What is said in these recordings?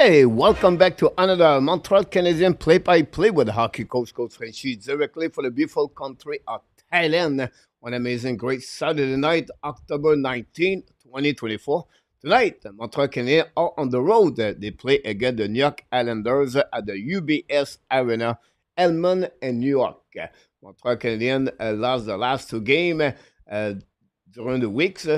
Hey, welcome back to another Montreal Canadian play-by-play with hockey coach Frenchie directly for the beautiful country of Thailand. One amazing, great Saturday night, October 19, 2024. Tonight, the Montreal Canadiens are on the road. They play against the New York Islanders at the UBS Arena, Elmont in New York. Montreal Canadiens lost the last two games during the weeks.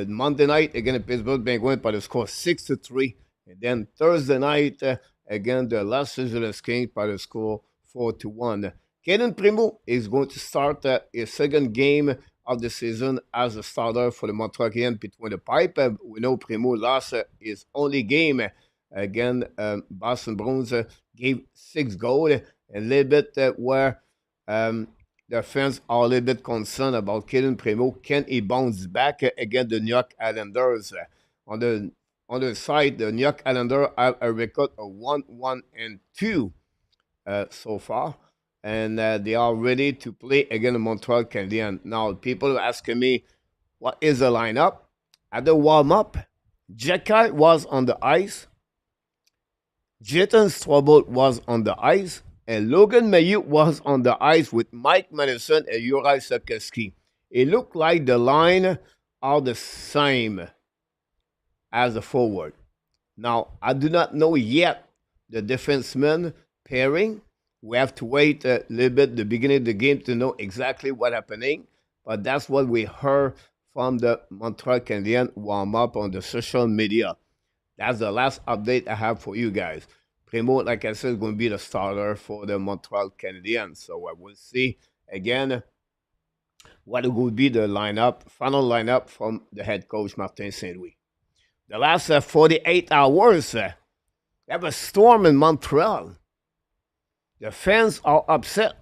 Monday night against the Pittsburgh Penguins by the score 6-3. And then Thursday night, again, the Los Angeles Kings by the score 4-1. Kaden Primo is going to start his second game of the season as a starter for the Montreal Canadiens between the pipe. We know Primo lost his only game. Again, Boston Bruins gave 6 goals. A little bit where the fans are a little bit concerned about Kaden Primo. Can he bounce back against the New York Islanders? On the side, the New York Islanders have a record of 1-2 so far, and they are ready to play against the Montreal Canadiens. Now, people are asking me, what is the lineup? At the warm-up, Jekai was on the ice, Jayton Strouble was on the ice, and Logan Mayu was on the ice with Mike Madison and Juraj Slavkovsky. It looked like the line are the same as a forward. Now, I do not know yet the defenseman pairing. We have to wait a little bit the beginning of the game to know exactly what's happening. But that's what we heard from the Montreal Canadiens warm-up on the social media. That's the last update I have for you guys. Primo, like I said, is going to be the starter for the Montreal Canadiens. So I will see again what will be the final lineup from the head coach, Martin Saint-Louis. The last 48 hours, we have a storm in Montreal. The fans are upset.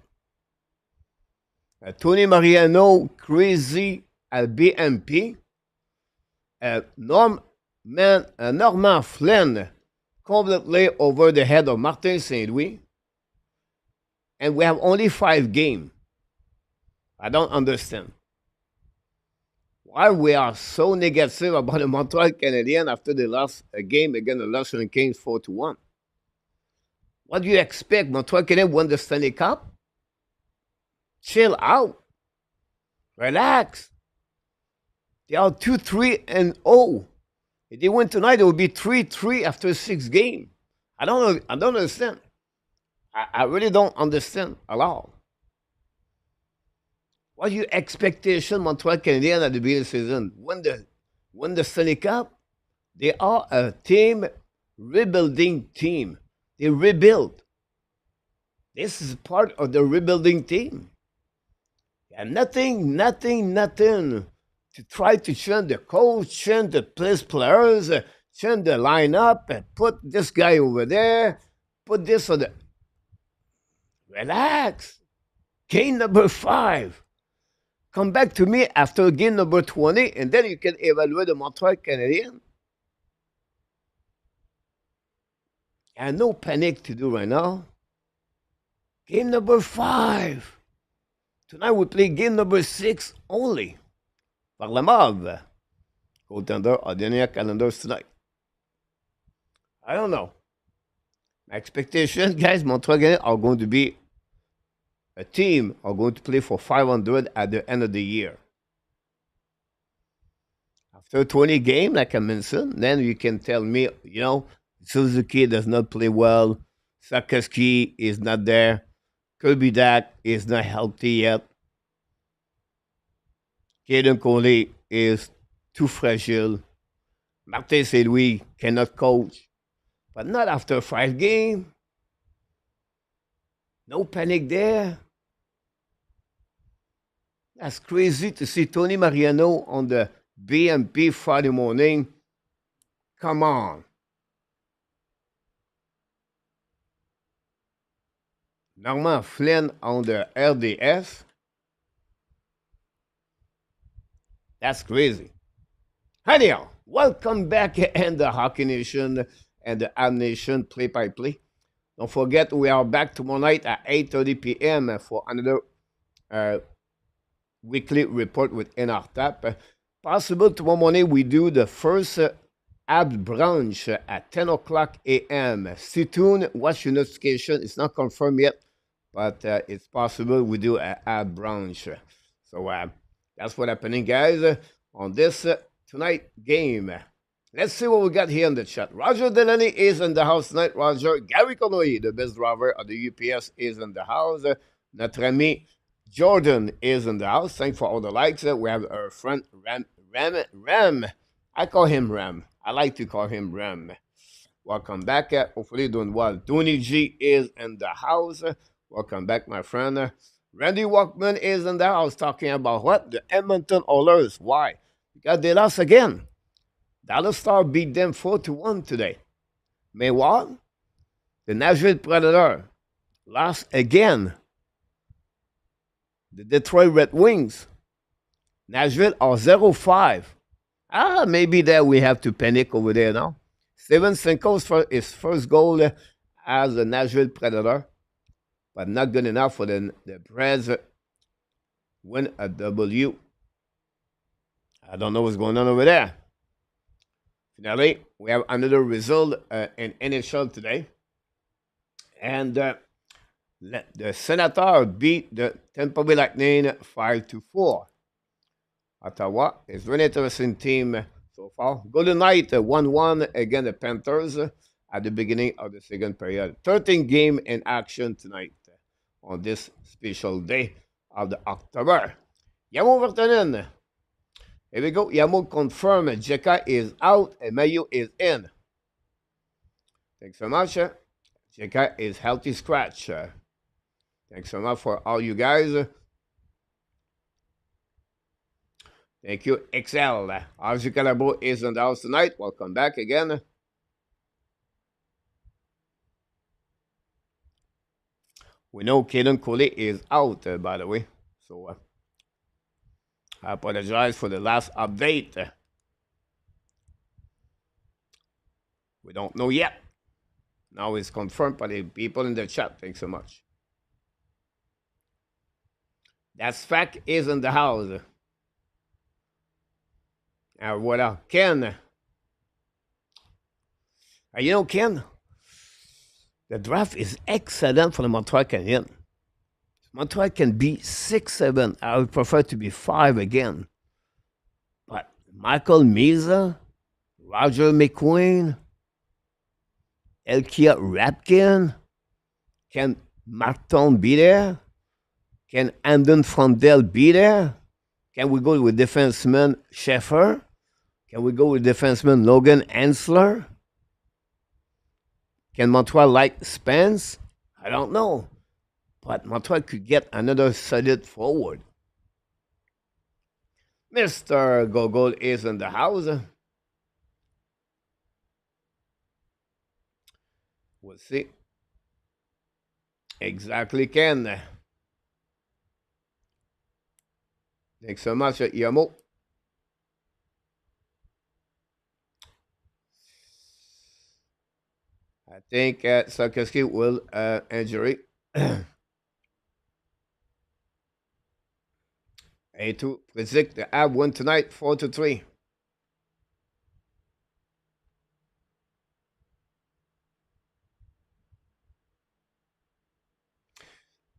Tony Mariano, crazy at BMP. Norman Flynn, completely over the head of Martin Saint-Louis. And we have only 5 games. I don't understand. Why we are so negative about the Montreal Canadiens after they lost a game against the Los Angeles Kings 4-1. What do you expect? Montreal Canadiens won the Stanley Cup? Chill out. Relax. They are 2-3-0. If they win tonight, it will be 3-3 after 6 games. I don't understand. I really don't understand at all. What's your expectation, Montreal Canadiens, at the beginning of the season? Win the Stanley Cup? They are a rebuilding team. They rebuild. This is part of the rebuilding team. And nothing to try to change the coach, change the players, change the lineup, and put this guy over there, put this on the... Relax. Game number 5. Come back to me after game number 20, and then you can evaluate the Montreal Canadiens. And no panic to do right now. Game number 5. Tonight we play game number 6 only. Varlamov. Goaltender of the New York Islanders tonight. I don't know. My expectation, guys, Montreal Canadiens are going to be a team are going to play for 500 at the end of the year. After 20 games, like I mentioned, then you can tell me, Suzuki does not play well. Slavkovsky is not there. Kirby Dak is not healthy yet. Caden Coley is too fragile. Martin Saint-Louis cannot coach. But not after 5 games. No panic there. That's crazy to see Tony Mariano on the BMP Friday morning. Come on. Norman Flynn on the RDS. That's crazy. Anyhow, welcome back in the Hockey Nation and the Habs Nation play-by-play. Don't forget, we are back tomorrow night at 8:30 p.m. for another weekly report with NR Tap. Possible tomorrow morning we do the first Habs brunch at 10 o'clock a.m. Stay tuned. Watch your notification. It's not confirmed yet, but it's possible we do a Habs brunch. So that's what's happening, guys, on this tonight game. Let's see what we got here in the chat. Roger Delaney is in the house tonight. Roger. Gary Connoy, the best driver of the UPS, is in the house. Notre ami Jordan is in the house. Thanks for all the likes. We have our friend Ram. I call him Ram. I like to call him Ram. Welcome back. Hopefully doing well. Tony G is in the house. Welcome back, my friend. Randy Walkman is in the house talking about what? The Edmonton Oilers. Why? Because they lost again. Dallas Star beat them 4-1 today. Meanwhile, the Nashville Predator lost again. The Detroit Red Wings. Nashville are 0-5. Maybe there we have to panic over there now. Steven Stamkos for his first goal as a Nashville Predator, but not good enough for the Preds win a W. I don't know what's going on over there. Finally, we have another result in NHL today. And the Senators beat the Tampa Bay Lightning 5-4. Ottawa is a really interesting team so far. Golden Knight 1-1 against the Panthers at the beginning of the second period. 13 game in action tonight on this special day of the October. Yamo Vertanen. Here we go. Yamo confirmed Jeka is out and Mayu is in. Thanks so much. Jeka is healthy scratch. Thanks so much for all you guys. Thank you, XL. Archie Calabo is in the house tonight. Welcome back again. We know Caden Coley is out, by the way. So I apologize for the last update. We don't know yet. Now it's confirmed by the people in the chat. Thanks so much. That's fact is in the house. What else? Ken. You know, Ken, the draft is excellent for the Montreal Canadiens. Montreal can be 6-7. I would prefer to be 5 again. But Michael Meza, Roger McQueen, Elkia Rapkin, can Martin be there? Can Andon Frondel be there? Can we go with defenseman Sheffer? Can we go with defenseman Logan Ansler? Can Montreal like Spence? I don't know. But Montreal could get another solid forward. Mr. Gogol is in the house. We'll see. Exactly, Ken. Thanks so much, Yamo. I think Sarkowski will injury. And to predict the Ab win tonight, 4-3.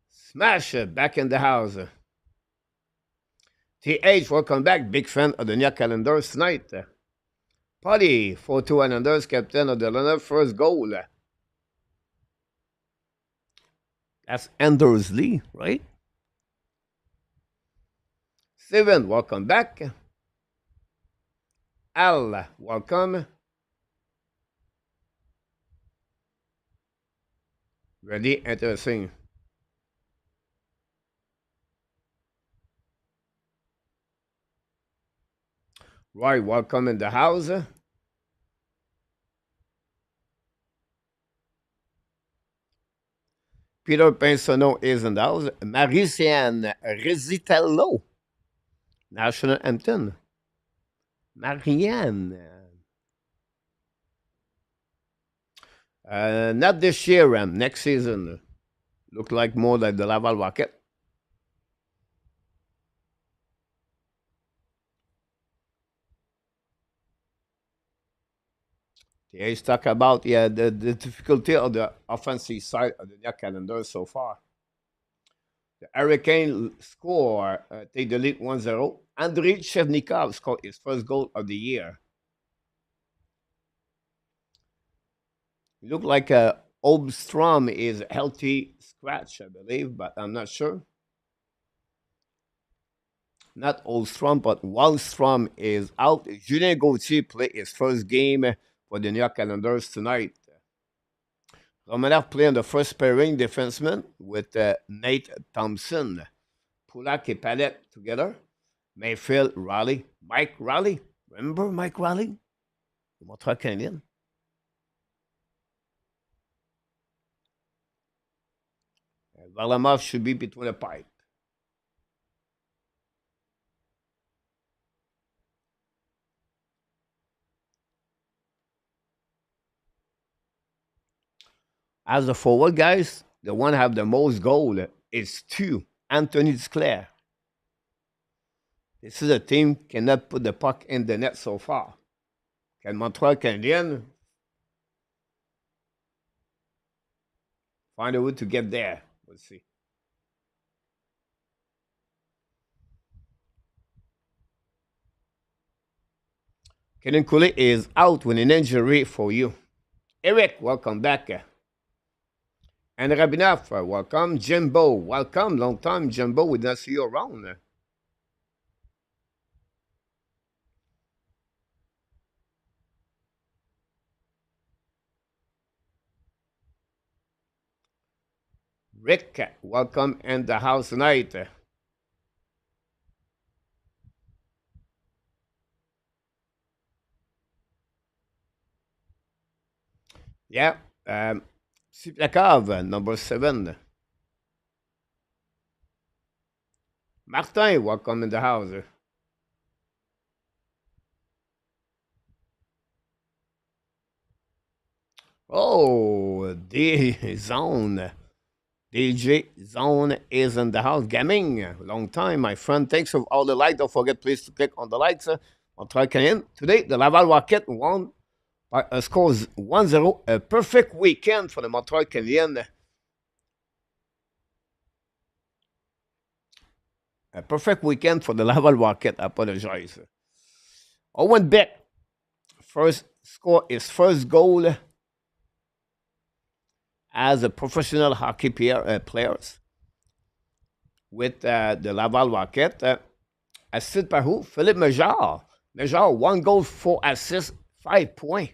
Smash back in the house. TH, welcome back. Big fan of the New York Calendars tonight. Polly, 4-2 Islanders, captain of the runner, first goal. That's Anders Lee, right? Steven, welcome back. Al, welcome. Really interesting. Roy, welcome in the house. Peter Pinsono is in the house. Marician Resitello. National anthem. Marianne. Not this year, next season. Look like more like the Laval Rocket. He's talk about the difficulty of the offensive side of the New York calendar so far. The Hurricane score, take the lead 1-0. Andrei Shevnikov scored his first goal of the year. It looked like Obstrom is a healthy scratch, I believe, but I'm not sure. Not Oldstrom, but Wallstrom is out. Julien Gauthier played his first game for the New York Islanders tonight. Romanov played on the first pairing defenseman with Nate Thompson. Pulak and Palette together. Mayfield, Raleigh. Mike Raleigh. Remember Mike Raleigh? The Montreal Canadiens. Varlamov should be between the pipe. As the forward guys, the one have the most goal is two. Anthony Duclair. This is a team cannot put the puck in the net so far. Can Montreal Canadiens find a way to get there? We'll see. Kenan Cooley is out with an injury for you. Eric, welcome back. And Rabinov, welcome. Jimbo, welcome. Long time, Jimbo. We didn't see you around. Rick, welcome in the house tonight. Yeah, Siplakov, number 7. Martin, welcome in the house. Oh, the zone. DJ Zone is in the house. Gaming, long time, my friend. Thanks for all the likes. Don't forget, please, to click on the likes. Montreal Canadiens. Today, the Laval Rocket won by a score 1-0. A perfect weekend for the Montreal Canadiens. A perfect weekend for the Laval Rocket. I apologize. Owen Beck, first score his first goal as a professional hockey players with the Laval Rocket. Assisted by who? Philippe Major. Major, 1 goal, 4 assists, 5 points.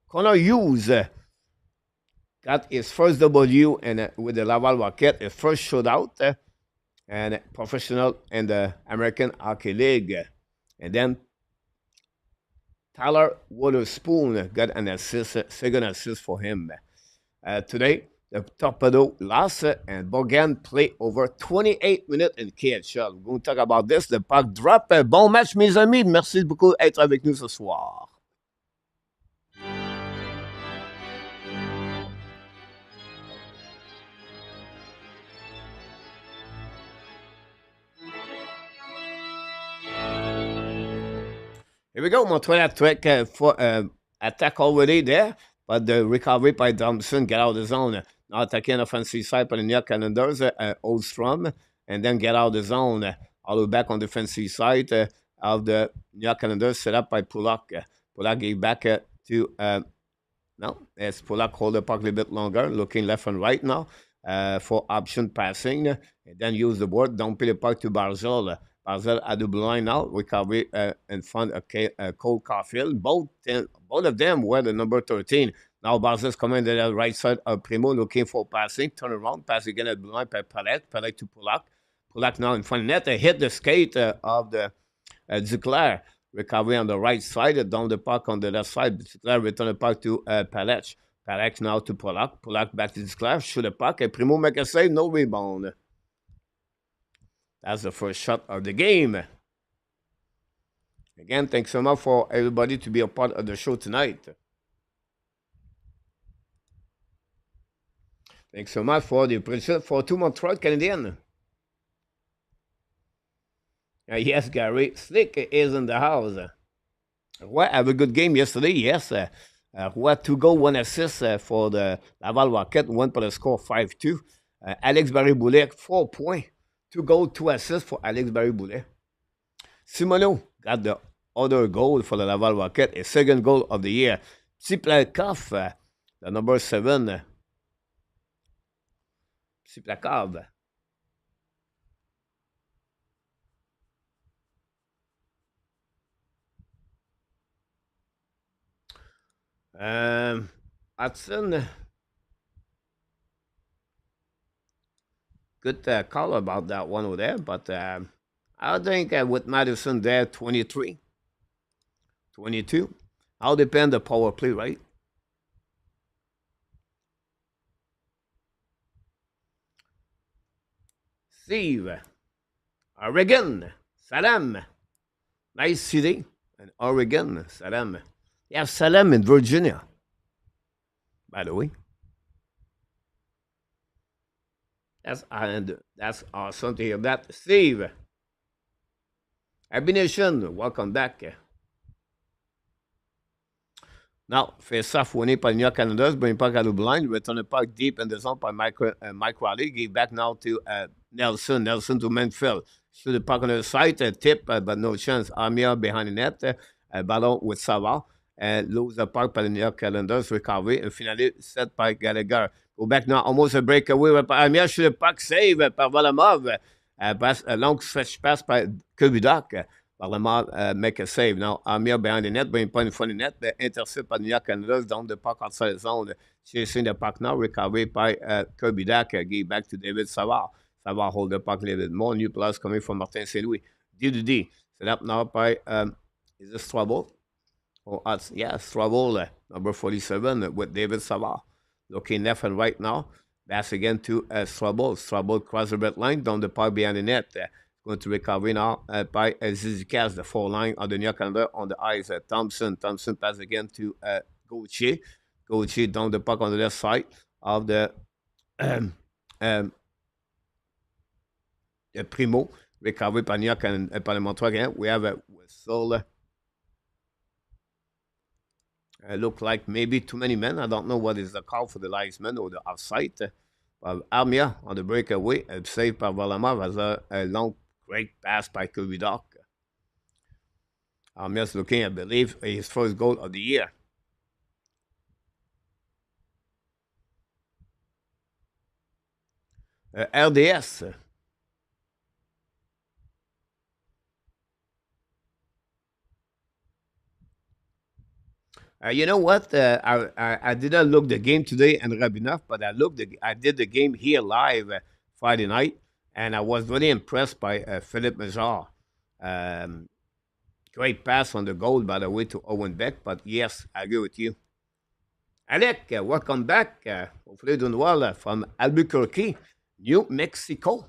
Connor Hughes got his first W with the Laval Rocket, his first shootout, and professional in the American Hockey League. And then Tyler Wotherspoon got an assist, second assist for him. Today, the Torpedo lost and Bogan played over 28 minutes in KHL. We're going to talk about this. Le puck drop. Bon match, mes amis. Merci beaucoup d'être avec nous ce soir. Here we go. Montreal attack, attack already there. But the recovery by Thompson get out of the zone. Now attacking offensive side by the New York Islanders, Oldstrom, and then get out of the zone. All the way back on the defensive side of the New York Islanders, set up by Pulak. Pulak gave back to, no, as Pulak hold the puck a little bit longer, looking left and right now for option passing. And then use the board, dump the puck to Barzell. Barzell at the blue line now, recovery in front of Cole Caufield. Both of them were the number 13. Now Barzell's coming to the right side of Primo, looking for passing. Turn around, pass again at the blue line by Palette. Palette to Pulak. Pulak now in front of net. Hit the skate of the Duclair. Recovery on the right side, down the puck on the left side. Duclair return the puck to Palette. Palette now to Pulak. Pulak back to Duclair. Shoot the puck. And Primo make a save, no rebound. That's the first shot of the game. Again, thanks so much for everybody to be a part of the show tonight. Thanks so much for the appreciation for 2 Montreal Canadiens. Yes, Gary. Slick is in the house. Well, have a good game yesterday. Yes. Roy, 2 goals, 1 assist for the Laval Rocket, won for the score 5-2. Alex Barry-Boulet, 4 points. 2 goals, 2 assists for Alex Barry-Boulet. Simoneau got the other goal for the Laval Rocket, a second goal of the year. Tsiplakov, the number 7. Tsiplakov. Hudson, good call about that one over there, but I think with Madison there, 23, 22. I'll depend the power play, right? Steve, Oregon, Salam. Nice city. And Oregon, Salam. Yeah, Salam in Virginia, by the way. That's awesome to hear that. Steve, Habs Nation, welcome back. Now, face-off winning par New York Canadiens, bring puck out of blind, return the puck deep in the zone by Mike Riley. Give back now to Nelson. Nelson to Manfield. Shoot the puck on the side, tip, but no chance. Amir behind the net, ballon with Savard. Lose the puck by the New York Canadiens, recovery, and finally set by Gallagher. Go back now, almost a breakaway. Amir shoot the puck, save par Valamov. Pass, a long stretch pass by Kubidak. Varlamov make a save. Now, Amir behind the net, bring point in front of the net. Intercept by New York Canadiens down the puck outside the zone. Chasing the puck now, recovery by Kubidak. Give back to David Savard. Savard hold the puck a little bit more. New plus coming from Martin St. Louis. D2D. Set up now by, is this Trouble? Oh, yeah, Trouble, number 47 with David Savard. Looking left and right now. Pass again to Trouble. Trouble cross the red line down the puck behind the net. Going to recover now by Zizikas, the 4 line of the New York Canada on the ice. Thompson pass again to Gauthier. Gauthier down the puck on the left side of the Primo. Recovery by New York and by the Montreal again. We have a whistle. Look like maybe too many men. I don't know what is the call for the linesman or the offside. Armia on the breakaway, saved by Varlamov as a long, great pass by Kubidak. Armia's looking, I believe, his first goal of the year. RDS. You know what? I didn't look the game today in Rabinoff, but I did the game here live Friday night, and I was really impressed by Philippe Major. Great pass on the goal, by the way, to Owen Beck. But yes, I agree with you. Alec, welcome back. Hopefully doing well from Albuquerque, New Mexico.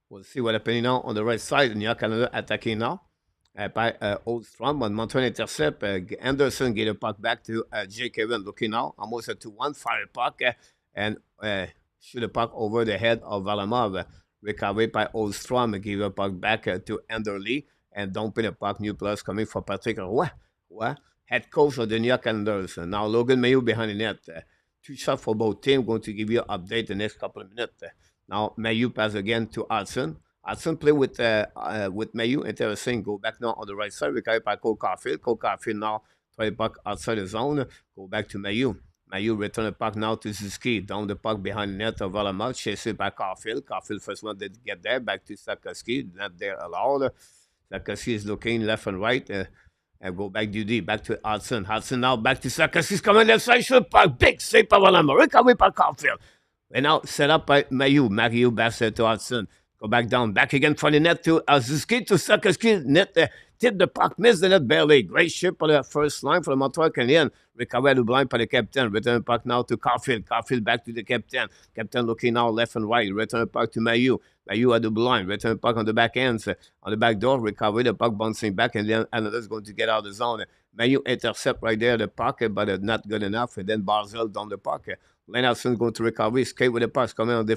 We'll see what happening now on the right side. New York Canada attacking now by Oldstrom. On Montreal intercept, Anderson get the puck back to Jake Kevin. Looking now, almost a 2-1. Fire puck and shoot the puck over the head of Varlamov. Recovered by Oldstrom. Give the puck back to Anderley. And dumping the puck. New plus coming for Patrick Roy. Head coach of the New York Canadiens. Now Logan Mayu behind the net. 2 shots for both teams. Going to give you an update the next couple of minutes. Now, Mayu pass again to Hudson. Hudson play with Mayu. Interesting. Go back now on the right side. Recovered by Cole Caufield. Cole Caufield now try the puck outside the zone. Go back to Mayu. Mayu return the puck now to Ziski. Down the puck behind the net of Varlamov. Chased by Caufield. Caufield first one did get there. Back to Sakoski. Not there allowed. Sakoski is looking left and right. And go back to back to Hudson. Hudson now back to Sakoski's coming left side. Shoot puck. Big save by Varlamov. Recovered by Caufield. And now set up by Mayu. Mayu pass to Hudson. Go back down. Back again for the net to Ziski to Sakoski. Net tip the puck. Miss the net barely. Great ship for the first line for the Montreal Canadiens. Recovered the blind by the captain. Return the puck now to Caufield. Caufield back to the captain. Captain looking now left and right. Return the puck to Mayu. Mayu at the blind. Return the puck on the back ends. On the back door. Recover the puck bouncing back. And then another's going to get out of the zone. Mayu intercept right there the puck, but not good enough. And then Barzell down the puck. Leonardson going to recover, skate with the puck, coming on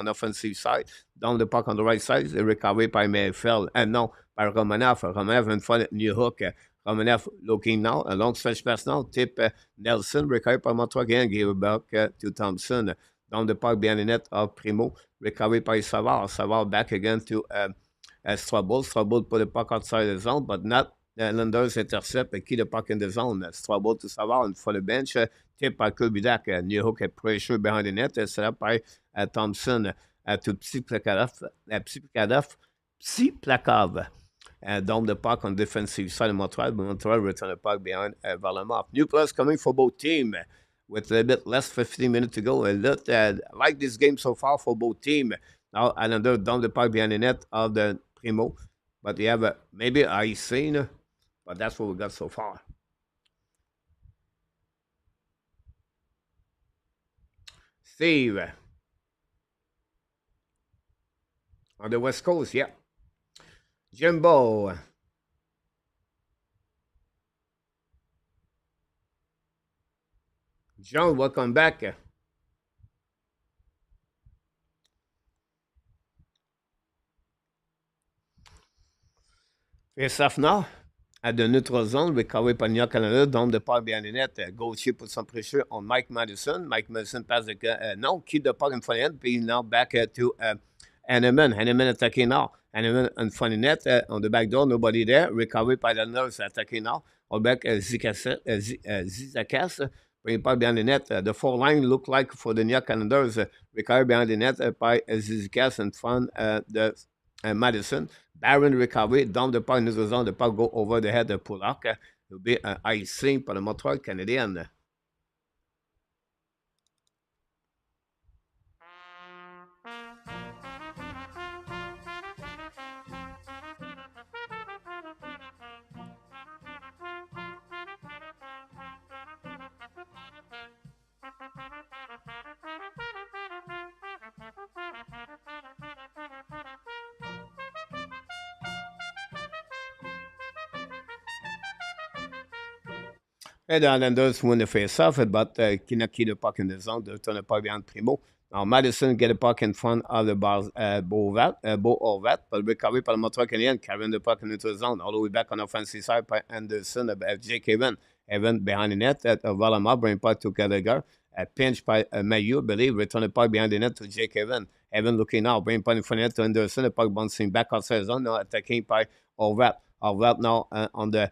offensive side. Down the puck on the right side, the recovery by Mayfield. And no, by Romanov. Romanov in front of New Hook. Romanov looking now, a long stretch pass now. Tip Nelson, recovery by Montreal again, give it back to Thompson. Down the puck behind the net of Primo. Recovery by Savard. Savard back again to Strobel. Strobel put the puck outside the zone, but not Landers intercept and keep the puck in the zone. Strobel to Savard for the bench. Tip by Kubidak. New Hook at pressure behind the net. Set up by Thompson to Plakov. Down the puck on defensive side of Montreal, but Montreal return the puck behind Varlamov. New players coming for both teams with a bit less 15 minutes to go. I like this game so far for both teams. Now, Islander down the puck behind the net of the Primo. But they have maybe icing, but that's what we got so far. Steve. On the West Coast, yeah. Jimbo. John, welcome back. Face-off now. At the neutral zone, recovery by New York Canada, down the puck behind the net. Gauthier put some pressure on Mike Madison. Mike Madison pass the no, keep the puck in front of the net. Now back to Hanneman. Hanneman attacking now. Hanneman in front of the net on the back door, nobody there. Recovery by the nurse attacking now. All back Zizakas. Bring the puck behind the net. The four line look like for the New York Canadiens. Recovery behind the net by Zizakas in front the Madison. Barron recovery, down the puck in the zone, the puck go over the head of Pulak. It will be an icing pour le Montreal Canadien. And the Islanders win the face-off, but Kinaki the puck in the zone, they return the puck behind Primo. Now Madison get the puck in front of the Beau Horvat, but recovery by the Montreal Canadiens, carrying the puck into the zone, all the way back on the offensive side by Anderson, Jake Evan. Evan behind the net, Varlamov bring puck to Gallagher, pinch by Mayu, I believe, return the puck behind the net to Jake Evan. Evan looking now, bring puck in front of the net to Anderson, the puck bouncing back outside the zone, now attacking by Horvat. Horvat now on the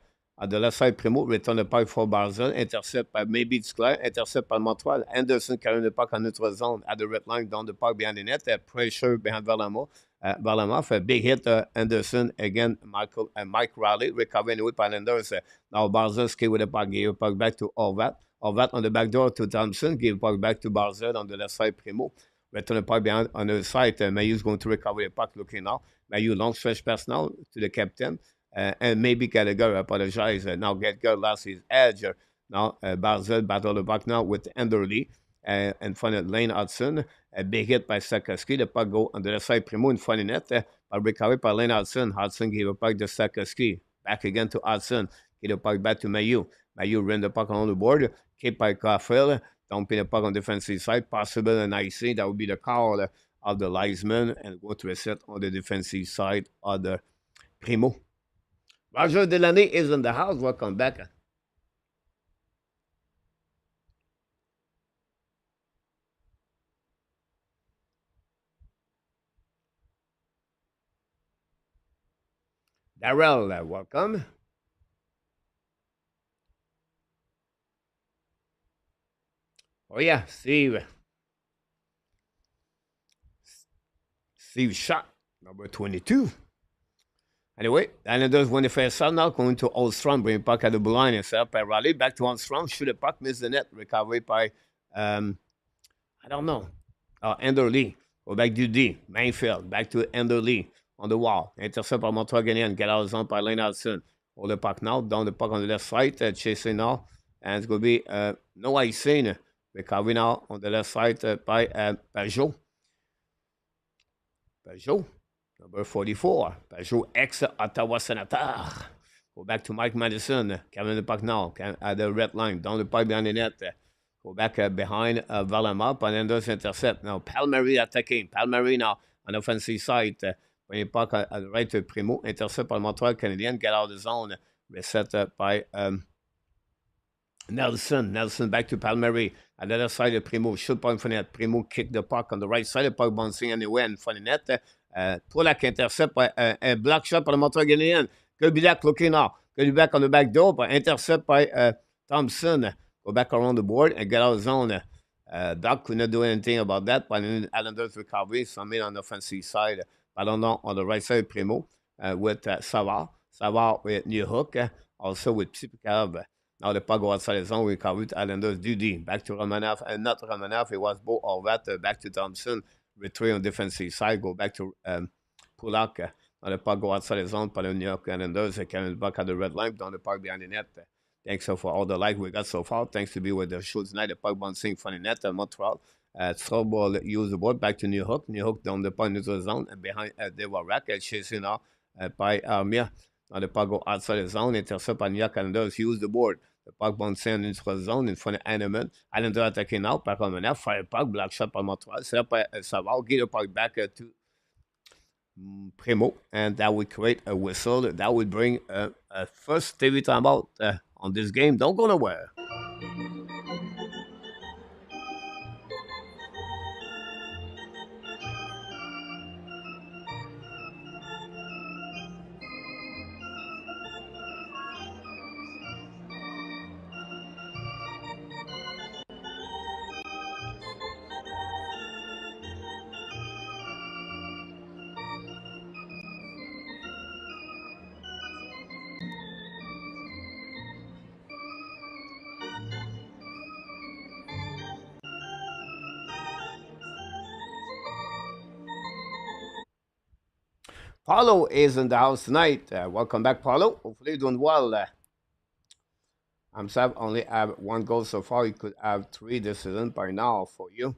left side, Primo return the puck for Barzell, intercept by maybe Duclair, intercept by Montreal. Anderson carrying the puck on neutral zone at the red line, down the puck behind the net, pressure behind Varlamov. Varlamov, a big hit, Anderson, again, Mike Riley, recovering with Islanders. Now Barzell skate with the puck, give the puck back to Horvat. Horvat on the back door to Thompson, give the puck back to Barzell on the left side, Primo. Return the puck behind on the side, Mayu's going to recover the puck, looking now. Mayu, long stretch pass now to the captain. And maybe Gallagher apologize. Now Gallagher lost his edge. Now Barzell battle the puck now with Enderly in front of Lane Hudson. A big hit by Sakoski. The puck go on the left side, Primo in front of net. But recovered by Lane Hudson. Hudson gave a puck to Sakoski. Back again to Hudson. Give the puck back to Mayu. Mayu ran the puck on the board. Kept by Caufield. Dumping the puck on the defensive side. Possible and icing. That would be the call of the linesman. And go to a set on the defensive side of the Primo. Roger Delaney is in the house. Welcome back. Darrell, welcome. Oh, yeah, Steve. Steve shot, number 22. Anyway, Islanders win the first shot now, going to Oldstrom, bring puck at the blue line and set up by Riley. Back to Armstrong, shoot the puck, miss the net. Recovery by, I don't know, Ender Lee. Go back to D, Mainfield, back to Ender Lee on the wall. Intercept by Montreal again, get out of zone by Lane Hudson. Hold the puck now, down the puck on the left side, chasing now. And it's going to be no icing. Recovery now on the left side by Pajot. Pajot. Number 44, Pajot, ex-Ottawa Senator. Go back to Mike Madison, carrying the puck now, at the red line, down the puck behind the net. Go back behind Varlamov. Fernandez intercept. Now, Palmieri attacking. Palmieri now on offensive side. When you park at the right to Primo. Intercept par Montreal Canadiens. Get out of the zone. Reset by Nelson. Nelson back to Palmieri. On the other side of Primo. Shoot point for net. Primo kick the puck on the right side. The puck bouncing anywhere in front of net. Polak intercept by a block shot par le Montreal Canadiens. Kubilak looking now. Kubilak on the back door. But intercept by Thompson. Go back around the board and get out of the zone. Doc could not do anything about that. But Islanders recovery. Some on the offensive side. Ballon on the right side, Primo, with Savard. Savard with New Hook. Also with Psipikarov. Now the puck go outside the zone. Recovery to Islanders. Dudy. Back to Romanov. And not Romanov. It was Beau Horvat. Back to Thompson. Retreat on defensive side. Go back to Pulak. Now the puck go outside the zone. Par le New York Islanders. Carrying back at the red line. Down the puck behind the net. Thanks for all the like we got so far. Thanks to be with the show tonight. The puck bouncing from the net. Montreal. Trouble use the board back to New Hook. New Hook down the point neutral zone. And behind Devarak. Chasing now by Armia. Now the puck go outside the zone. Intercept by New York Islanders. Use the board. The puck bouncing in neutral zone in front of Animal. Islanders attacking now. Par Romanov. Fire puck. Black shot par Montreal. C'est là par Savard. Get the puck back to Primo. And that would create a whistle. That would bring a first TV timeout on this game. Don't go nowhere. Paulo is in the house tonight. Welcome back, Paulo. Hopefully, you're doing well. I'm sad only have one goal so far. You could have three this season by now for you.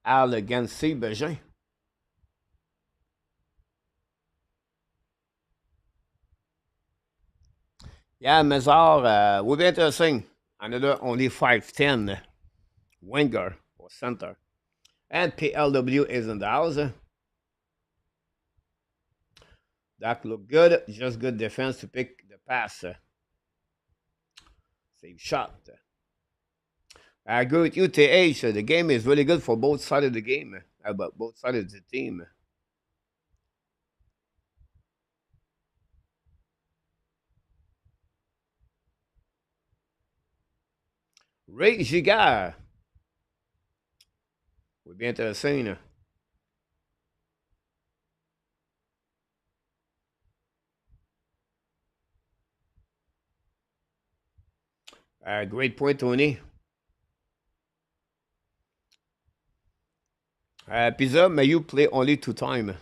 Al against C. Berger. Yeah, Mazar will be interesting. Another only 5'10 winger or center. And PLW is in the house. That looked good. Just good defense to pick the pass. Save shot. I agree with you, TH. The game is really good for both sides of the game. But both sides of the team. Ray Gigard would be interesting. Great point, Tony. Pizza, Mayu play only 2 times.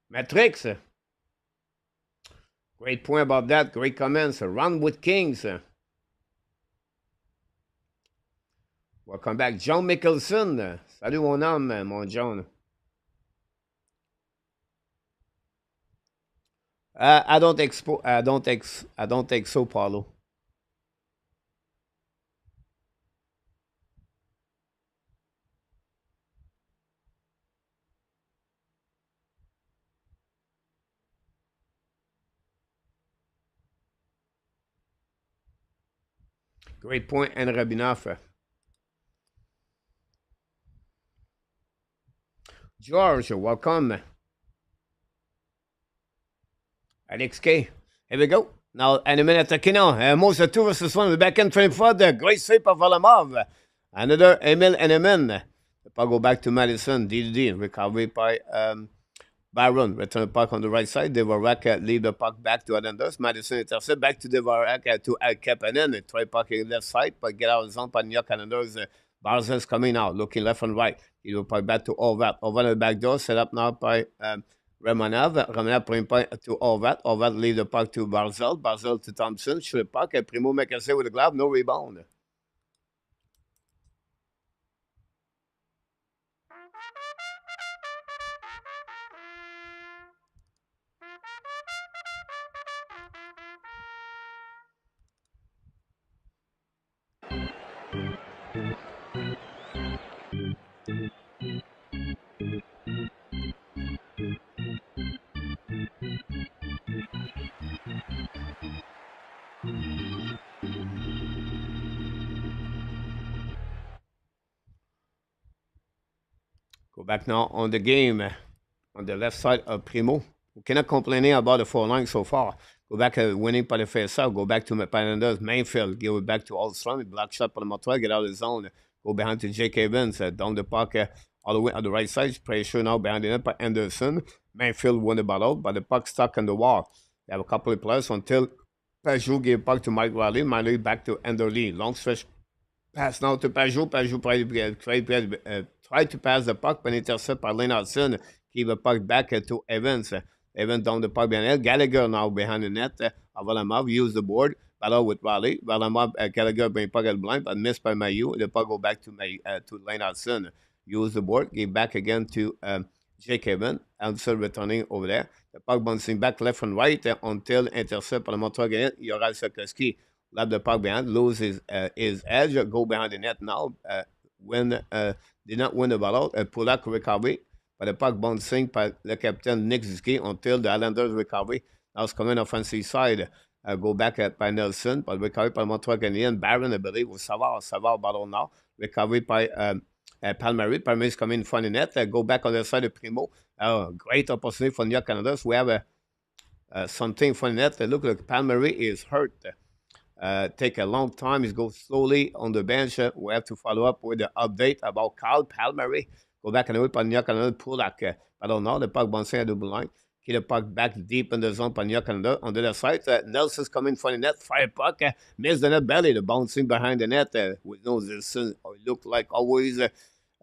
Matrix. Great point about that. Great comments. Run with Kings. Welcome back, John Mickelson. Salut mon homme, mon John. I don't think so, Paulo. Great point, and Rabinoff. George, welcome. Alex K. Here we go. Now, in a minute, most of 2 versus 1. We're back in 24. The great save of Valamov. Another Emil Eneman. The puck go back to Madison. DDD. Recovery by Byron. Return the puck on the right side. Devarak leave the puck back to Adanders. Madison intercept back to Devarak to Kapanen. Try pucking left side, but get out of the zone. But New York Islanders. Barzell's coming out, looking left and right. He will puck back to Horvat. Over the back door, set up now by Romanov. Romanov bring puck to Horvat. Horvat leave the puck to Barzell. Barzell to Thompson. Shoot the puck. Primo make a save with the glove. No rebound. Go back now on the game on the left side of Primo. We cannot complain about the four lines so far. Go back winning by the face-off. Go back to Panenda's main field. Give it back to Alstrom. Block shot by the Montreal. Get out of the zone. Go behind to Jake Evans. Down the puck all the way on the right side. Pressure now behind the net by Anderson. Main field won the battle, but the puck stuck on the wall. They have a couple of players until Pajot gave puck to Mike Riley. Riley back to Enderly. Long stretch pass now to Pajot. Pajot tried to pass the puck, but intercept by Lane Hudson. Give the puck back to Evans. Evans down the puck behind it. Gallagher now behind the net. Avalamov used the board. Battle with Riley. Avalamov, Gallagher bring puck at blind, but missed by Mayu. The puck go back to Lane Hudson. Use the board. Give back again to Jake Evans. Hudson returning over there. The puck bouncing back left and right until intercept by the Montreal Canadiens. Yoral Sokoski left the puck behind, lose his edge, go behind the net now. Did not win the battle. Polak recovery, but the puck bouncing by the captain Nick Zicki until the Islanders recovery. Now it's coming offensive side. Go back by Nelson, but recovery by Montreal Canadiens. Barron, I believe, with Savard. Savard battle now. Recovery by Palmieri. Palmieri is coming in front of the net. Go back on the side of Primo. Great opportunity for New York Canadiens. We have something for the net. Look like Palmieri is hurt. Take a long time. He goes slowly on the bench. We have to follow up with the update about Carl Palmieri. Go back and away by New York Canada. Polak. I don't know. The puck bouncing at the blue line. Get the puck back deep in the zone by New York Canada. On the other side, Nelson's coming from the net. Fire puck. Missed the net belly. The bouncing behind the net. With no resistance. It looked like always.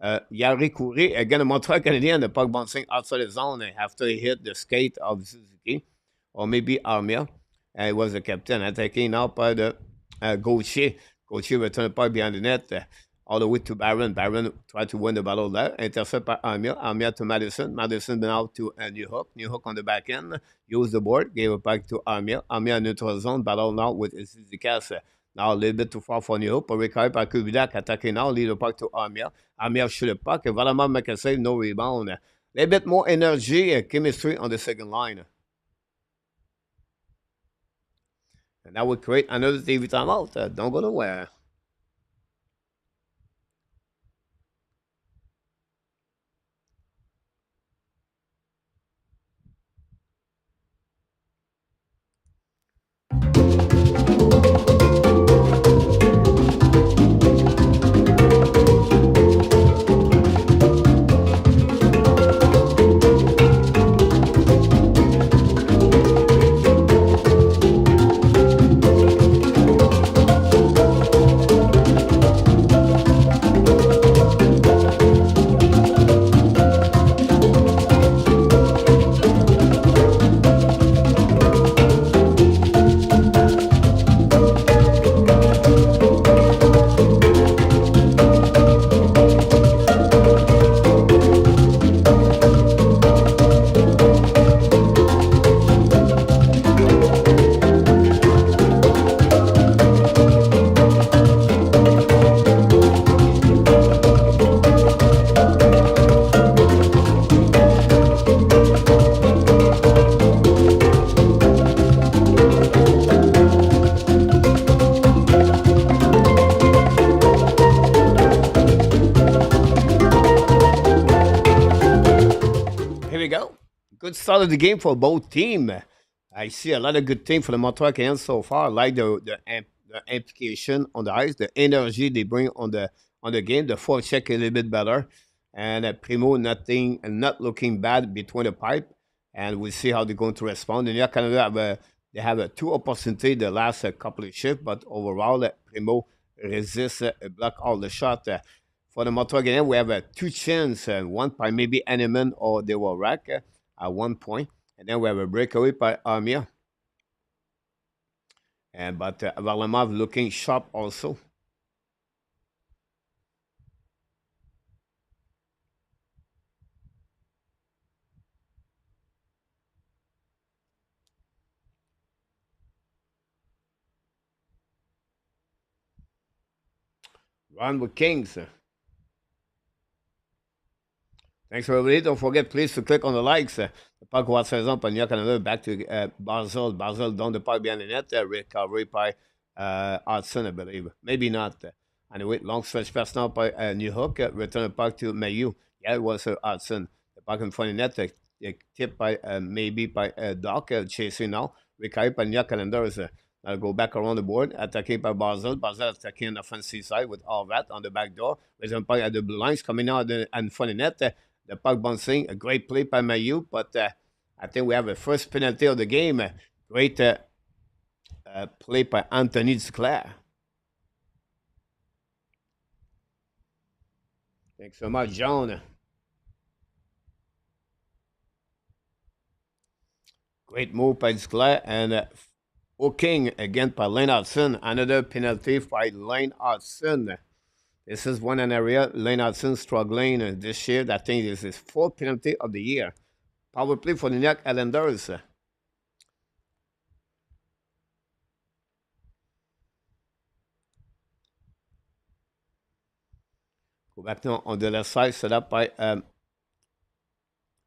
Yari Kouri. Again, the Montreal Canadiens. The puck bouncing outside the zone after he hit the skate of Suzuki. Or maybe Armia. He was the captain, attacking now by the Gauthier. Gauthier returned the puck behind the net, all the way to Barron. Barron tried to win the battle there. Intercept by Armia. Armia to Madison. Madison now to New Hook. New Hook on the back end. Used the board. Gave it back to Armia. Armia neutral zone. Battle now with Zizikas. Now a little bit too far for New Hook. But recovered by Kubidak. Attacking now. Lead the puck to Armia. Armia shoot the puck. Valamar make a save. No rebound. A little bit more energy. Chemistry on the second line. And that would create another TV timeout. Don't go nowhere. Good start of the game for both teams. I see a lot of good things for the Montreal Canadiens so far. I like the implication on the ice, the energy they bring on the game. The forecheck a little bit better, and Primo not looking bad between the pipe. And we'll see how they're going to respond. And yeah, Canada have two opportunities the last couple of shifts, but overall, Primo resists block all the shot. For the Montreal Canadiens, we have two chances. One by maybe Henneman or they were rack at one point. And then we have a breakaway by Armia. But Varlamov looking sharp also. Run with Kings. Thanks for everybody. Don't forget, please, to click on the likes. The puck watch saison, par New York Canada, back to Basel. Basel, down the puck behind the net. Recovery by Hudson, I believe. Maybe not. Anyway, long stretch pass now by New Hook. Return the puck to Mayu. Yeah, it was Hudson. The puck in front of the net. Tipped by maybe by Doc, chasing now. Recovery by New York Canada. I'll go back around the board, attacking by Basel. Basel attacking on the offensive side with all that on the back door. Return puck at the blue lines coming out in front of the net. The puck bouncing, a great play by Mayu, but I think we have a first penalty of the game. Great play by Anthony Duclair. Thanks so much, John. Great move by Duclair and King again by Lane Hudson. Another penalty by Lane Hudson. This is one an area Lane Hudson struggling this year. I think this is fourth penalty of the year. Power play for the New York Islanders. Go back now on the left side, set up by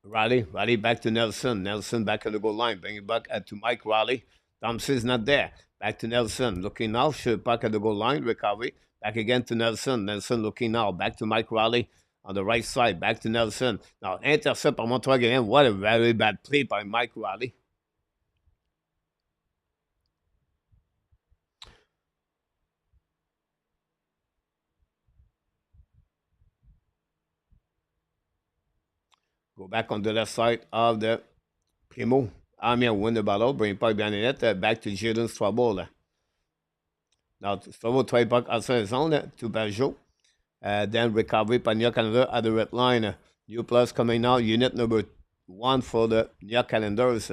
Riley. Riley back to Nelson. Nelson back on the goal line. Bring it back to Mike Riley. Thompson's not there. Back to Nelson. Looking now. Shoot back at the goal line. Recovery. Back again to Nelson. Nelson looking now. Back to Mike Riley on the right side. Back to Nelson. Now, intercept by Montreal again. What a very bad play by Mike Riley. Go back on the left side of the Primo. Amir win the battle. Bring it back behind the net. Back to Jaden Strabo. Now, Strabo try back outside the zone to Bergeau. Then recovery by New York Canada at the red line. New plus coming now. Unit number 1 for the New York Islanders.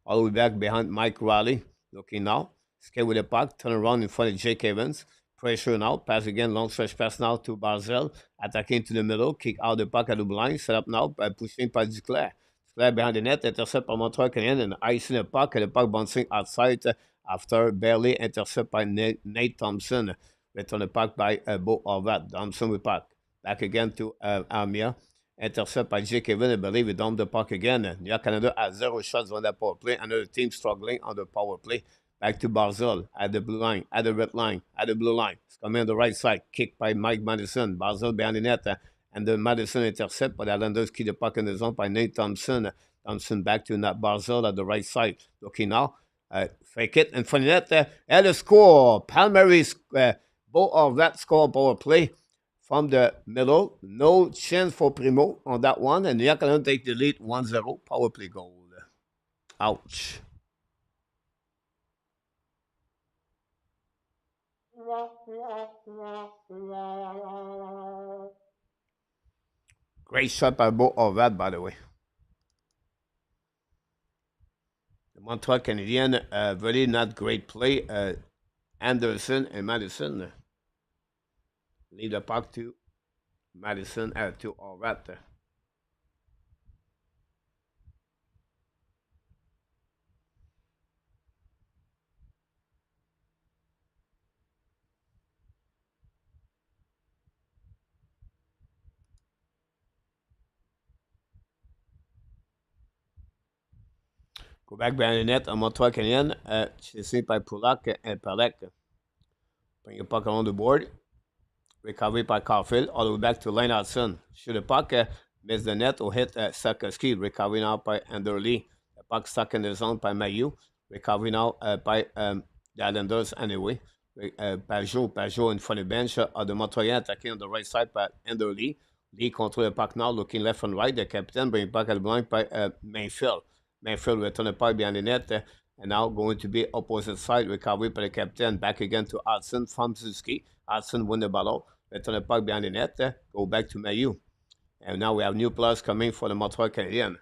All the way back behind Mike Riley. Looking now. Skate with the puck. Turn around in front of Jake Evans. Pressure now. Pass again. Long stretch pass now to Barzell. Attacking to the middle. Kick out the puck at the blind. Set up now by pushing by Duclair. Duclair behind the net. Intercept by Montreal Canadiens. And icing the puck. And the puck bouncing outside after barely intercept by Nate Thompson. Return the puck by Bo Horvat. Thompson with puck. Back again to Amir. Intercept by Jake Evans. I believe he dumped the puck again. New York Canada has 0 shots on that power play. Another team struggling on the power play. Back to Barzell at the blue line, at the red line, at the blue line. It's coming on the right side. Kicked by Mike Madison. Barzell behind the net. And the Madison intercept, but the Islanders keep the puck in the zone by Nate Thompson. Thompson back to Barzell at the right side. Looking now. Fake it in front of the net. And the score. Palmieri's both of that score power play from the middle. No chance for Primo on that one. And New York Canada take the lead 1-0. Power play goal. Ouch. Great shot by Bo Horvat, by the way. The Montreal Canadiens, really not great play. Anderson and Madison leave the puck to Madison to Horvat. Go back behind the net on Montreal Canadiens, chasé by Pulak and Palek. Bring the puck on the board. Recovery by Caufield, all the way back to Lane Hudson. Shoot the puck, miss the net or hit Sakoski. Recovery now by Anderley. The puck stuck in the zone by Mayu. Recovery now by the Islanders anyway. Pajot in front of the bench of the Montreal attacking on the right side by Anderley. Lee control the puck now, looking left and right. The captain bring it back at the blind by Mayfield. Mayfield return the puck behind the net. And now going to be opposite side. Recovery by the captain. Back again to Hudson from Suzuki. Hudson win the battle. Return the puck behind the net. Go back to Mayu. And now we have new players coming for the Montreal Canadiens.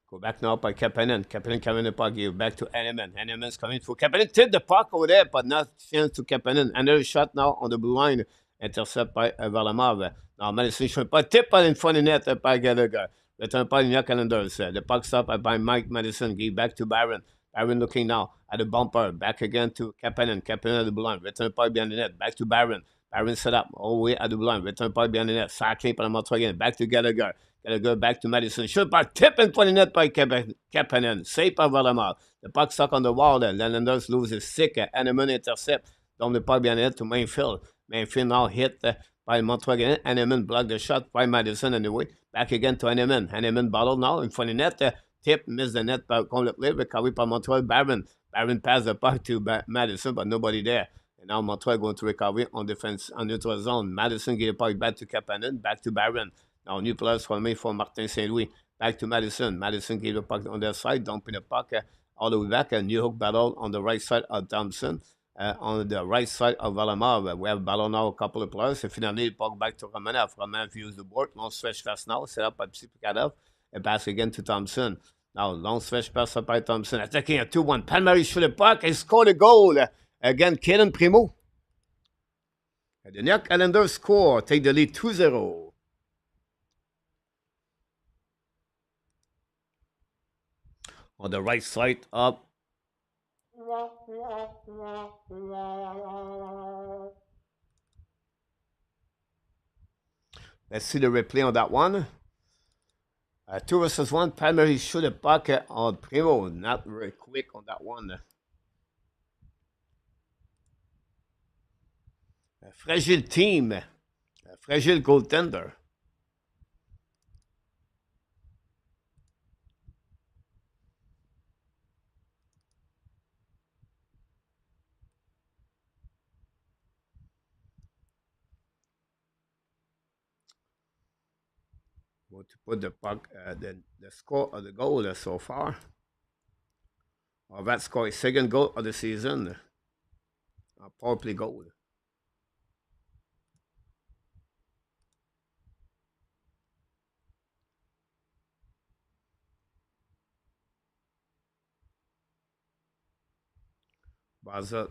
Go back now by Kapanen. Kapanen coming the puck. Give back to Henneman. Henneman's coming for Kapanen. Tip the puck over there, but not chance to Kapanen. Another shot now on the blue line. Intercept by Varlamov. Now Madison should pas tip in front of the net by Gallagher. Return point, New York Islanders. The puck stop by Mike Madison. Give back to Barron. Barron looking now at the bumper. Back again to Kapanen. Kapanen at the blind. Return point behind the net. Back to Barron. Barron set up all the way at the blind. Return point behind the net. Cycling par Montreal again. Back to Gallagher. Gallagher back to Madison. Shoot by tip in front of the net by Kapanen. Save by Valamar. The puck stuck on the wall there. The Islanders loses sick. Hanneman intercept. Down the puck behind the net to Mayfield. Mayfield now hit by Montreal again. Hanneman blocked the shot by Madison anyway. Back again to Hanneman. Hanneman battle now in front of the net. Tip, missed the net completely. Recovery by Montreal. Barron. Barron passed the puck to Madison, but nobody there. And now Montreal going to recover on defense on neutral zone. Madison gave the puck back to Kapanen. Back to Barron. Now new players formé for Martin Saint-Louis. Back to Madison. Madison gave the puck on their side. Dumping the puck all the way back. A new hook battle on the right side of Thompson. On the right side of Valamar, we have battle now a couple of players. And finally, the puck back to Romanov. Romanov used the board. Long stretch pass now. Set up by Psipikadov. A pass again to Thompson. Now, long stretch pass up by Thompson. Attacking a 2-1. Palmieri shoot the puck and scored a goal. Again, Kaden Primo. And the New York Islanders score. Take the lead 2-0. On the right side up. Let's see the replay on that one. 2 versus 1. Palmieri shoot a puck on Primo. Not very quick on that one. A fragile team. A fragile goaltender. To put the puck, the score of the goal so far. Or that score is second goal of the season. A power play goal. Basel.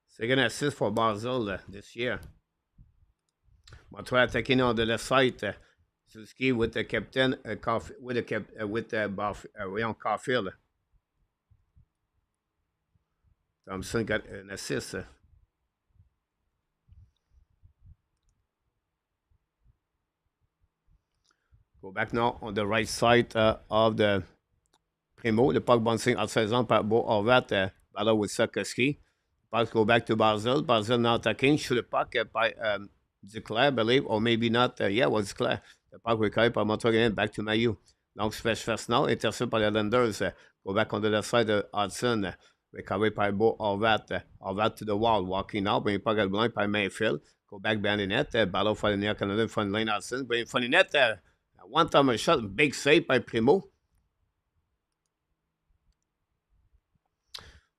Second assist for Basel this year. Montreal attacking on the left side. Suzuki with the captain, with Caufield. Thompson got an assist. Go back now on the right side of the Primo. The puck bouncing outside zone par Beau Horvat. Battle with Sorokin. Puck go back to Basel. Basel now attacking. Shoot the puck by Duclair, I believe, or maybe not. Yeah, it was Duclair. The puck recovered by Montreal. Back to Mayu. Long stretch first now. Intercept by the Islanders. Go back on the left side of Hudson. Recovered by Beau Horvat. Horvat to the wall. Walking now. Bring puck at blind by Mayfield. Go back behind the net. Battle for the New York Canadiens. Front lane Hudson. Bring in front of the net. One time a shot. Big save by Primo.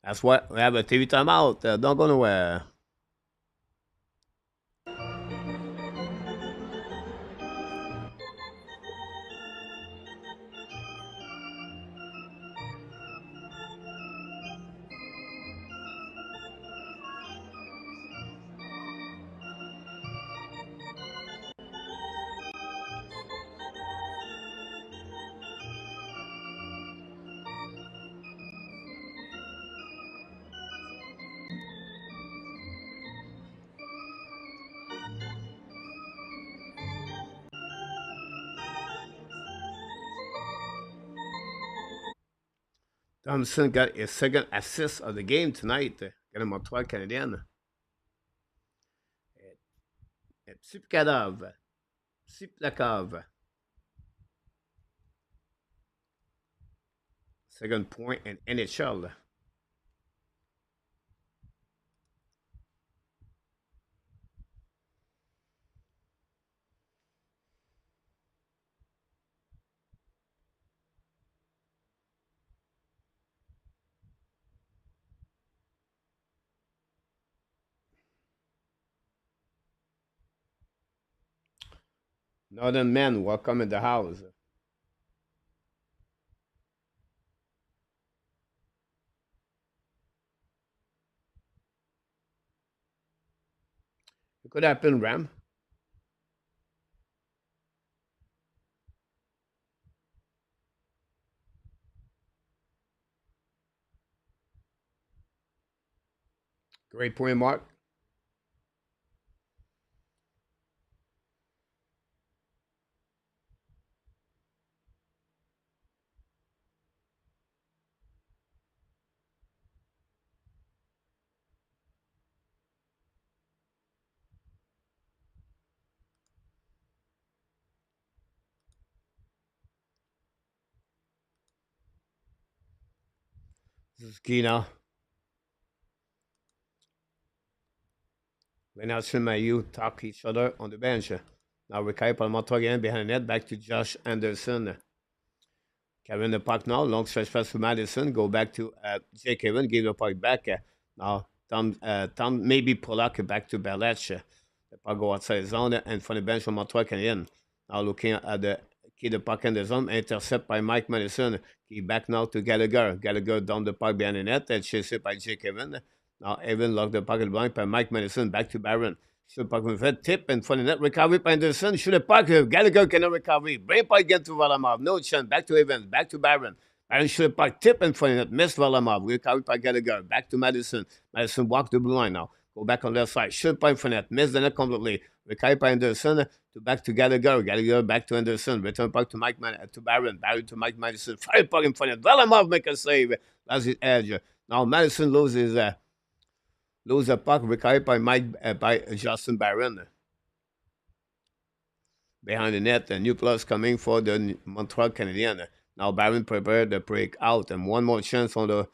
That's why we have a TV timeout. Don't go nowhere. Thompson got his second assist of the game tonight. Got him on 12 Canadiens. Psipkadov. Siplakov. Second point in NHL. Northern men, welcome in the house. Could happen, Ram. Great point, Mark. This is key now. Lenarson Mayu talk each other on the bench. Now Rikai Palmato again behind the net. Back to Josh Anderson. Carrying the puck now. Long stretch pass to Madison. Go back to Jake Evan. Give the puck back. Now Tom maybe Polak back to Belech. The puck go outside the zone. And from the bench from Montreal Canadiens. Now looking at the key the puck in the zone. Intercept by Mike Madison. He back now to Gallagher. Gallagher down the puck behind the net. And chased it by Jake Evan. Now Evan locked the puck blind by Mike Madison. Back to Barron. Shoot puck with red tip and for the net. Recovery by Anderson. Shoot the puck. Gallagher cannot recover. Brain puck again to Varlamov. No chance. Back to Evans. Back to Barron. Barron shoot the puck. Tip and for the net. Miss Varlamov. Recovery by Gallagher. Back to Madison. Madison walk the blue line now. Go back on the left side. Shoot point for net. Miss the net completely. Recovery by Anderson. To back to Gallagher. Gallagher back to Anderson. Return puck to to Barron. Barron to Mike Madison. Fire puck in front of net. Varlamov make a save. That's his edge. Now Madison loses a puck recovered by Justin Barron. Behind the net, a new plus coming for the Montreal Canadiens. Now Barron prepared the break out, and one more chance on the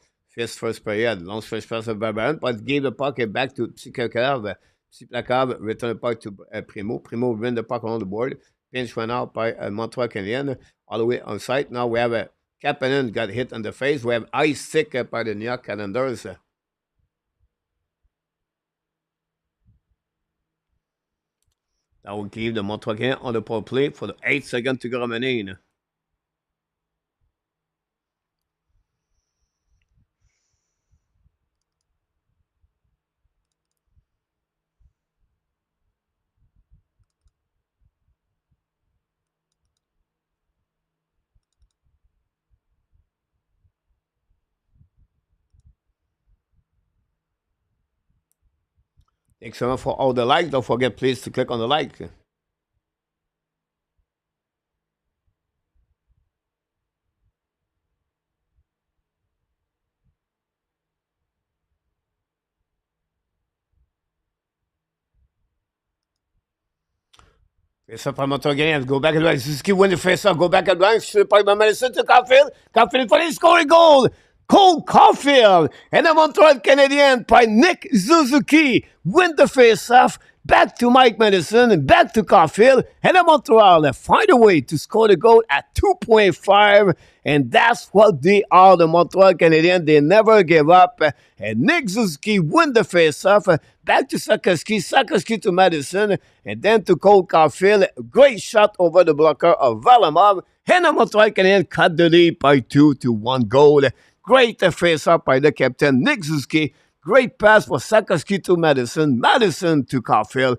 first period. Long stretch pass by Barron, but gave the puck back to Psiplakov. Psiplakov returned the puck to Primo. Primo win the puck on the board. Pinch went out by Montreal Canadiens all the way on site. Now we have a Kapanen got hit in the face. We have ice stick by the New York Islanders. That will give the Montreal Canadiens on the power play for the 8 seconds to go remaining. Thanks so much for all the likes. Don't forget, please, to click on the like. Face-off par Montreal Canadiens. Go back and line. Suzuki win the face-off. Go back and line. Shoot by Madison to Caufield. Caufield for the scoring goal. Cole Caufield and the Montreal Canadiens by Nick Suzuki win the face-off. Back to Mike Madison and back to Caufield. And the Montreal find a way to score the goal at 2.5. And that's what they are, the Montreal Canadiens. They never give up. And Nick Suzuki win the face-off. Back to Sakoski. Sakoski to Madison. And then to Cole Caufield. Great shot over the blocker of Varlamov. And the Montreal Canadiens cut the lead by 2-1 goal. Great face-off by the captain, Nick Suzuki. Great pass for Sakoski to Madison. Madison to Caufield.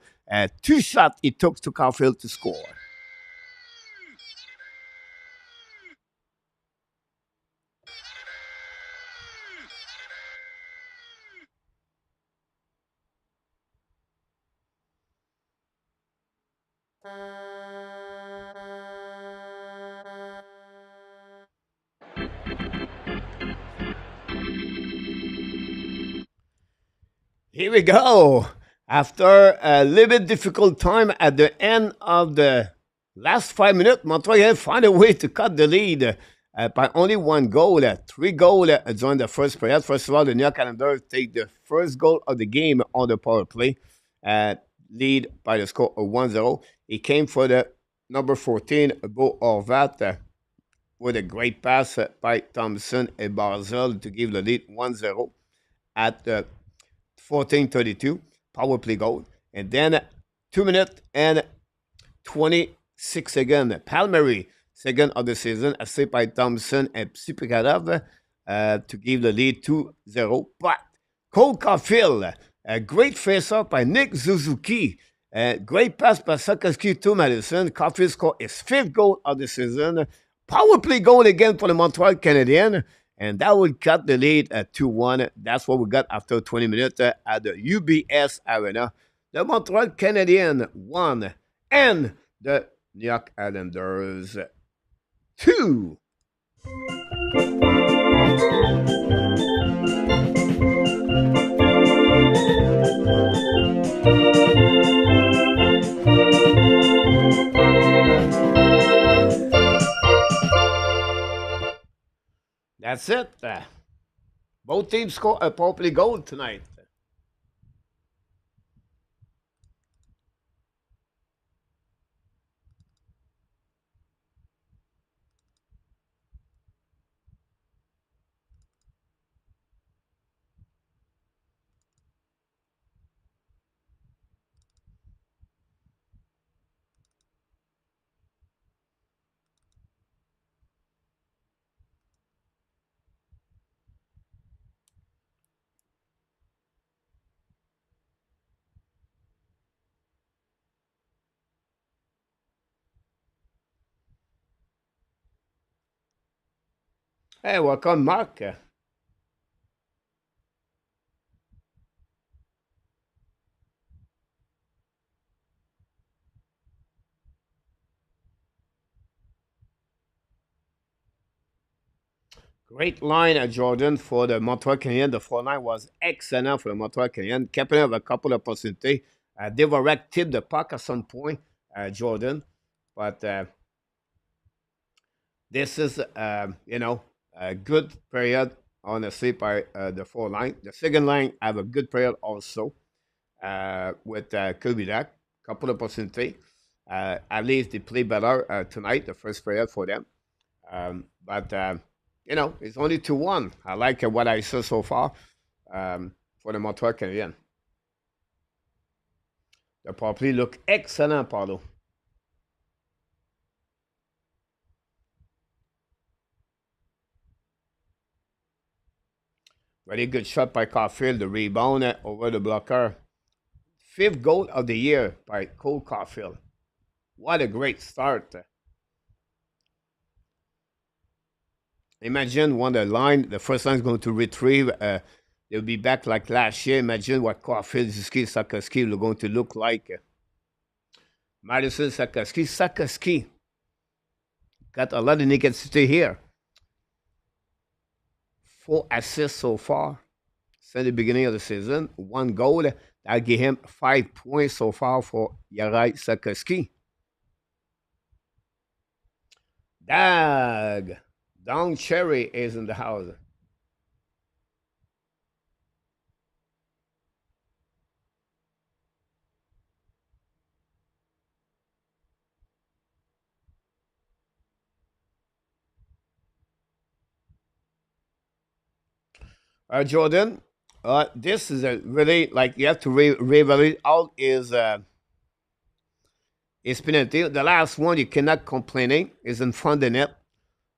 2 shots it took to Caufield to score. Here we go. After a little bit difficult time at the end of the last 5 minutes, Montreal find a way to cut the lead by only 1 goal. 3 goals during the first period. First of all, the New York Islanders take the first goal of the game on the power play. Lead by the score of 1-0. It came for the number 14, Bo Horvat, with a great pass by Thompson and Barzell to give the lead 1-0 at 14:32 power play goal. And then 2 minutes and 26 seconds. Palmieri, second of the season, assisted by Thompson and Psipikarov to give the lead 2-0. But Cole Caufield A great face-off by Nick Suzuki. Great pass by Sorokin to Madison. Caufield scored his fifth goal of the season. Power play goal again for the Montreal Canadiens. And that would cut the lead at 2-1. That's what we got after 20 minutes at the UBS Arena. The Montreal Canadiens won. And the New York Islanders 2. That's it. Both teams score a power play goal tonight. Hey, welcome, Mark. Great line at Jordan for the Montreal Canadiens. The 4-9 was excellent for the Montreal Canadiens. Keeping up a couple of opportunities. Devorek tipped the puck at some point, Jordan. But this is, a good period, honestly, by the 4-line. The second line have a good period also with Kubidak. Couple of opportunities. At least they play better tonight, the first period for them. But it's only 2-1. I like what I saw so far for the Montreal Canadiens. The power play look excellent, Paulo. Very good shot by Caufield. The rebound over the blocker. Fifth goal of the year by Cole Caufield. What a great start. Imagine when the first line is going to retrieve. They'll be back like last year. Imagine what Caufield, Sorokin are going to look like. Madison, Sorokin got a lot of negativity here. 4 assists so far since the beginning of the season. 1 goal. That gave him 5 points so far for Juraj Sorokin. Don Cherry is in the house. Jordan, this is a really, like, you have to reevaluate all his penalty. The last one, you cannot complaining, is in front of the net.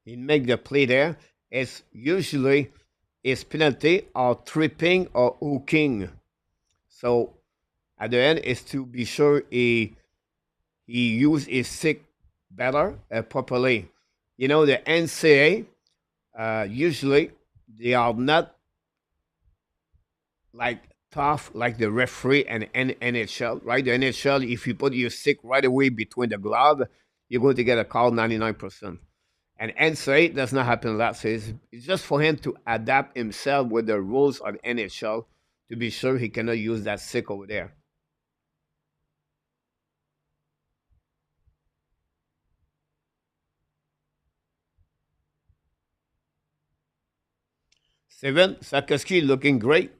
He make the play there. It's usually his penalty or tripping or hooking. So at the end is to be sure he use his stick better properly. The NCAA usually they are not like tough like the referee and NHL, right? The NHL, if you put your stick right away between the glove, you're going to get a call 99%. And NCAA does not happen that. So it's just for him to adapt himself with the rules of NHL to be sure he cannot use that stick over there. Steven Sorokin looking great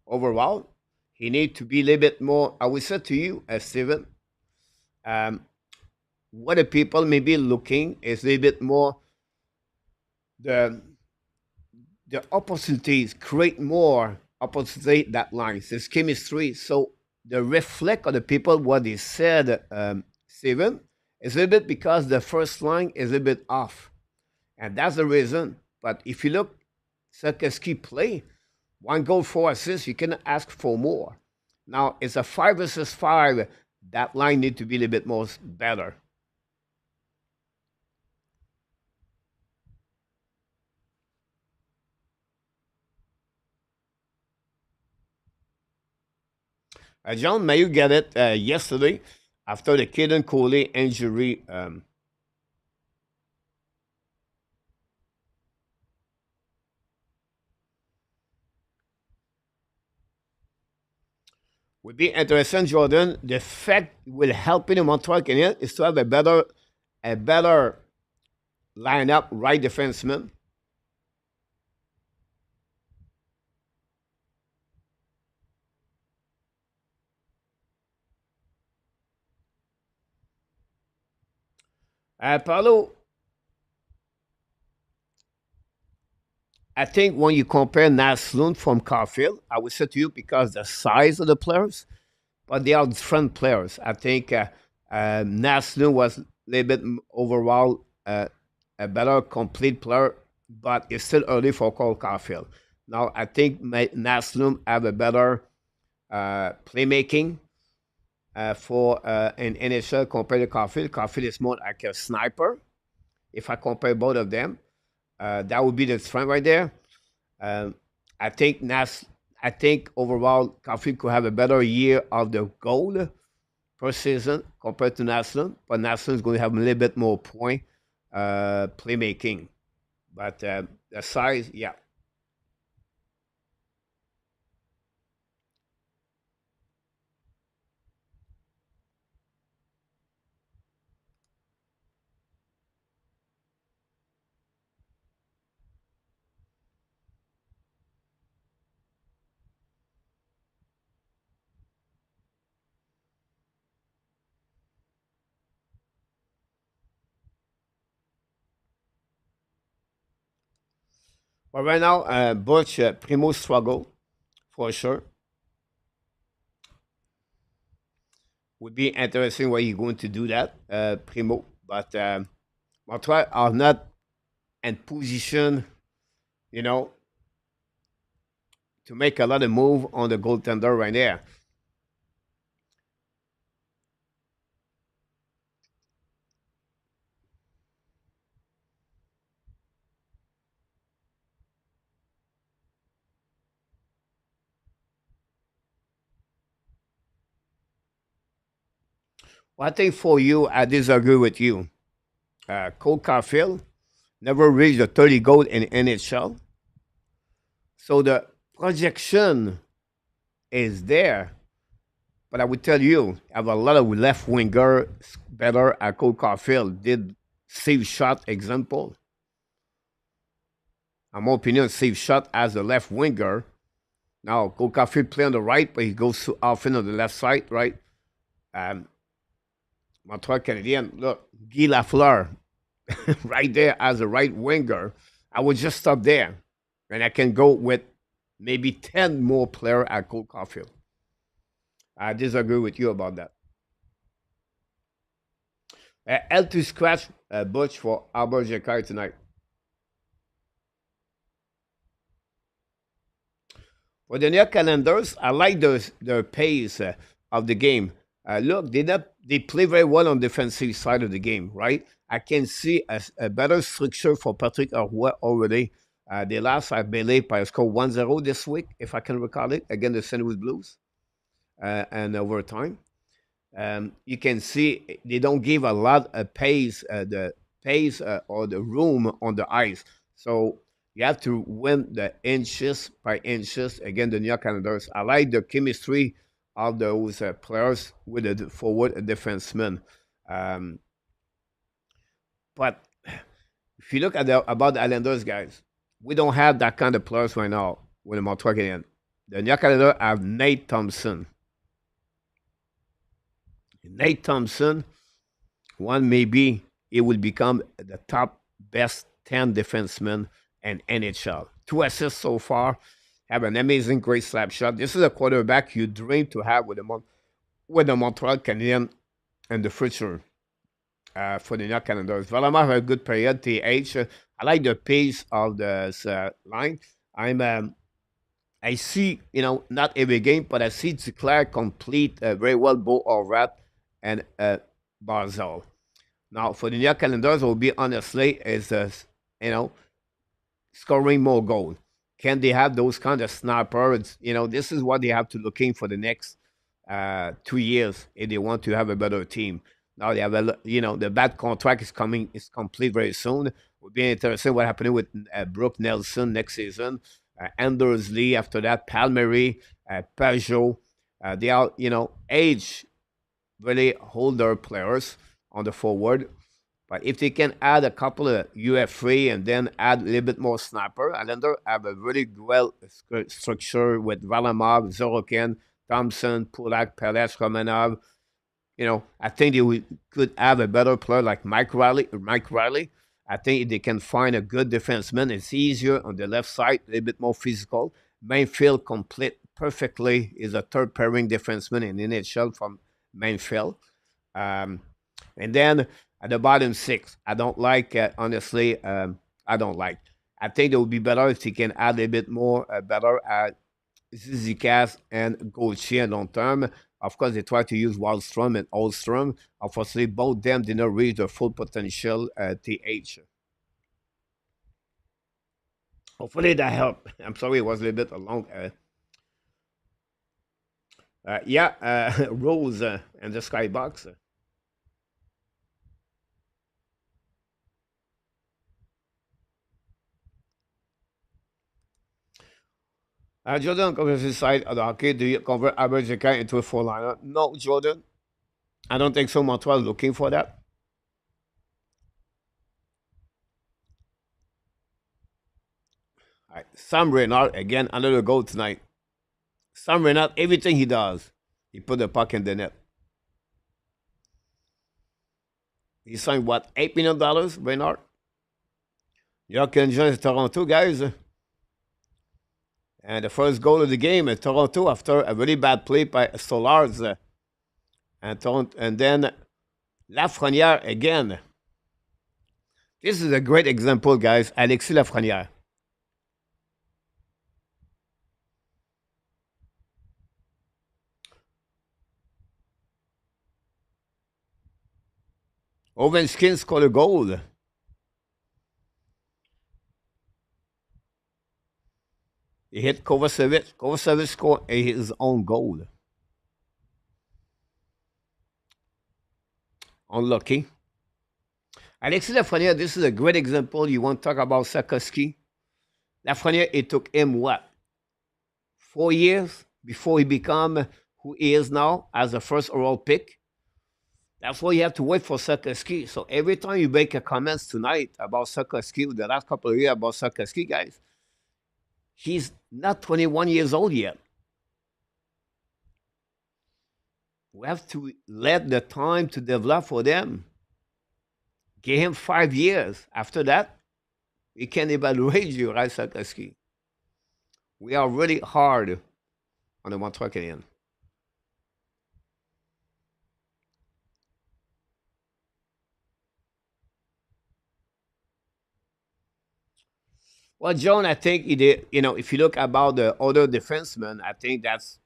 overall. He needs to be a little bit more. I will say to you, Steven, what the people may be looking is a little bit more the opportunities, create more opportunity that lines. There's chemistry. So the reflect of the people, what they said, Steven, is a little bit because the first line is a little bit off. And that's the reason. But if you look Sorokin play, One goal, 4 assists. You can ask for more. Now it's a 5 versus 5. That line need to be a little bit more better. John Mayu get it yesterday after the Caden Coley injury. Would be interesting, Jordan. The fact will help in the Montreal Canadiens is to have a better lineup, right defenseman. Paulo, I think when you compare Naslund from Caufield, I would say to you because the size of the players, but they are different players. I think Naslund was a little bit overall a better complete player, but it's still early for Cole Caufield. Now, I think Naslund have a better playmaking for an NHL compared to Caufield. Caufield is more like a sniper. If I compare both of them, that would be the strength right there. Um, I think I think overall, Caufield could have a better year of the goal per season compared to Naslund, but Naslund is going to have a little bit more point playmaking. But the size, yeah. But right now, Butch Primo struggle for sure. Would be interesting where you're going to do that, Primo. But Montreal are not in position, you know, to make a lot of move on the goaltender right there. Well, I think for you, I disagree with you. Cole Caulfield never reached the 30 goal in NHL. So the projection is there. But I would tell you, I have a lot of left winger better at Cole Caulfield. Did save shot example. In my opinion, save shot as a left winger. Now, Cole Caulfield play on the right, but he goes too often on the left side, right? Um, Montreal Canadien, look, Guy Lafleur, right there as a right winger. I would just stop there. And I can go with maybe 10 more players at Cole Caulfield. I disagree with you about that. L2 scratch Butch for Albert Jacquard tonight. For the New York Calendars, I like the pace of the game. Look, they play very well on the defensive side of the game, right? I can see a better structure for Patrick Roy already. They lost, I believe, by a score 1-0 this week, if I can recall it, against the St. Louis Blues and overtime. You can see they don't give a lot of pace, the pace or the room on the ice. So you have to win the inches by inches against the New York Canadiens. I like the chemistry of those players with the forward defenseman. Um, but if you look at about the Islanders, guys, we don't have that kind of players right now with the Montreal Canadiens. The New York Canadiens have Nate Thompson. Nate Thompson, one maybe it will become the top best 10 defenseman in NHL. 2 assists so far. Have an amazing, great slap shot. This is a quarterback you dream to have with the Montreal Canadiens in the future for the New York Canadiens. Valama have a good period. TH. I like the pace of the line. I'm I see, not every game, but I see Duclair complete very well both Orat and Barzal. Now, for the New York Calendars, will be honestly is you know scoring more goals. Can they have those kind of snappers? This is what they have to looking for the next 2 years if they want to have a better team. Now they have the bad contract is complete very soon. Will be interesting what happening with Brooke Nelson next season. Anders Lee after that, Palmieri, Peugeot. They are age really older players on the forward. But if they can add a couple of UF3 and then add a little bit more snapper, Islander have a really well structure with Valamov, Sorokin, Thompson, Pulak, Pelech, Romanov. I think could have a better player like Mike Riley. I think if they can find a good defenseman, it's easier on the left side, a little bit more physical. Mainfield complete perfectly is a third pairing defenseman in NHL from Mainfield. And then at the bottom six, I don't like, honestly, I don't like. I think it would be better if they can add a bit more better at Zizikas and Gauthier long term. Of course, they try to use Wallstrom and Olstrom. Unfortunately, both them did not reach their full potential TH. Hopefully that helped. I'm sorry it was a little bit long. Rose and the Skybox. Jordan, on the side of the hockey, do you convert average account into a four-liner? No, Jordan. I don't think so. Montreal is looking for that. All right. Sam Reynard, again, another goal tonight. Sam Reynard, everything he does, he put the puck in the net. He signed, what, $8 million, Reynard? You can join Toronto, guys. And the first goal of the game in Toronto after a really bad play by Stolars. And then Lafrenière again. This is a great example, guys. Alexis Lafrenière. Ovechkin scored a goal. He hit Kovacevic. Kovacevic scored his own goal. Unlucky. Alexis Lafrenière, this is a great example. You want to talk about Sakoski? Lafrenière, it took him what? 4 years before he become who he is now as a first overall pick. That's why you have to wait for Sakoski. So every time you make a comments tonight about Sakoski, the last couple of years about Sakoski, guys, he's not 21 years old yet. We have to let the time to develop for them. Give him 5 years. After that, we can evaluate you, right, Sakoski? We are really hard on the Montreal Canadiens. Well, John, I think he did. If you look about the other defensemen, I think that's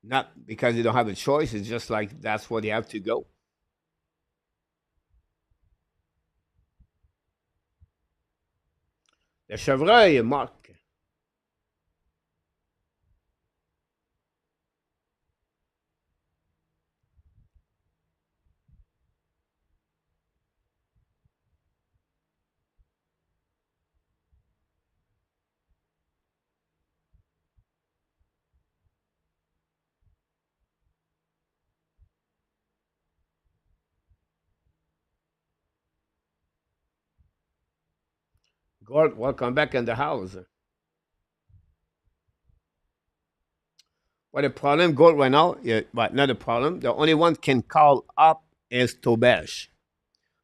not because they don't have a choice. It's just like that's where they have to go. Le chevreuil, Marc. Gord, welcome back in the house. Well, the problem, Gord, right now, but not a problem. The only one can call up is Tobesh.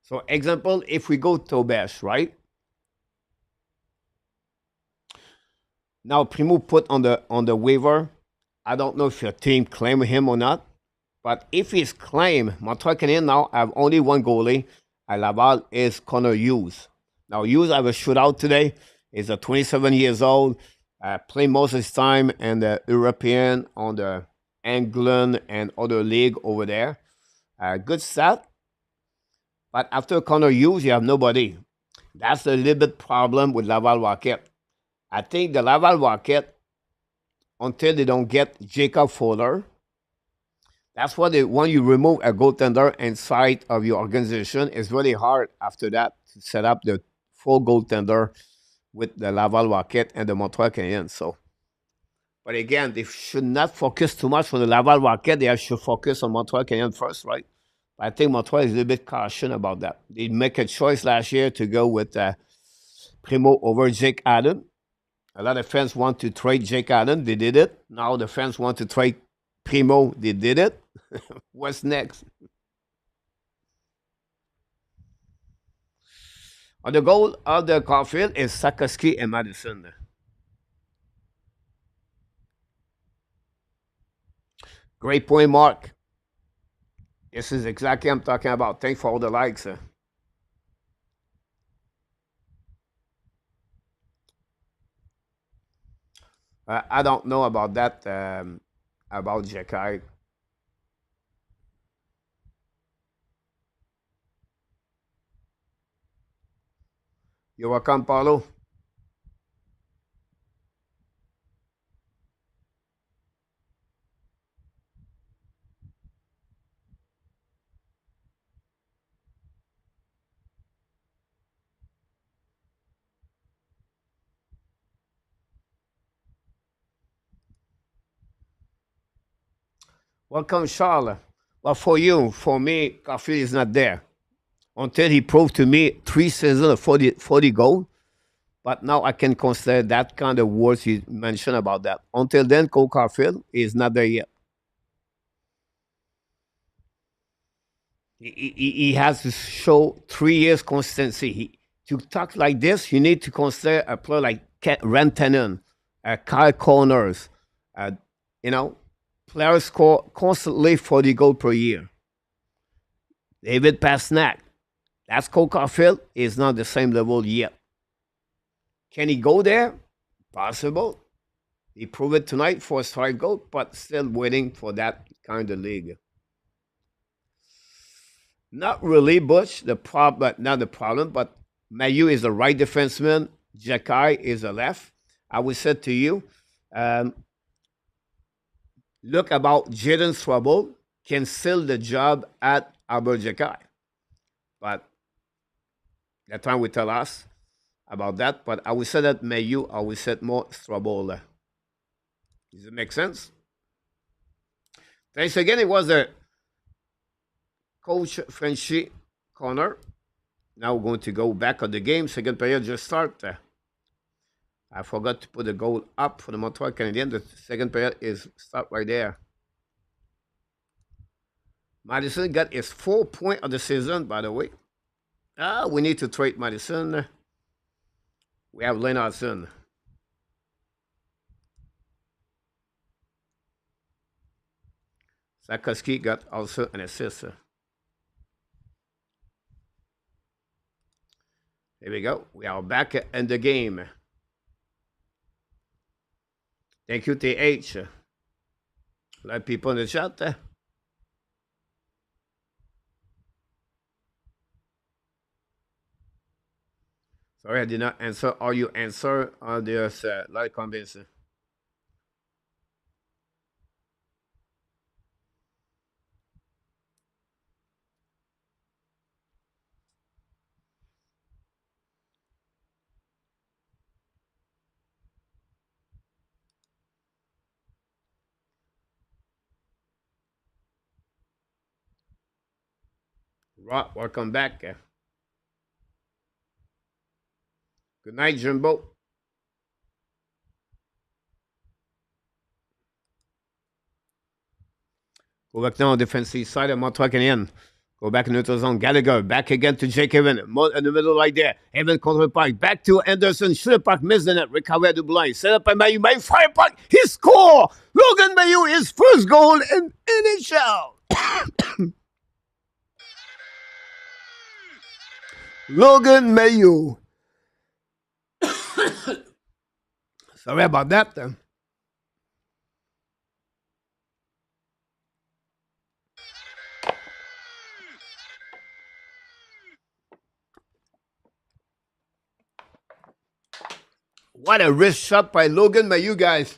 So, example, if we go Tobesh, right? Now, Primo put on the waiver. I don't know if your team claim him or not, but if he's claimed, Montreal Canadiens now have only one goalie. At Laval is Connor Hughes. Now, Hughes have a shootout today. He's a 27 years old. Play most of his time in the European, on the England and other league over there. Good stat, but after Connor Hughes, you have nobody. That's a little bit problem with Laval Rocket. I think the Laval Rocket, until they don't get Jacob Fuller, that's what they, when you remove a goaltender inside of your organization, it's really hard after that to set up the full goaltender with the Laval Rocket and the Montreal Canadiens. So, but again, they should not focus too much on the Laval Rocket. They should focus on Montreal Canadiens first, right? I think Montreal is a little bit caution about that. They make a choice last year to go with Primo over Jake Allen. A lot of fans want to trade Jake Allen. They did it. Now the fans want to trade Primo. They did it. What's next? On the goal of the Caufield is Sikorsky and Madison. Great point, Mark. This is exactly what I'm talking about. Thanks for all the likes. I don't know about that, about Jekai. You're welcome, Paulo. Welcome, Charles. Well, for you, for me, Caufield is not there. Until he proved to me 3 seasons of 40 goals. But now I can consider that kind of words you mentioned about that. Until then, Cole Caufield is not there yet. He has to show 3 years consistency. To talk like this, you need to consider a player like Rantanen, Kyle Connors, uh, you know, players score constantly 40 goals per year. David Pasnak, that's Cole Caufield, is not the same level yet. Can he go there? Possible. He proved it tonight for a strike goal, but still waiting for that kind of league. Not really, Butch. The problem, not the problem, but Mayu is the right defenseman. Jakai is the left. I would say to you, um, look about Jaden Swabble can seal the job at Albert Jakai. But that time will tell us about that. But I would say that Mayu, I would say more Swabble. Does it make sense? Thanks again. It was a Coach Frenchy corner. Now we're going to go back on the game. Second period just start. I forgot to put the goal up for the Montreal Canadiens. The second period is start right there. Madison got his 4 point of the season, by the way. We need to trade Madison. We have Lennartson. Sikorsky got also an assist. Here we go. We are back in the game. Thank you, TH. A lot of people in the chat. Sorry, I did not answer all you answer on this live comments. Rock, welcome back. Good night, Jimbo. Go back now on defensive side of Montreal Canadiens. Go back in neutral zone. Gallagher back again to Jake Evan. In the middle right there. Evan contre Park. Back to Anderson. Shoot the puck. Miss the net. Recover the blind. Set up by Mayu. Mayu fire puck. He score. Logan Mayu, his first goal in NHL. Logan Mayu. Sorry about that. What a wrist shot by Logan Mayu, guys.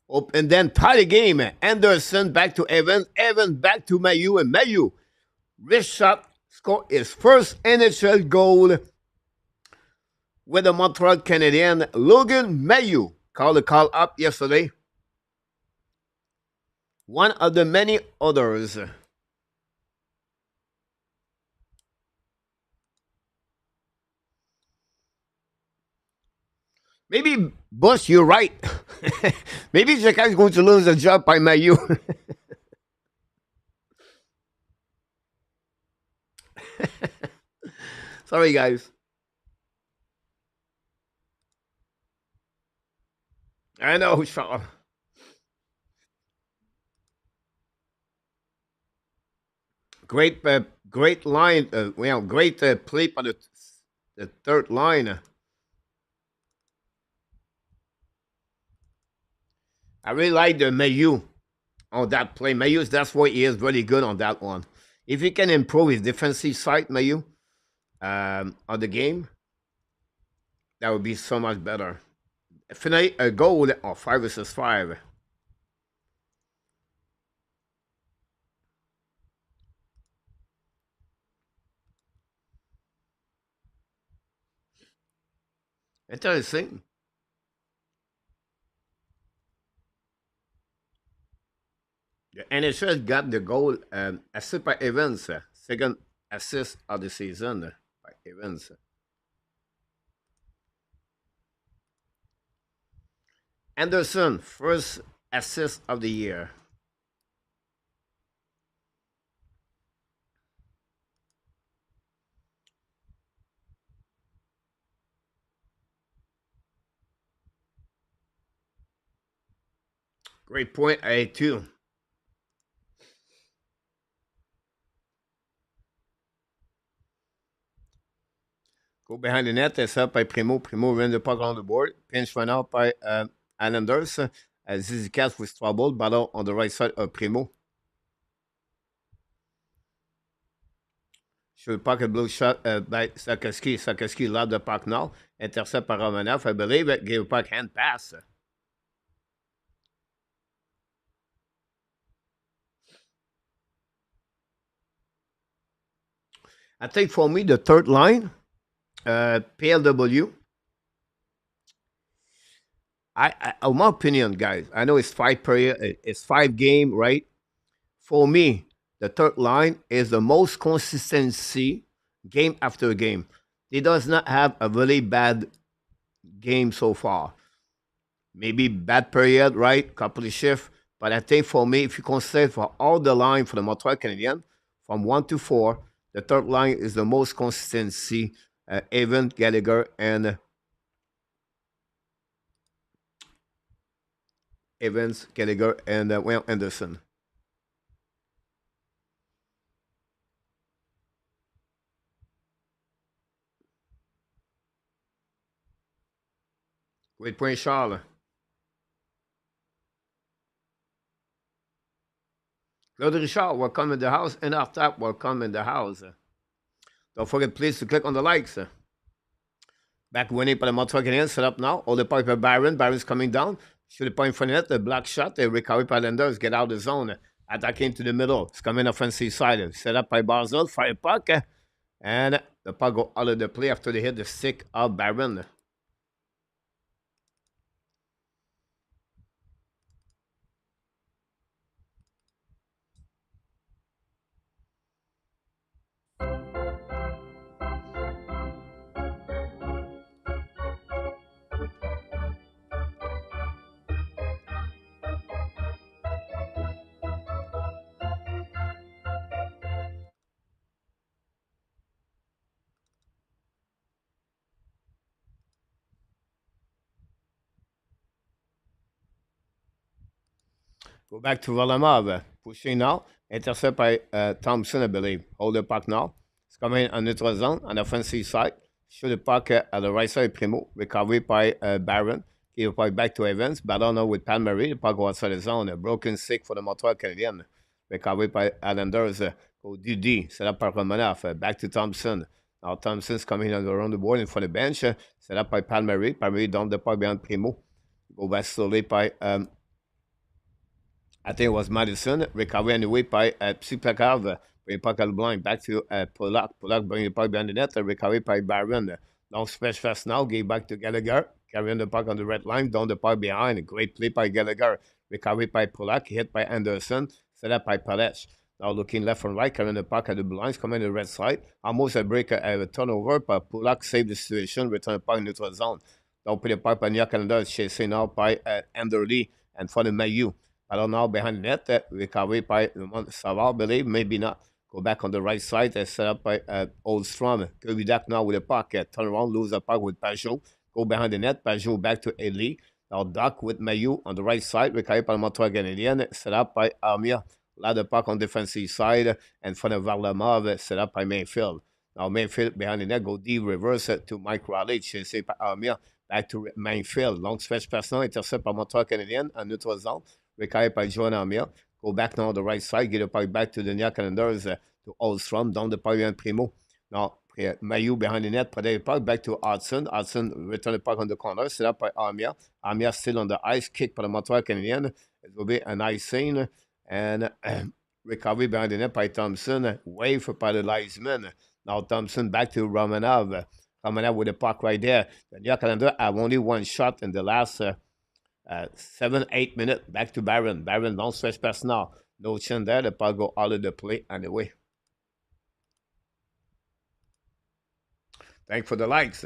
Oh, and then tie the game. Anderson back to Evans. Evans back to Mayu. And Mayu, wrist shot, score his first NHL goal with the Montreal Canadiens. Logan Mayu called the call up yesterday. One of the many others. Maybe, boss, you're right. Maybe Jacques is going to lose the job by Mayu. Sorry, guys. I know, Sean. Great line. Great play by the third line. I really like the Mayu on that play. That's why he is really good on that one. If he can improve his defensive side, Mayu, on the game, that would be so much better. Finally, a goal 5 versus 5. Interesting. The NHL got the goal assist by Evans, second assist of the season by Evans. Anderson, first assist of the year. Great point, A2. Go behind the net, set up by Primo. Primo wins the puck on the board. Pinch run out by Islanders. Zizikas with trouble. Battle on the right side of Primo. Shoot the puck, a blue shot by Sakoski. Sakoski lost the puck now. Intercept par Romanov. I believe it gave a puck hand pass. I think for me, the third line, PLW. In my opinion, guys, I know it's 5 period, it's 5 game, right? For me, the third line is the most consistency game after game. It does not have a really bad game so far. Maybe bad period, right? Couple of shifts. But I think for me, if you consider for all the line for the Montreal Canadiens, from 1 to 4, the third line is the most consistency. Evan, Gallagher, and Evans, Gallagher, and Anderson. Great point, Charles. Claude Richard, welcome in the house. And after that, welcome in the house. Don't forget, please, to click on the likes. Back winning by the Montreal Canadiens, set up now. All the point by Byron. Byron's coming down. Shoot the point for net. The black shot. The recovery by Landers. Get out of the zone. Attacking to the middle. It's coming offensive side. Set up by Barzell. Fire puck. And the puck go out of the play after they hit the stick of Byron. Go back to Varlamov. Pushing now. Intercept by Thompson, I believe. Hold the puck now. It's coming on neutral zone on the offensive side. Shoot the puck at the right side, Primo. Recovery by Barron. Give the puck back to Evans. Battle now with Palmieri. The puck go outside the zone. A broken stick for the Montreal Canadiens. Recovery by Islanders. Go DD. Set up by Romanov. Back to Thompson. Now Thompson's coming around the board in front of the bench. Set up by Palmieri. Palmieri down the puck behind Primo. Go back slowly by, I think it was Madison. Recovery anyway by Psyplakov. Bring the puck out of the blind. Back to Polak. Polak bring the puck behind the net. Recovery by Byron. Long stretch fast now. Give back to Gallagher. Carrying the puck on the red line. Down the puck behind. A great play by Gallagher. Recovery by Polak. Hit by Anderson. Set up by Palech. Now looking left and right, carrying the puck at the blinds, coming to the red side. Almost a break, a turnover, but Polak saved the situation, return the puck in neutral zone. Now put the puck by New Canada, chasing now by Anderly and for the Mayu. Ball now behind the net, recovery by Savard, believe, maybe not. Go back on the right side, set up by Oldstrom. Kovidak now with the puck, turn around, lose the puck with Pajot. Go behind the net, Pajot back to Eli. Now Doc with Mayu on the right side, recovery by Montreal Canadiens, set up by Armia. Là, the puck on defensive side, and front of Varlamov, set up by Mayfield. Now, Mayfield behind the net, go deep, reverse to Mike Riley, chasé par Armia, back to Mayfield. Long stretch pass now, intercept par Montreal Canadien, en neutral zone, recovered by Joan Armia. Go back now on the right side, get the puck back to the New Canadiens, to Oldstrom, down the puck behind Primo. Now, Mayu behind the net, protect the puck, back to Hudson. Hudson return the puck on the corner, set up by Armia. Armia still on the ice, kick by the Montreal Canadien. It will be a nice scene. And recovery behind the net by Thompson. Wave by the linesman. Now Thompson back to Romanov. Romanov with the puck right there. The New Canada have only one shot in the last 7-8 minutes. Back to Barron. Barron long stretch pass now. No chin there. The puck go out of the play anyway. Thanks for the likes.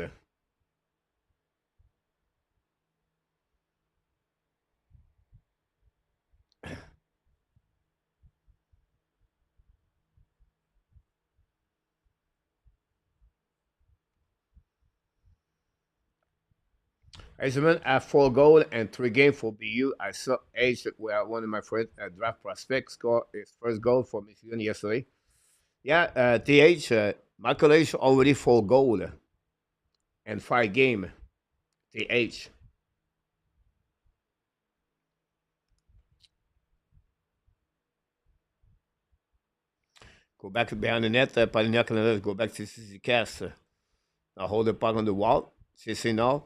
Eisenman have 4 goals and 3 games for BU. I saw Age, where one of my first draft prospects score his first goal for Michigan yesterday. Yeah, TH, Michael Age already 4 goals and 5 games. TH. Go back behind the net, Palignac and go back to Sizikas. Now hold the puck on the wall. CC now.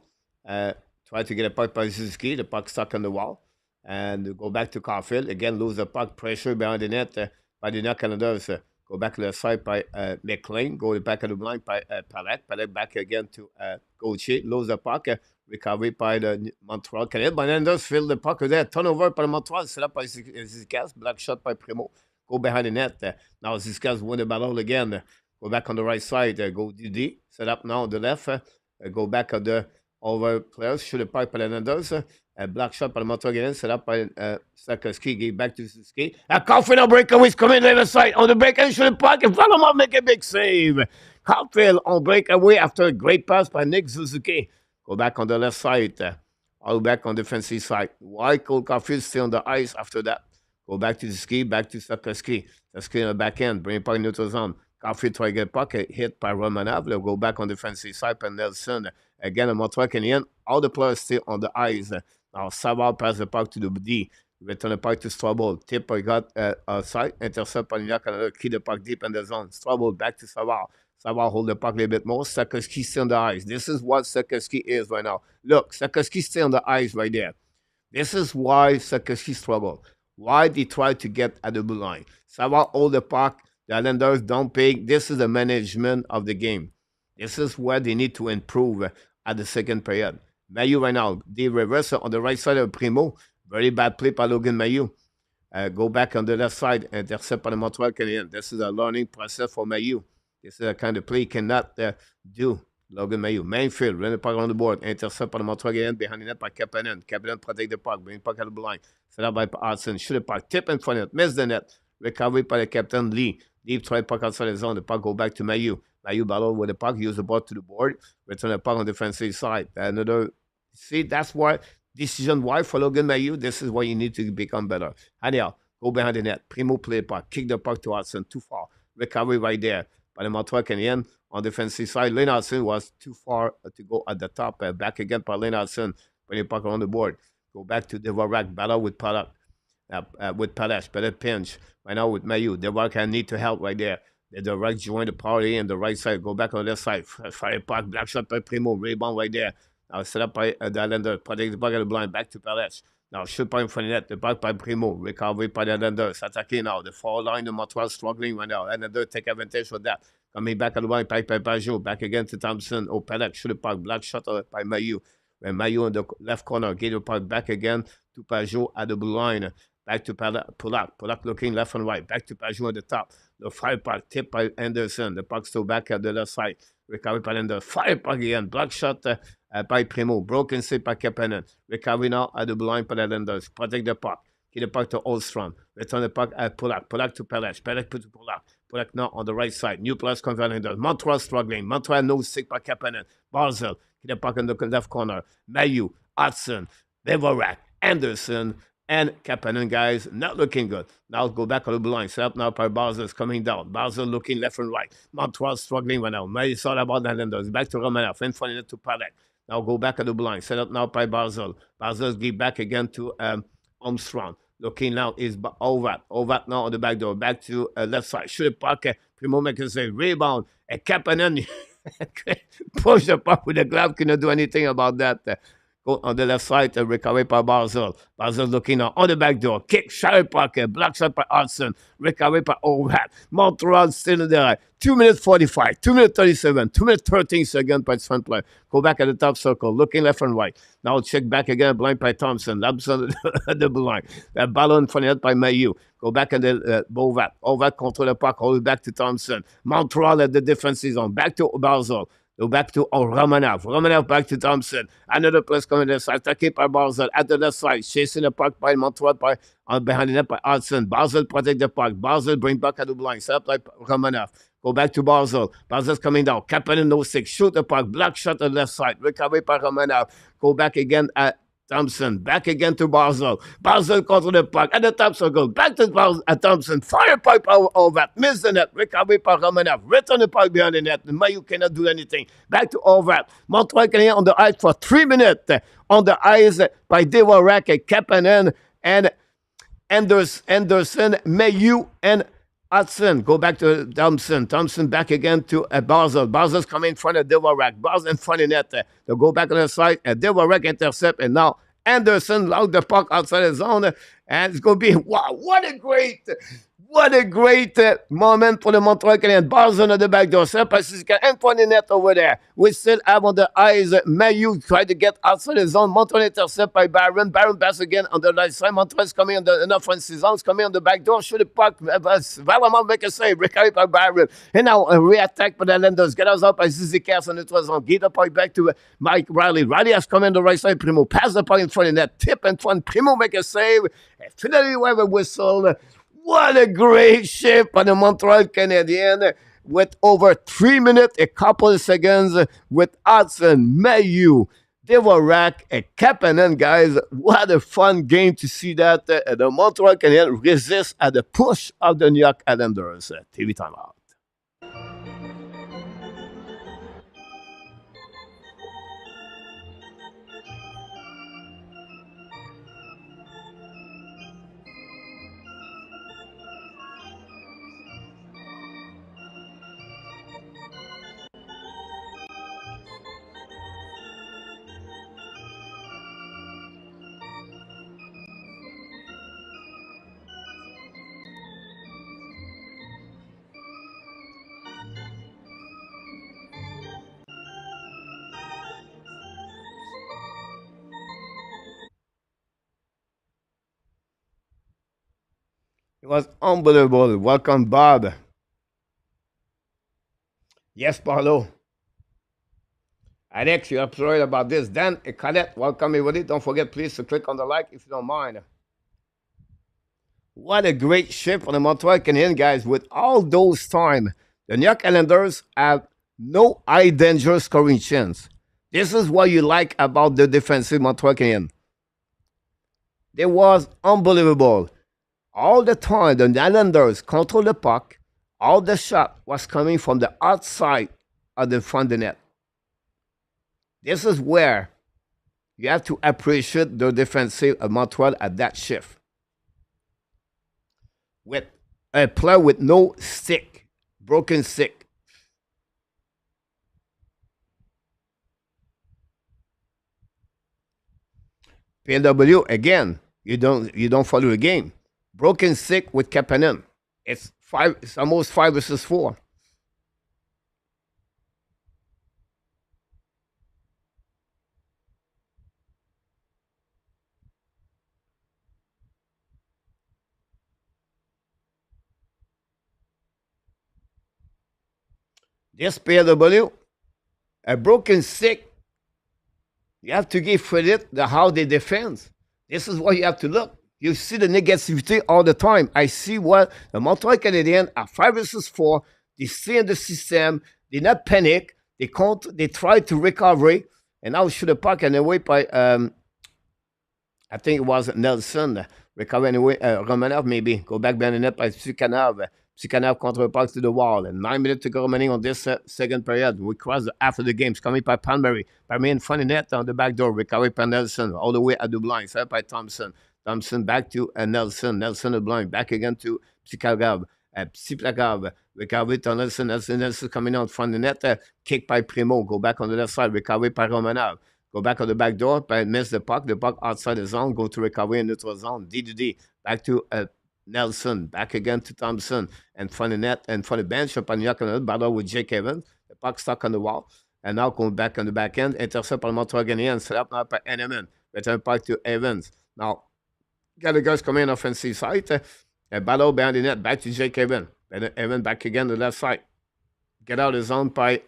Try to get a puck by Suzuki, the puck stuck on the wall. And go back to Caufield. Again, lose the puck, pressure behind the net by the New Canadiens. Go back to the side by McLean. Go back of the blind by Palette. Palette back again to Gauthier. Lose the puck. Recovery by the Montreal Canadiens. But then does fill the puck there. Turnover by Montreal. Set up by Zikas. Black shot by Primo. Go behind the net. Now Zikas win the battle again. Go back on the right side. Go Didi. Set up now on the left. Go back on the over players, shoot a puck by the Nandos. A black shot by the Montreal Canadiens, set up by Sakoski, gave back to Suzuki. A Caufield on breakaway is coming to the side. On the breakaway, shoot a puck, and Varlamov make a big save. Caufield on breakaway after a great pass by Nick Suzuki. Go back on the left side. All back on the defensive side. Why Cole Caufield stay on the ice after that? Go back to Suzuki, back to Sakoski. Sakoski on the back end, bring puck neutral zone. Caufield try to get puck, hit by Romanov. They'll go back on the defensive side by Nelson. Again, a Montreal Canadiens. All the players still on the ice. Now, Savard pass the puck to the D. Return the puck to Strobel. Tip got outside. Intercept by New Canada. Keep the puck deep in the zone. Strobel back to Savard. Savard hold the puck a little bit more. Sakoski still on the ice. This is what Sakoski is right now. Look, Sakoski still on the ice right there. This is why Sakoski struggle. Why they try to get at the blue line. Savard hold the puck. The Islanders don't pay. This is the management of the game. This is where they need to improve at the second period. Mayu right now, the reverser on the right side of Primo. Very bad play by Logan Mayu. Go back on the left side, intercept by the Montreal Canadiens. This is a learning process for Mayu. This is a kind of play he cannot do. Logan Mayu. Mainfield, run the puck on the board. Intercept by the Montreal Canadiens behind the net by Kapanen. Kapanen protect the puck, bring the puck out of the line. Set up by Hudson. Shoot the puck, tip in front of it, miss the net. Recovery by the captain Lee. Deep try puck outside the zone. The puck go back to Mayu. Mayu battle with the puck, use the ball to the board, return the puck on the defensive side. Another, see, that's why decision why for Logan Mayu, this is why you need to become better. Anyhow, go behind the net. Primo play puck, kick the puck to Hudson, too far. Recovery right there by the Montreal Canadiens on the defensive side. Lane Hudson was too far to go at the top. Back again by Lane Hudson. Putting the puck on the board. Go back to Dvorak. Battle with Pollock. With Palace. Better pinch. Right now with Mayu. Dvorak can need to help right there. The right join the party in the right side. Go back on the left side. Fire puck. Black shot by Primo. Rebound right there. Now set up by the Islanders. Protect the puck at the blind. Back to Palace. Now shoot by in front of net. The puck by Primo. Recovery by the Islanders. Attacking now. The four line of Montreal struggling right now. Islanders take advantage of that. Coming back at the blind. Back by Pajot. Back again to Thompson. Oh, Palace. Shoot the puck. Black shot by Mayu. When Mayu in the left corner. Get the puck back again to Pajot at the blue line. Back to Polak. Polak looking left and right. Back to Pajot at the top. The fire puck tipped by Anderson. The puck still back at the left side. Recovery by Anderson. Fire puck again. Block shot by Primo. Broken save by Kapanen. Recovery now at the blind by the Islanders. Protect the puck. Get the puck to Olstrom. Return the puck at Polak. Polak to Pelech. Pelech to Polak. Polak now on the right side. New plus converting. Montreal struggling. Montreal no stick by Kapanen. Barzell. Get the puck in the left corner. Mayu. Hudson. Dvorak. Anderson. And Kapanen, guys, not looking good. Now go back on the blue line. Set up now by Barzell is coming down. Barzell looking left and right. Montreal struggling right now. May it's all about the Islanders. Back to Romanov. In front of it to Palek. Now go back on the blue line. Set up now by Barzell. Barzell give back again to Armstrong. Looking now isOvat. Ovat now on the back door. Back to left side. Shoot the puck. Primo make a save. Rebound. And Kapanen push the puck with the glove. Cannot do anything about that. Go on the left side, recovery by Barzell. Barzell looking now on the back door. Kick, shot puck, block shot by Hudson. Recovery byOvat. Montreal still there. 2 minutes 45, 2 minutes 37, 2 minutes 13 seconds by front play. Go back at the top circle, looking left and right. Now check back again, blind by Thompson. Labson at the blind. That ball in front of it by Mayu. Go back at the Bovat.Ovat control the puck, hold it back to Thompson. Montreal at the defensive zone. Back to Barzell. Go back to Romanov. Romanov back to Thompson. Another place coming left side. Attacked by Barzell at the left side. Chasing the puck by Montreal behind the net by Hudson. Barzell protect the puck. Barzell bring back at the blind. Set up by Romanov. Go back to Barzell. Barzell's coming down. Kapanen no six. Shoot the puck. Black shot at the left side. Recovery by Romanov. Go back again at Thompson. Back again to Barzell. Barzell control the puck at the top circle. Back to Thompson. Fire pipe over that. Miss the net. Recovery by Romanov. Return the puck behind the net. Mayu cannot do anything. Back toOvat. Montreal Canadiens on the ice for 3 minutes. On the ice by Dvorak and Kapanen and Anderson, Mayu, and Hudson. Go back to Thompson. Thompson back again to Barzell. Barzell's coming in front of Dvorak. Barzell in front of net. They'll go back on the side. Dvorak intercept. And now Anderson loud the puck outside the zone. And it's going to be, wow, what a great moment for the Montreal Canadiens. Barzell at the back door. Saint-Pacifica in front of the net over there. We still have on the eyes Mayu tried to get outside the zone. Montreal intercept by Barron. Barron pass again on the right side. Montreal's coming on the offensive zone. It's coming on the back door. Shoot the puck. Valamont make a save. Recovery by Barron. And now a re-attack by the Islanders. Get us out by Zizikas on the 12 zone. Get the puck back to Mike Riley. Riley has come on the right side. Primo pass the puck in front of the net. Tip in front. Primo make a save. And finally we have a whistle. What a great shift on the Montreal Canadiens with over 3 minutes, a couple of seconds with Hudson, Mayu, Dvorak, and Kapanen, guys. What a fun game to see that the Montreal Canadiens resist at the push of the New York Islanders. TV timeout. It was unbelievable. Welcome, Bob. Yes, Paulo. Alex, you're absolutely right about this. Dan, Cadet, welcome everybody. Don't forget, please, to click on the like if you don't mind. What a great shift for the Montreal Canadiens, guys. With all those time, the New York Islanders have no high danger scoring chance. This is what you like about the defensive Montreal Canadiens. It was unbelievable. All the time, the Islanders control the puck. All the shot was coming from the outside of the front of the net. This is where You have to appreciate the defensive of Montreal at that shift. With a player with no stick, broken stick. PW again. You don't follow the game. Broken stick with Kapanen. It's five. It's almost 5 versus 4. This PW, a broken stick. You have to give credit to how they defend. This is what you have to look. You see the negativity all the time. I see what the Montreal Canadiens are 5 versus 4. They stay in the system. They not panic. They try to recover. And now shoot the puck and away by I think it was Nelson. Recover anyway. Romanov maybe. Go back behind the net by Sukhanov. Sukhanov contre the puck to the wall. And 9 minutes to go remaining on this second period. We cross after the game. It's coming by Palmieri. Palmieri in front of net on the back door. Recovery by Nelson. All the way at the blind. Set by Thompson. Thompson back to Nelson. Nelson the blind. Back again to Psiklagav. Psiklagav. Recovery to Nelson. Nelson coming out front of the net. Kick by Primo. Go back on the left side. Recovery by Romanov. Go back on the back door. Miss the puck. The puck outside the zone. Go to recovery in neutral zone. D. Back to Nelson. Back again to Thompson. And front of the net. And front of the bench. Up on the battle with Jake Evans. The puck stuck on the wall. And now going back on the back end. Intercept par le Montreal Canadiens. Set up now by Henneman. Return puck to Evans. Now, got the guys coming in offensive side. A battle behind the net. Back to Jake Evans. And Evans back again to the left side. Get out of the zone by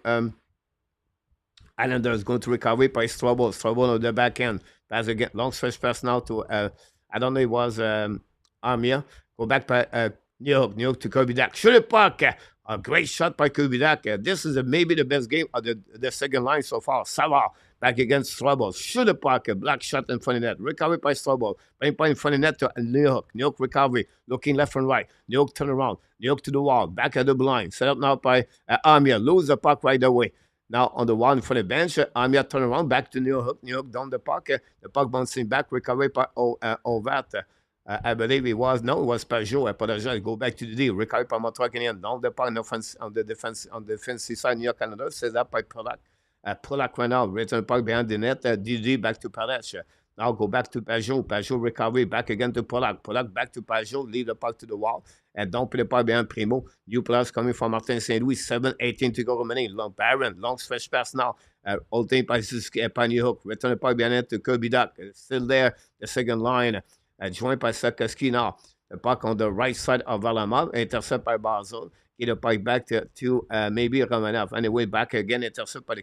Islanders. Going to recovery by Strobel. Strobel on the back end. Pass again. Long stretch pass now to, I don't know, it was Armia. Go back by New York to Kobidak. Shoot the puck. A great shot by Kobidak. This is maybe the best game of the second line so far. Savard back against Strobel. Shoot the puck. A black shot in front of net. Recovery by Strobel. Bring point in front of net to New York. New York recovery. Looking left and right. New York turn around. New York to the wall. Back at the blind. Set up now by Armia. Lose the puck right away. Now on the wall in front of the bench, Armia turn around, back to New York. New York down the puck. The puck bouncing back, recovery byOvat. I believe it was Pajot. I apologize. Go back to the D. Recovery by Montreal Canadiens. Down the puck on the defensive side, New York Canada. Set up by Polak. Polak right now. Return puck behind the net. DD back to Palach. Now go back to Pajot. Pajot recovery. Back again to Polak. Polak back to Pajot. Leave the puck to the wall. And don't put the puck behind Primo. New players coming from Martin St. Louis. 7-18 to go remaining. Long Barron. Long stretch pass now. Holding by New York. Return the puck behind it to Kobidak. Still there. The second line. Joined by Sakoski now. The puck on the right side of Varlamov. Intercept by Basel. Get the puck back to maybe Romanov. Anyway, back again. Intercept by the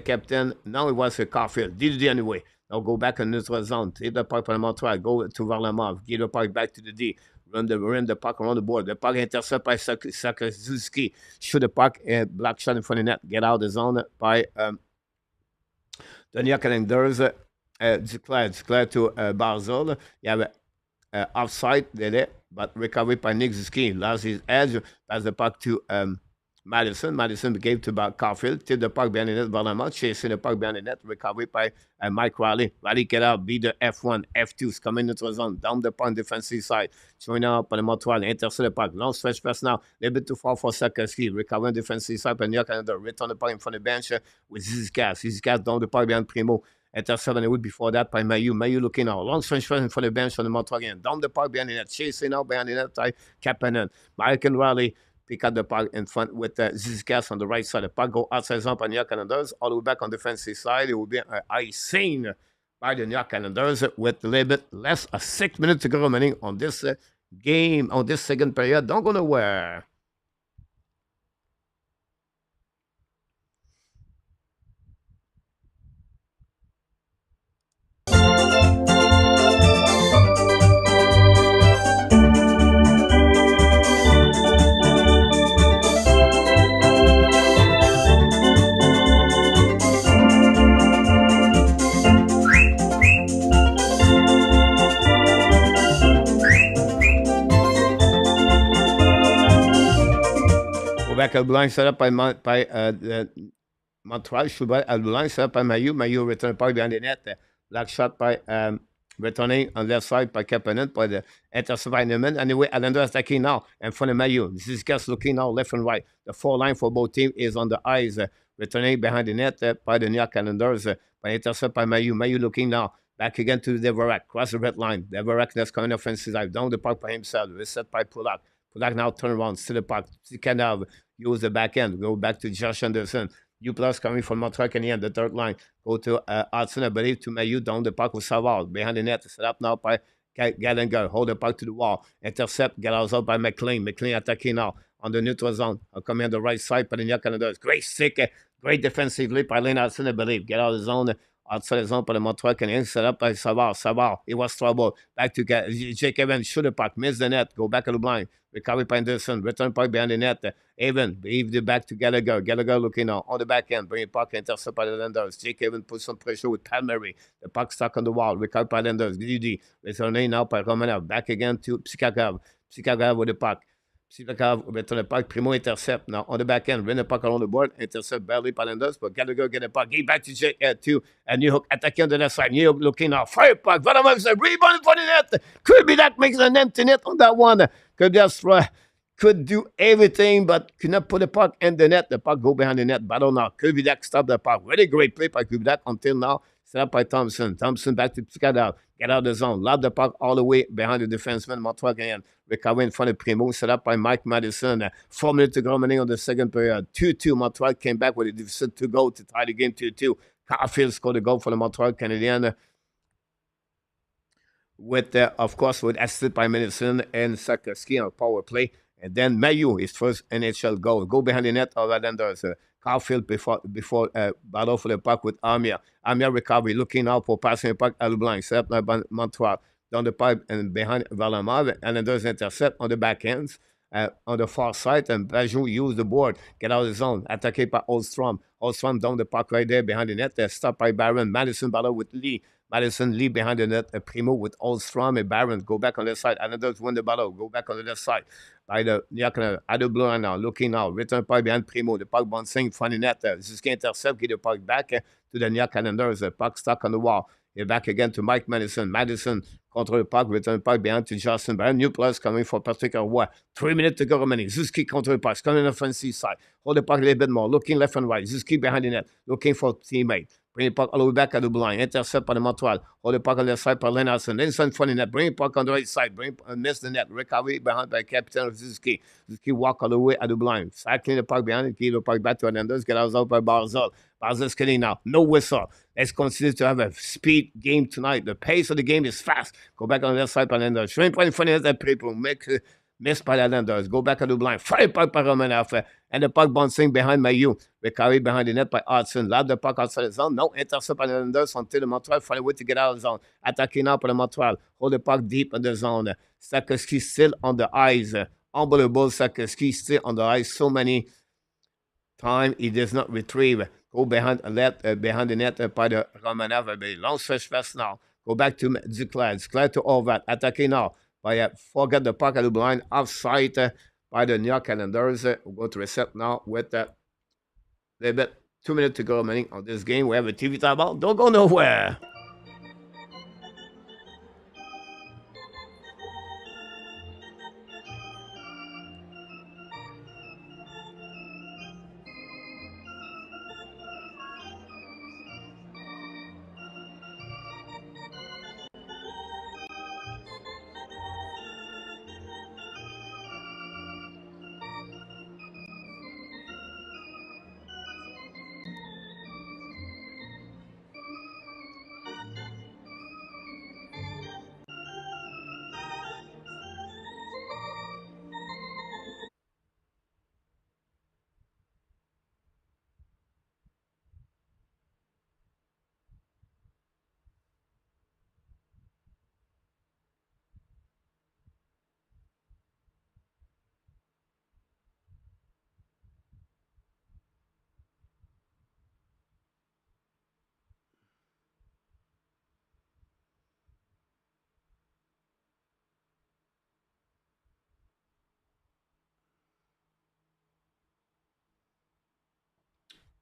captain. Now it was a Caufield. Did it anyway. Now go back in neutral zone. Take the puck from Montreal. Go to Varlamov. Give the puck back to the D. Run the puck around the board. The puck intercept by Sakoski. Shoot the puck. Black shot in front of the net. Get out of the zone by the New York Islanders. Duclair to Barzol. You have offside there, but recovery by Nick Zuski. Lost his edge. Pass the puck to Madison. Madison gave to Caufield. Tip the puck behind the net. Ballamont chasing the puck behind the net. Recovery by Mike Riley. Riley get out. Be the F1, F2s coming into the zone. Down the puck defensive side. Showing up on the Montreal. Intercept the puck. Long stretch pass now. A little bit too far for Sakoski. Recovering defensive side. New York Canada. Return the puck in front of the bench with Zizkas. Zizkas down the puck behind Primo. Intercept on the wood before that by Mayu. Mayu looking out. Long stretch pass in front of the bench on the Montreal again. Down the puck behind the net. Chasing out behind the net by Kapanen. Mike and Riley. Pick up the puck in front with Zizkas on the right side. The puck go outside zone by New York Islanders. All the way back on the defensive side. It will be icing by the New York Islanders with a little bit less than 6 minutes to go remaining on this game, on this second period. Don't go nowhere. Back a blind set up by Montreal shoot by at the line, set up by Mayu. Mayu return puck behind the net. Black shot by returning on left side by Kapanen by the intercept by Newman. Anyway, Islanders attacking now in front of Mayu. This is just looking now left and right. The four line for both teams is on the eyes. Returning behind the net by the New York Islanders by intercept by Mayu. Mayu looking now. Back again to Devorak. Cross the red line. Devorak that's coming offensive side. Down the puck by himself. Reset by Pulak. Pulak now turn around. See the puck. He can now use the back end. Go back to Josh Anderson. U plus coming from Montreal Canadiens, the third line. Go to Hudson, I believe, to Mayu. Down the puck with Savard. Behind the net. Set up now by Gallagher. Hold the puck to the wall. Intercept. Get out by McLean. McLean attacking now on the neutral zone. Coming on the right side by the New York Canadiens. Great stick. Great defensively by Lane Hudson, I believe. Get out of the zone. Outside the zone by the Montreal Canadiens. Set up by Savard. Savard. It was trouble. Back to Jake Evans. Shoot the puck. Miss the net. Go back to the blind. Recovery by Anderson. Return puck behind the net. Evan. Leave the back to Gallagher. Gallagher looking on the back end. Bring puck. Intercept by the Landers. Jake Evans put some pressure with Palmieri. The puck stuck on the wall. Recovery by Landers. DD. Returning now by Romanov. Back again to Psychagav. Psychagav with the puck. Psychagav return the puck. Primo intercept. Now on the back end. Bring the puck along the board. Intercept barely by Landers. But Gallagher get the puck. Give back to Jake to New York attacking on the left side. New York looking now. Fire puck. Vadamov's a rebound for the net. Could be that makes an empty net on that one. Could just could do everything, but could not put the puck in the net. The puck go behind the net. Battle now. Kubidak stop the puck. Really great play by Kubidak until now. Set up by Thompson. Thompson back to Picard. Get out of the zone. Lob the puck all the way behind the defenseman. Montreal again. Recover in front of Primo. Set up by Mike Madison. 4 minutes to go remaining on the second period. 2-2. Montreal came back with a deficit to go to tie the game 2-2. Caufield scored a goal for the Montreal Canadiens. With, of course, with assisted by Madison and Sakoski on power play. And then Mayu, his first NHL goal. Go behind the net of Islanders. Caufield before battle for the puck with Amir. Amir recovery, looking out for passing the puck at the blind. Set up by Montreal. Down the pipe and behind Valamar. Islanders intercept on the back ends. On the far side, and Bajou use the board, get out of the zone, attacked by Oldstrom. Oldstrom down the puck right there behind the net, stopped by Barron. Madison battle with Lee. Madison Lee behind the net, Primo with Oldstrom and Barron. Go back on the side. Islanders win the battle. Go back on the left side. By the Ado Blue line now, looking now. Return puck behind Primo. The puck bouncing in front of the net. Ziski intercept, get the puck back to the New York Islanders. The puck stuck on the wall. Back again to Mike Madison. Madison control the puck, return the puck behind to Justin Barron. New plus coming for Patrick Roy. 3 minutes to go remaining. Zuski control the puck. Coming on the offensive side. Hold the puck a little bit more. Looking left and right. Zuski behind the net. Looking for teammate. Bring the puck all the way back at the blind. Intercept by the Montreal. Hold the puck on the left side by Lenarson. Then in front of the net. Bring the puck on the right side. Miss the net. Recovery behind by Captain of Zuski. Zuski walk all the way at the blind. Cycling the puck behind it. Give the puck back to Hernandez. Get out by Barzal. Barzal's getting now. No whistle. Let's consider to have a speed game tonight. The pace of the game is fast. Go back on the left side by Hernandez. Shrimp right in front of that people. Missed by the Islanders. Go back at the blind. Fire puck by Romanoff. And the puck bouncing behind Mayu. Recovery behind the net by Hudson. Lob the puck outside the zone. No intercept by the Islanders until the Montreal find a way to get out of the zone. Attacking up by the Montreal. Hold the puck deep in the zone. Sakoski still on the ice. Unbelievable. Sakoski still on the ice. So many times he does not retrieve. Go behind the net by the Romanov. Long stretch pass now. Go back to Duclair. Duclair to Orvat. Attacking now. Forget the puck at the blind, offside by the New York Islanders. We'll go to reset now with a little bit 2 minutes to go remaining on this game. We have a TV timeout. Don't go nowhere.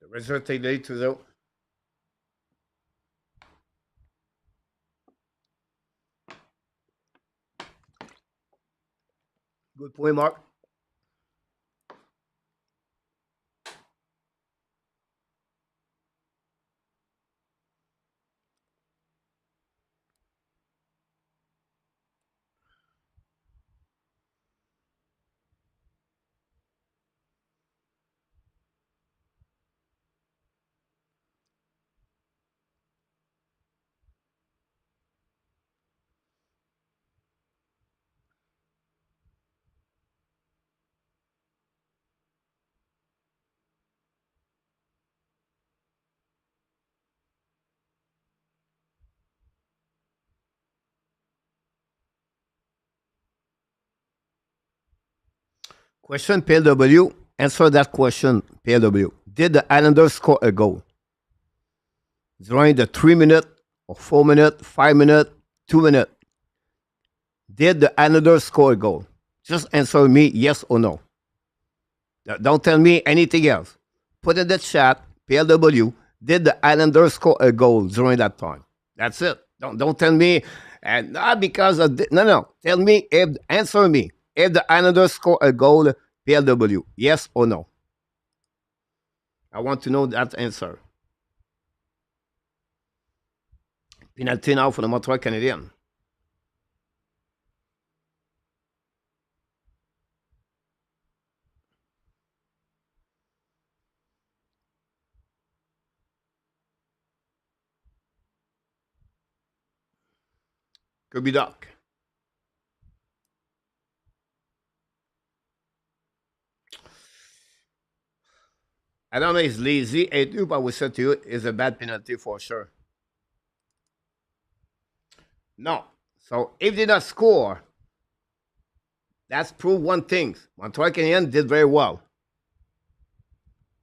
The result est là, 2-0. Good point, Mark. Question PLW. Answer that question, PLW. Did the Islanders score a goal during the 3 minute or 4 minute, 5 minute, 2 minute? Did the Islanders score a goal? Just answer me yes or no. Don't tell me anything else. Put in the chat, PLW. Did the Islanders score a goal during that time? That's it. Don't tell me, and not because of no. Tell me if answer me if the Islanders score a goal, PLW. Yes or no? I want to know that answer. Penalty now for the Montreal Canadiens. Could be Doc. I don't know, it's lazy. It but I would say to you, it's a bad penalty for sure. No. So if they not score, that's prove one thing. Montreal Canadiens did very well.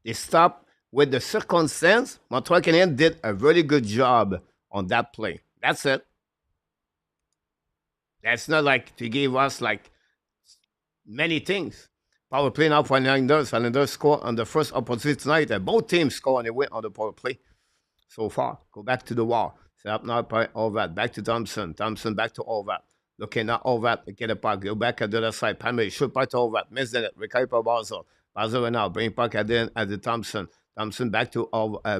They stopped with the circumstance. Montreal Canadiens did a very good job on that play. That's it. That's not like to give us like many things. Power play now for Islanders. Islanders score on the first opportunity tonight. Both teams score and they win on the power play so far. Go back to the wall. Set up now by Orvat. Back to Thompson. Thompson back to Orvat. Looking at Orvat. Get a puck. Go back at the other side. Palmer shoot by to Orvat. Miss the net. Recover by Basel. Basel right now. Bring puck at the Thompson. Thompson back to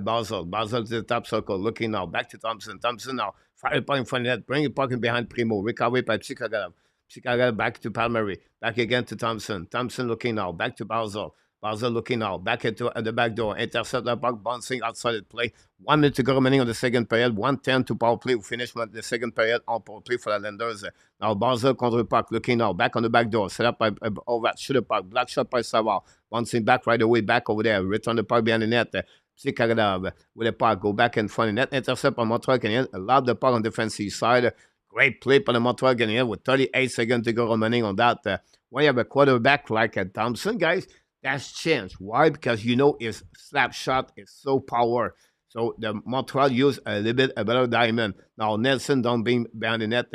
Basel. Basel to the top circle. Looking now. Back to Thompson. Thompson now. Fire puck in front of the net. Bring the puck in behind Primo. Recovery by Psikagav. Psikagav back to Palmery. Back again to Thompson. Thompson looking now. Back to Basel. Basel looking now. Back at the back door. Intercept the puck. Bouncing outside the play. 1 minute to go remaining on the second period. 1:10 to power play. We finish the second period on power play for the Islanders. Now Basel contre the puck. Looking now. Back on the back door. Set up by Orvat. Shoot the puck. Black shot by Savard. Bouncing back right away. Back over there. Return the puck behind the net. Psikagav with the puck. Go back in front of the net. Intercept on Montreal Canadiens. Allow the puck on the defensive side. Great play by the Montreal Canadiens with 38 seconds to go remaining on that. When you have a quarterback like Thompson, guys, that's changed. Why? Because you know his slap shot is so power. So the Montreal use a little bit a better diamond. Now Nelson don't be behind the net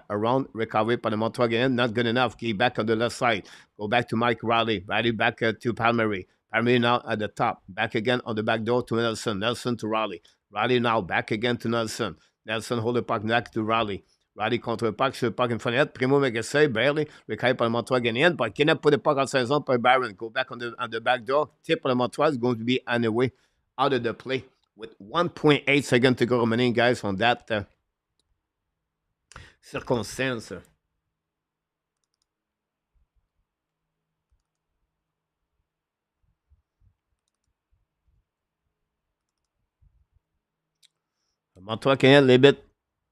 around recovery by the Montreal Canadiens. Not good enough. Get back on the left side. Go back to Mike Riley. Riley back to Palmery. Palmery now at the top. Back again on the back door to Nelson. Nelson to Riley. Riley now back again to Nelson. Nelson hold the puck back to Riley. Riley contre le puck, sur le puck in front of net. Primo make a save, barely. Recovered by the Montreal Canadiens, but cannot put the puck outside zone by Barron. Go back on the back door. Tip on the Montreal is going to be anyway out of the play with 1.8 seconds to go remaining, guys, on that circumstance. Montreal Canadiens a little bit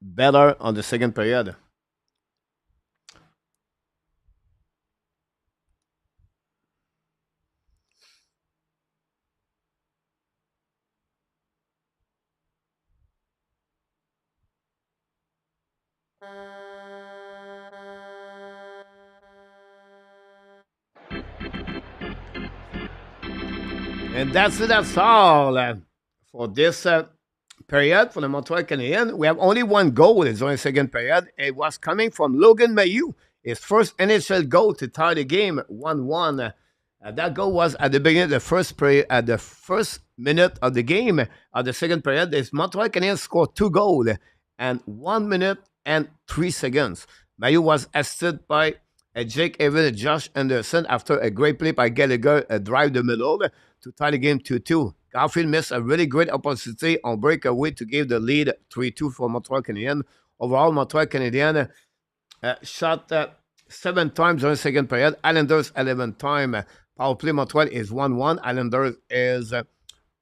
better on the second period. And that's all for this period for the Montreal Canadiens. We have only one goal in the second period. It was coming from Logan Mayu, his first NHL goal to tie the game 1-1 That goal was at the beginning of the first period, at the first minute of the game. Of the second period, this Montreal Canadiens scored 2 goals and 1 minute and 3 seconds. Mayu was assisted by Jake Evans and Josh Anderson after a great play by Gallagher, a drive the middle to tie the game 2-2. Caufield missed a really great opportunity on breakaway to give the lead 3-2 for Montreal Canadiens. Overall, Montreal Canadiens shot 7 times during the second period. Islanders 11 times. Power play Montreal is 1-1. Islanders is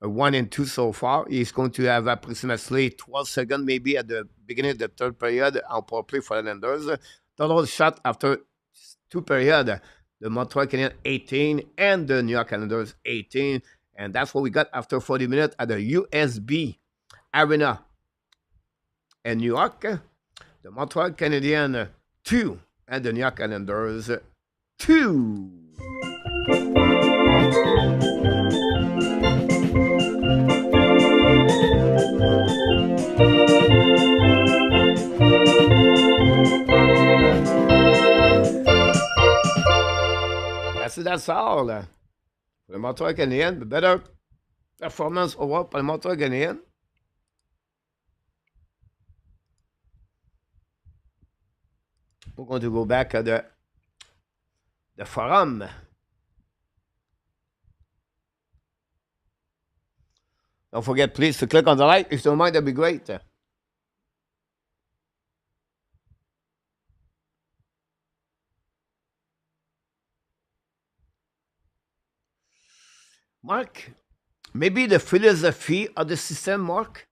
1-2 so far. He's going to have approximately 12 seconds maybe at the beginning of the third period on power play for Islanders. Total shot after 2 periods. The Montreal Canadiens 18 and the New York Islanders 18. And that's what we got after 40 minutes at the USB Arena in New York. The Montreal Canadiens 2 and the New York Islanders 2. That's all. For le Montreal Canadien, the better performance overall pour le Montreal Canadien. We're going to go back at the forum. Don't forget, please, to click on the like. If you don't mind, that'd be great. Mark, maybe the philosophy of the system, Mark.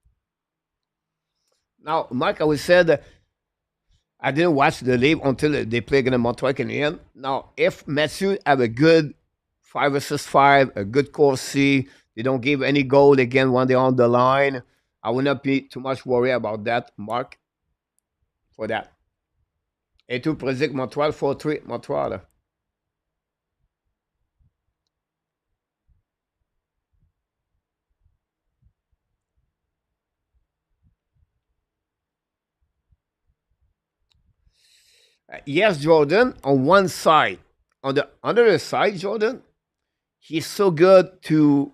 Now, Mark, I always said I didn't watch the league until they play against Montreal Canadiens. Now, if Mayu have a good 5 versus 5, a good Corsi, they don't give any goal again when they're on the line, I will not be too much worried about that, Mark, for that. Et tu predict Montreal 4-3, Montreal. Yes, Jordan, on one side. On the other side, Jordan, he's so good to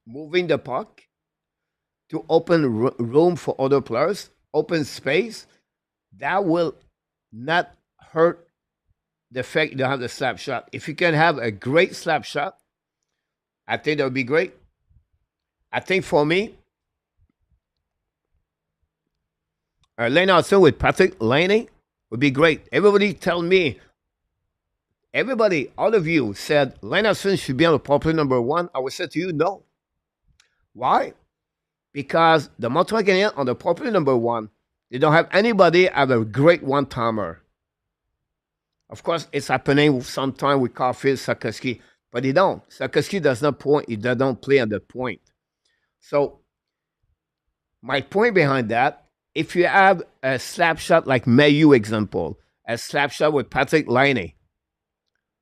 moving the puck, to open room for other players, open space. That will not hurt the fact you don't have the slap shot. If you can have a great slap shot, I think that would be great. I think for me, Lane Hudson with Patrick Laney would be great. Everybody tell me, everybody, all of you said Lane Hudson should be on the popular number 1. I would say to you, no. Why? Because the Montreal Canadiens on the popular number 1, they don't have anybody have a great one-timer. Of course, it's happening sometime with Caufield, Sorokin, but they don't. Sorokin does not point. He does not play on the point. So my point behind that, if you have a slap shot like Mayu example, a slap shot with Patrick Laine,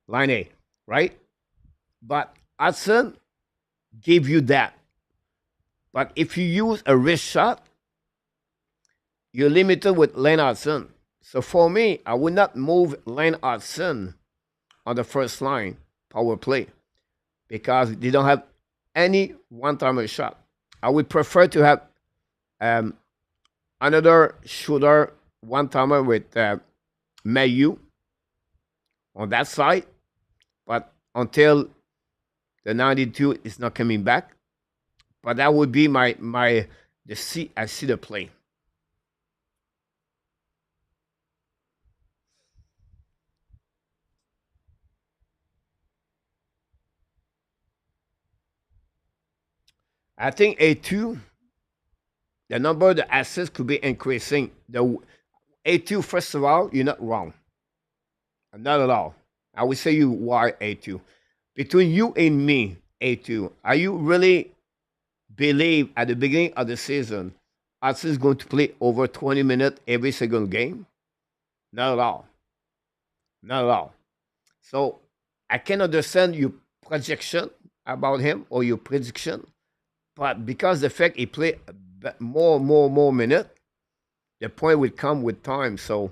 right? But Hudson give you that. But if you use a wrist shot, you're limited with Lane Hudson. So for me, I would not move Lane Hudson on the first line power play because they don't have any one-timer shot. I would prefer to have another shooter one-timer with Mayu on that side. But until the 92 is not coming back. But that would be I see the play. I think A2, the number of the assists could be increasing. The A2, first of all, you're not wrong. Not at all. I would say you are A2. Between you and me, A2, are you really believe at the beginning of the season Hudson is going to play over 20 minutes every single game? Not at all. Not at all. So I can understand your projection about him or your prediction, but because the fact he played more minutes, the point will come with time. So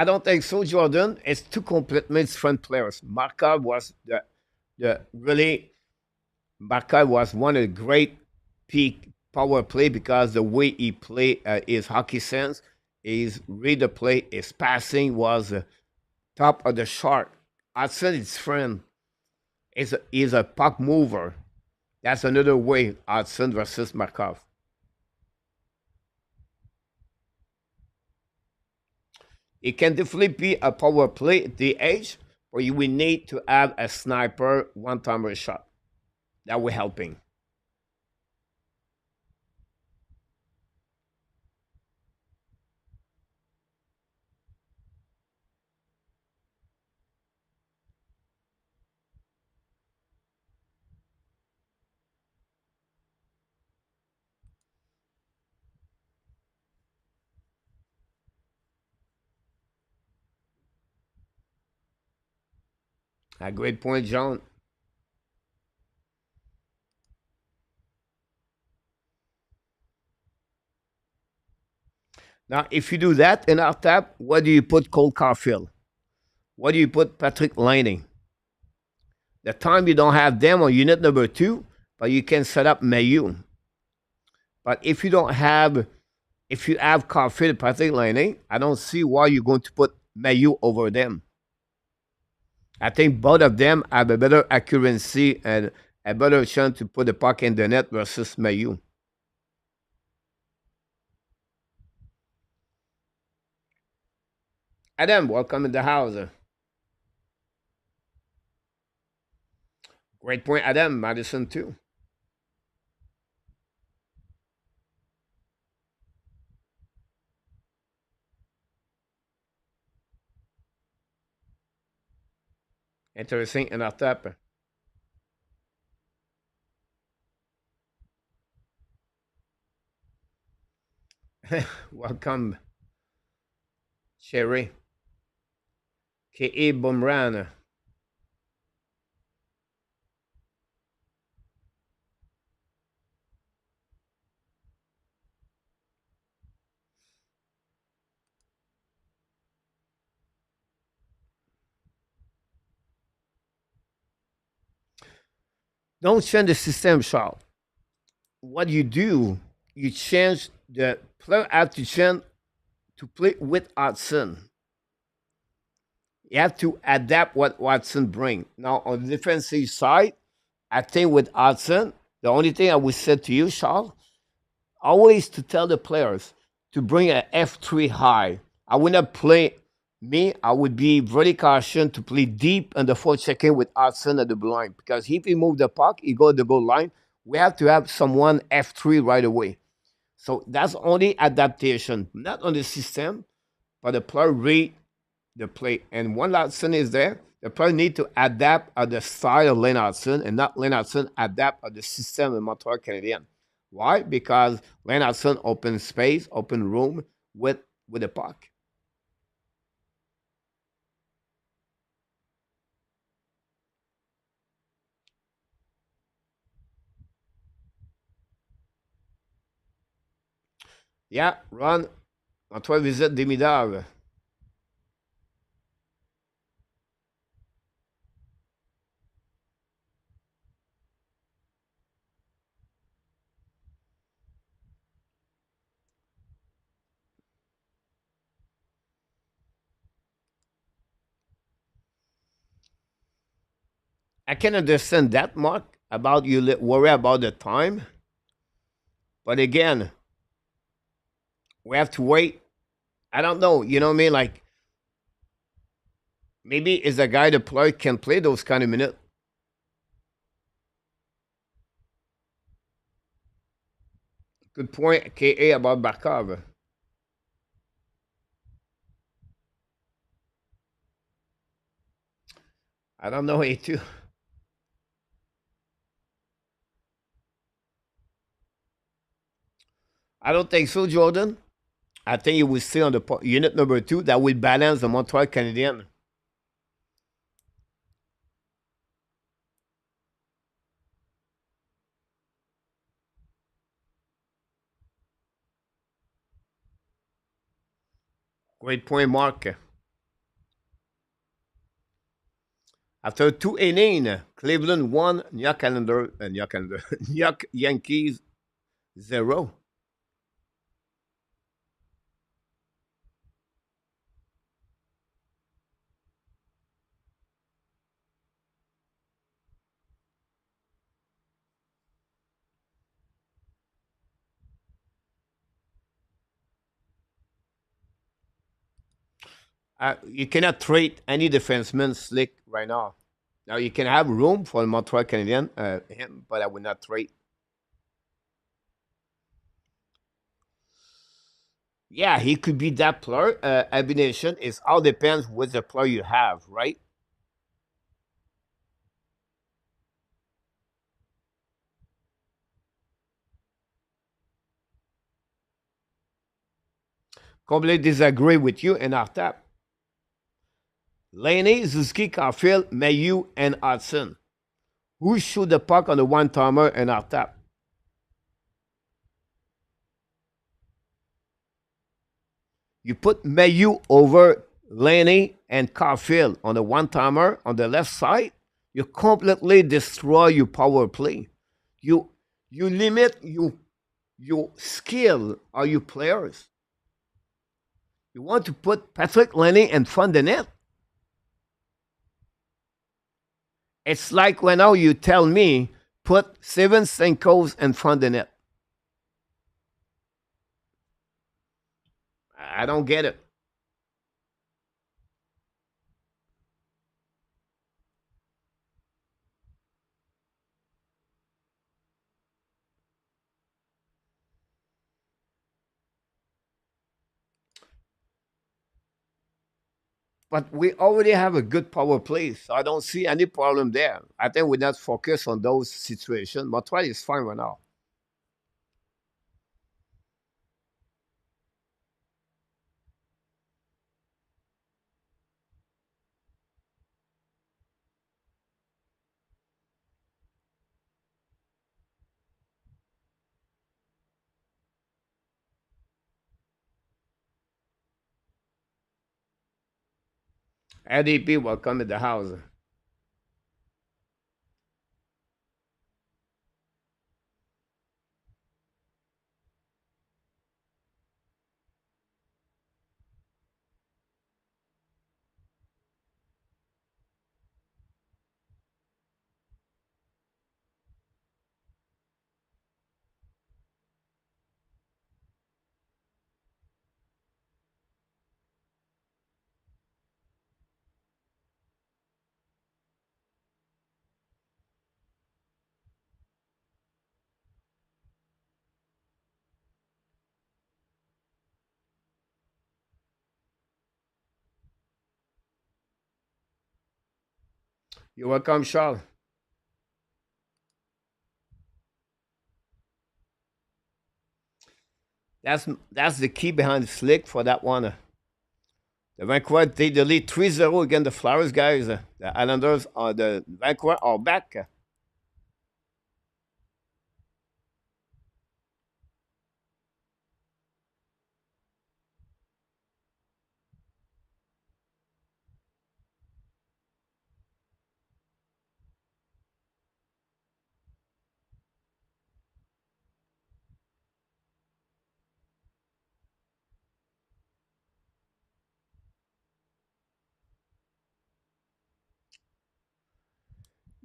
I don't think so, Jordan. It's two completely different players. Markov was the really Markov was one of the great peak power play because the way he played his hockey sense, his read the play, his passing was top of the chart. Hudson is friend is a puck mover. That's another way Hudson versus Markov. It can definitely be a power play at the age, but you will need to have a sniper one timer shot. That will helping. A great point, John. Now, if you do that in our tab, what do you put Cole Caufield? What do you put Patrick Lanning? The time you don't have them on unit number two, but you can set up Mayu. But if you have Caufield and Patrick Lanning, I don't see why you're going to put Mayu over them. I think both of them have a better accuracy and a better chance to put the puck in the net versus Mayu. Adam, welcome in the house. Great point, Adam. Madison, too. Interesting in our tap. Welcome, Sherry. K.E. Bumran. Don't change the system, Charles. What you do, you change the player have to change to play with Hudson. You have to adapt what Watson bring. Now on the defensive side, I think with Hudson, the only thing I would say to you, Charles, always to tell the players to bring a F3 high. I would not play me. I would be very cautious to play deep in the fourth second with Hudson at the blue line because if he move the puck, he go to the goal line. We have to have someone F3 right away. So that's only adaptation, not on the system, but the player read the play. And when Hudson is there, the player need to adapt at the style of Lane Hudson and not Lane Hudson adapt at the system of Montreal Canadiens. Why? Because Lane Hudson open space, open room with the puck. Yeah, Ron, Montreal visit Demidov. I can understand that, Mark, about you worry about the time. But again, we have to wait. I don't know. You know what I mean? Like, maybe is a guy the player can play those kind of minutes. Good point, KA, about Barkov. I don't know, A2. I don't think so, Jordan. I think you will stay on the unit number two that will balance the Montreal Canadiens. Great point, Mark. After 2 innings, Cleveland won, New York Yankees 0. You cannot trade any defenseman slick right now. Now you can have room for Montreal Canadiens, him, but I would not trade. Yeah, he could be that player. Habs Nation is all depends with the player you have, right? Completely disagree with you and our tap. Laney, Zuski, Caufield, Mayu, and Hudson. Who shoot the puck on the one timer and our tap? You put Mayu over Laney and Caufield on the one timer on the left side, you completely destroy your power play. You you limit your skill or your players. You want to put Patrick Laney in front of the net. It's like when now you tell me put Steven Stamkos in front of the net. I don't get it. But we already have a good power play, so I don't see any problem there. I think we not focus on those situations. Montreal is fine right now. ADP will come in the house. You're welcome, Charles. That's the key behind the slick for that one. The Vancouver take the lead 3-0 against the Flowers guys. The Islanders are the Vancouver are back.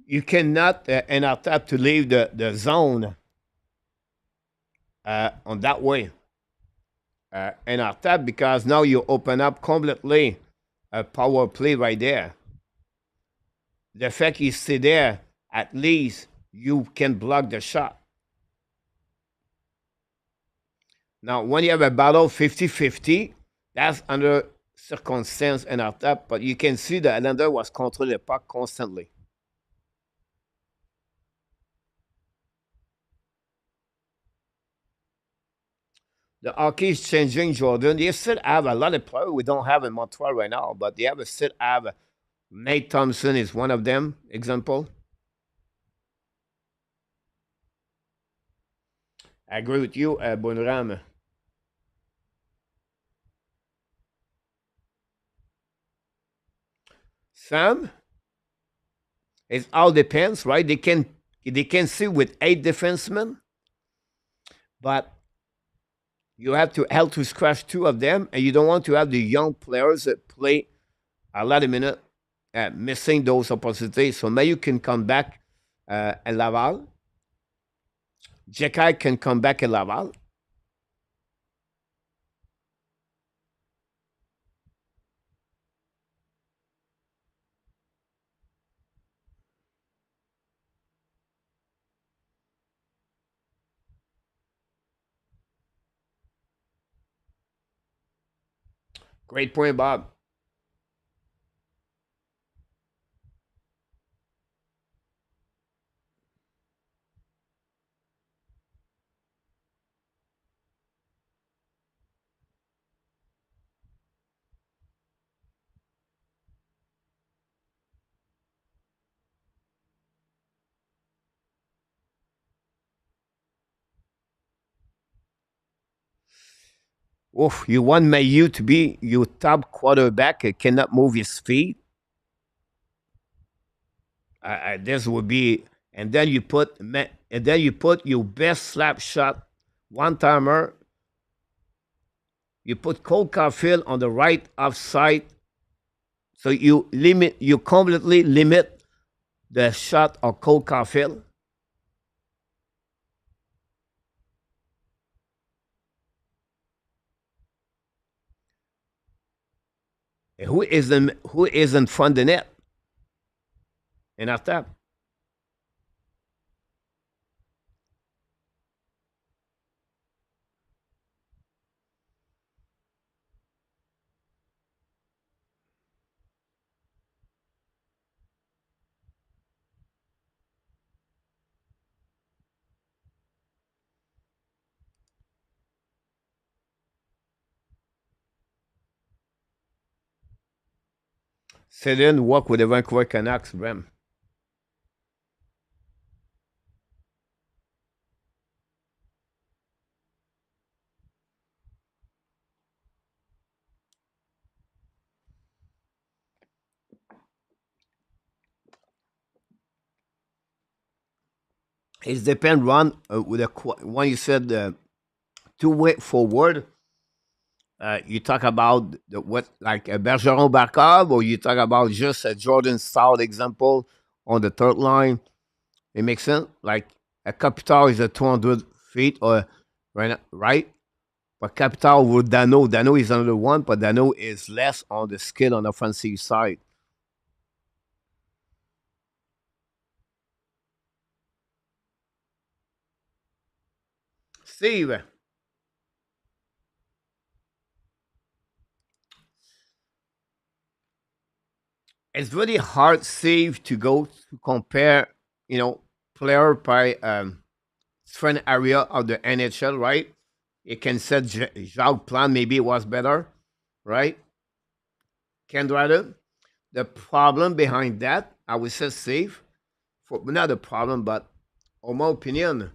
You cannot and attempt to leave the zone on that way and attack because now you open up completely a power play right there. The fact you stay there, at least you can block the shot. Now, when you have a battle 50-50, that's under circumstance and attack, but you can see the Islander was controlling the puck constantly. The hockey is changing, Jordan. They still have a lot of players we don't have in Montreal right now, but they have still have Nate Thompson is one of them. Example. I agree with you, Bonram. Sam, It all depends, right? They can see with 8 defensemen, but you have to help to scratch 2 of them, and you don't want to have the young players that play a lot of minutes, missing those opportunities. So Mayu can come back at Laval. Jekai can come back at Laval. Great point, Bob. Oof, you want Mayu to be your top quarterback, cannot move his feet. This would be, and then you put your best slap shot one timer. You put Cole Caufield on the right offside, so you completely limit the shot of Cole Caufield. Who is in front of the net? And after sit in, walk with the Vancouver Canucks, Bram. It depends, Ron, with when you said two-way forward. You talk about what, like a Bergeron Barkov, or you talk about just a Jordan Stout example on the third line. It makes sense. Like a Capital is a 200 feet, or right? But Capital with Dano is another one, but Dano is less on the skill on the offensive side. Steve, it's really hard, Steve, to go to compare, you know, player by different area of the NHL, right? You can say Jacques Plan maybe was better, right? Ken Dryden. The problem behind that, I would say, Steve, for not the problem, but in my opinion,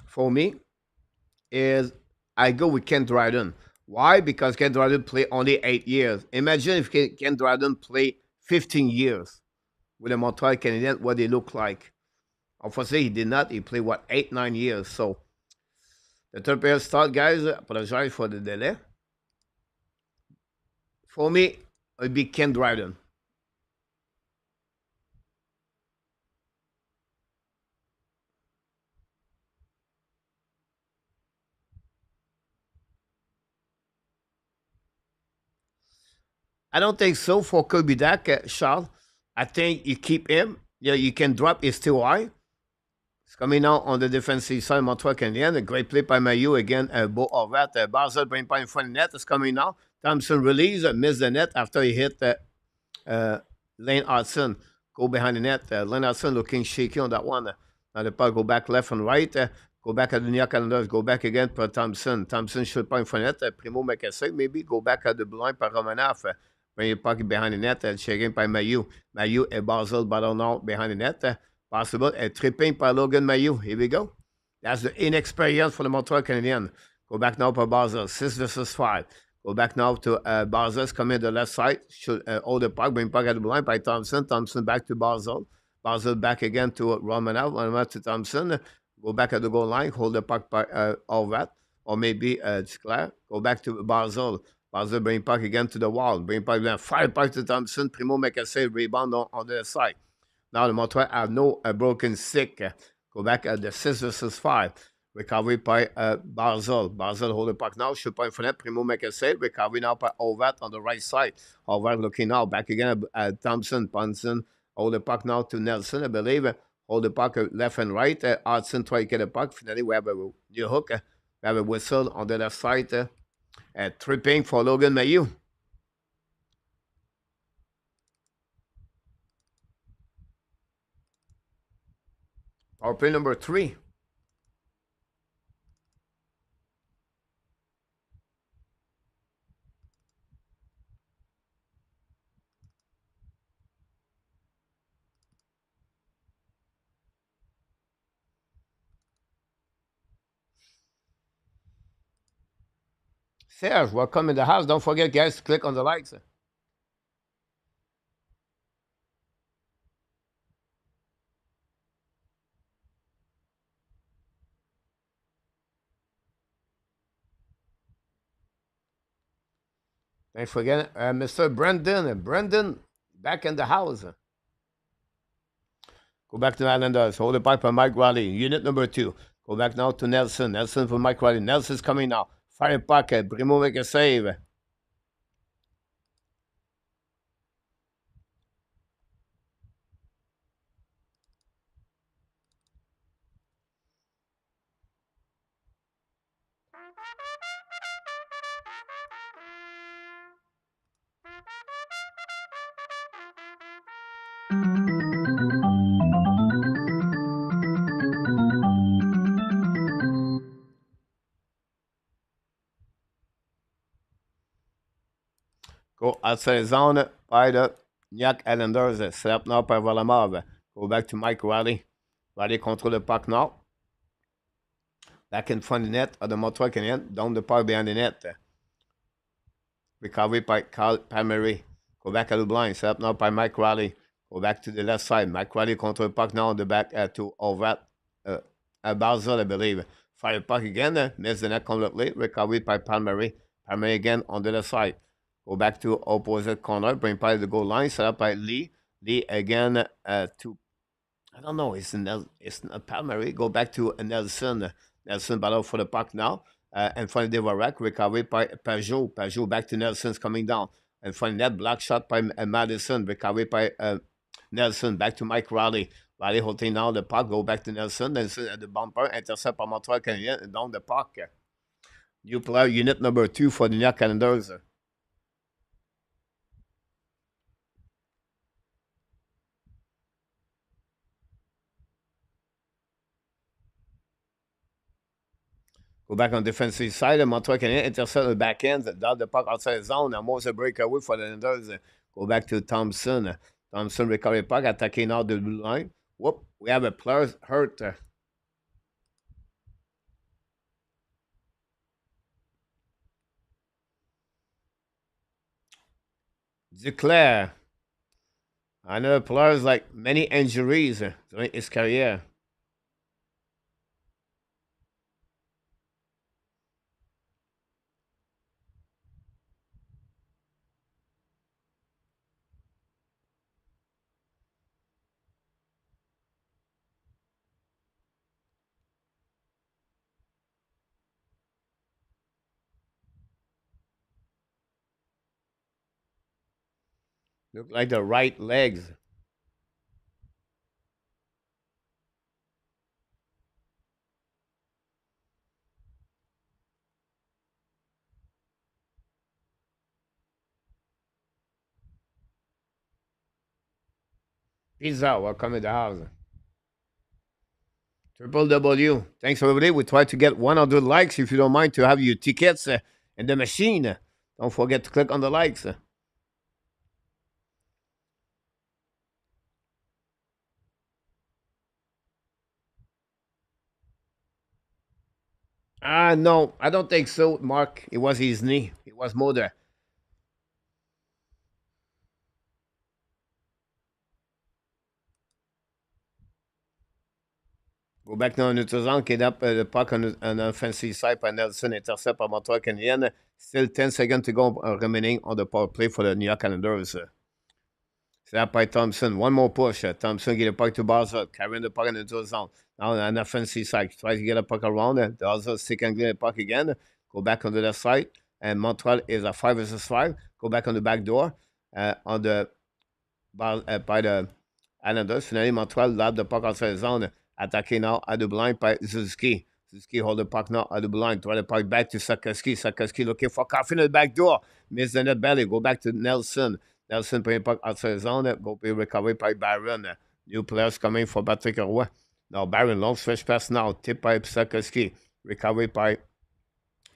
for me, is I go with Ken Dryden. Why? Because Ken Dryden played only 8 years. Imagine if Ken Dryden played 15 years with the Montreal Canadiens, what they look like. Unfortunately, he did not. He played, what, 8, 9 years. So the third player start, guys. Apologize for the delay. For me, it would be Ken Dryden. I don't think so for Kirby Dak, Charles. I think you keep him. Yeah, you can drop his still high. It's coming out on the defensive side, Montreal Canadiens. A great play by Mayu again. Beau Horvat. Barzal bring point in front of the net. It's coming now. Thompson release, missed the net after he hit Lane Hudson. Go behind the net. Lane Hudson looking shaky on that one. Now the puck go back left and right. Go back at the New York Islanders. Go back again for Thompson. Thompson should point in front of the net. Primo make a save maybe. Go back at the blue line par Romanoff. Bring your puck behind the net. Checking by Mayu. Mayu et Barzal battle out behind the net. Possible. Tripping by Logan Mayu. Here we go. That's the inexperience for the Montreal Canadiens. Go back now for Barzal. 6 versus 5. Go back now to Barzal's coming to the left side. Should hold the puck. Bring puck at the blue line by Thompson. Thompson back to Barzal. Basil back again to Romanov. Romanov to Thompson. Go back at the goal line. Hold the puck by Horvat. Or maybe Duclair. Go back to Basil. Basil bring puck again to the wall. Bring puck again. Fire puck to Thompson. Primo make a save. Rebound on the side. Now the Montreal have no broken stick. Go back at the 6 versus 5. Recovery by Barzal. Barzal hold the puck now. Shoot point for net. Primo make a save. Recovery now by Horvat on the right side. Horvat looking now. Back again at Thompson. Ponson hold the puck now to Nelson, I believe. Hold the puck left and right. Hudson try to get the puck. Finally, we have a new hook. We have a whistle on the left side. Tripping for Logan Mayu. Power play number 3. Serge, welcome in the house. Don't forget, guys, to click on the likes. Don't forget, Mr. Brendan. Brendan, back in the house. Go back to the Islanders. Hold the pipe for Mike Riley. Unit number 2. Go back now to Nelson. Nelson for Mike Riley. Nelson's coming now. Fire pocket. Brimo make a save. Go outside zone by the New York Islanders. Set up now by Varlamov. Go back to Mike Riley. Riley control the puck now. Back in front of the net of the Montreal Canadiens. Down the puck behind the net. Recovery by Carl Palmieri. Go back at the blind. Set up now by Mike Riley. Go back to the left side. Mike Riley control the puck now on the back to Horvat. Barzal, I believe. Fire puck again. Miss the net completely. Recovery by Palmieri. Palmieri again on the left side. Go back to opposite corner. Bring by the goal line. Set up by Lee. Lee again to, I don't know, it's not Palmieri. Go back to Nelson. Nelson battle for the puck now. In front of Devorak. Recovery by Pajot. Pajot back to Nelson's coming down. In front of that, black shot by Madison. Recovery by Nelson. Back to Mike Riley. Riley holding now the puck. Go back to Nelson. Nelson at the bumper. Intercept by Montreal Canadiens. And down the puck. New player, unit number 2 for the New York Islanders. Go back on defensive side. Montreal Canadiens intercept the back end. Down the puck outside the zone. Almost a breakaway for the Islanders. Go back to Thompson. Thompson recovery puck. Attacking now the blue line. Whoop. We have a player hurt. Duclair. Another player is like many injuries during his career. Look like the right legs. Peace out. Welcome to the house. Triple W. Thanks everybody. We try to get 100 likes if you don't mind to have your tickets in the machine. Don't forget to click on the likes. No, I don't think so, Mark. It was his knee. It was more the. Go back now in neutral zone, kidnap the puck on offensive side by Nelson, intercept par Montreal Canadiens. Still 10 seconds to go remaining on the power play for the New York Islanders. Snap by Thompson. One more push. Thompson get the puck to Barzell. Carrying the puck in the neutral zone. Now on the offensive side. Tries to get a puck around. Barzell second get the puck again. Go back on the left side. And Montreal is a 5 versus 5. Go back on the back door. On the by the Islanders. Finally, Montreal lob the puck outside the zone. Attacking now at the blind by Suzuki. Suzuki hold the puck now at the blind. Throw the puck back to Sakoski. Sakoski looking for Caufield in the back door. Miss the net belly. Go back to Nelson. Nelson putting puck outside the zone. Go be recovered by Barron. New players coming for Patrick Roy. Now Barron, long stretch pass now. Tip by Sakoski. Recovered by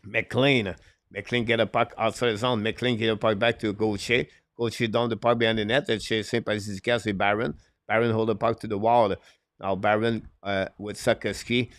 McLean. McLean get a puck outside the zone. McLean get a puck back to Gauthier. Gauthier down the puck behind the net. And chasing by Zizkas with Barron. Barron hold the puck to the wall. Now Barron with Sakoski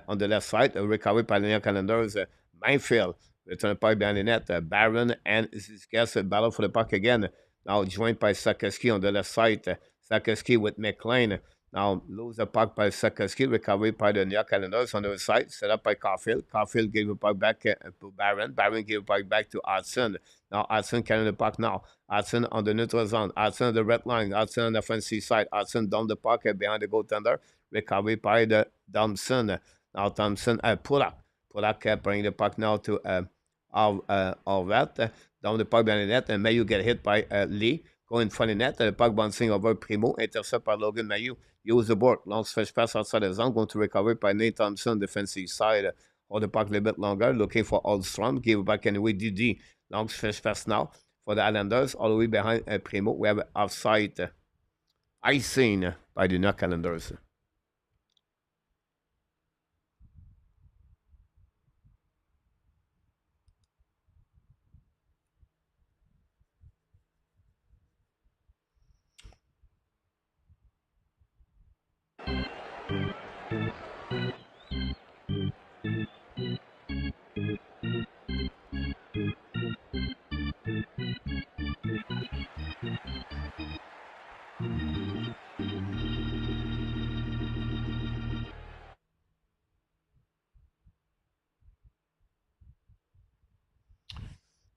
on the left side. Recovered by the New York Islanders. Mayfield. Return the puck behind the net. Barron and Zizkas battle for the puck again. Now joined by Sakoski on the left side. Sakoski with McLean. Now lose the puck by Sakoski. Recovered by the New York Islanders on the side. Set up by Caufield. Caufield gave the puck back to Barron. Barron gave the puck back to Hudson. Now Hudson carrying the puck now. Hudson on the neutral zone. Hudson on the red line. Hudson on the offensive side. Hudson down the puck behind the goaltender. Recovered by the Thompson. Now Thompson, Pulak. Pulak bring the puck now to Horvat. Down the puck behind the net, and Mayu get hit by Lee. Go in front of the net, the puck bouncing over Primo. Intercept by Logan Mayu. Use the board. Long stretch pass outside the zone. Going to recover by Nate Thompson, defensive side. Hold the puck a little bit longer. Looking for Oldstrom. Give it back anyway. DD. Long stretch pass now for the Islanders. All the way behind Primo. We have offside icing by the New York Islanders.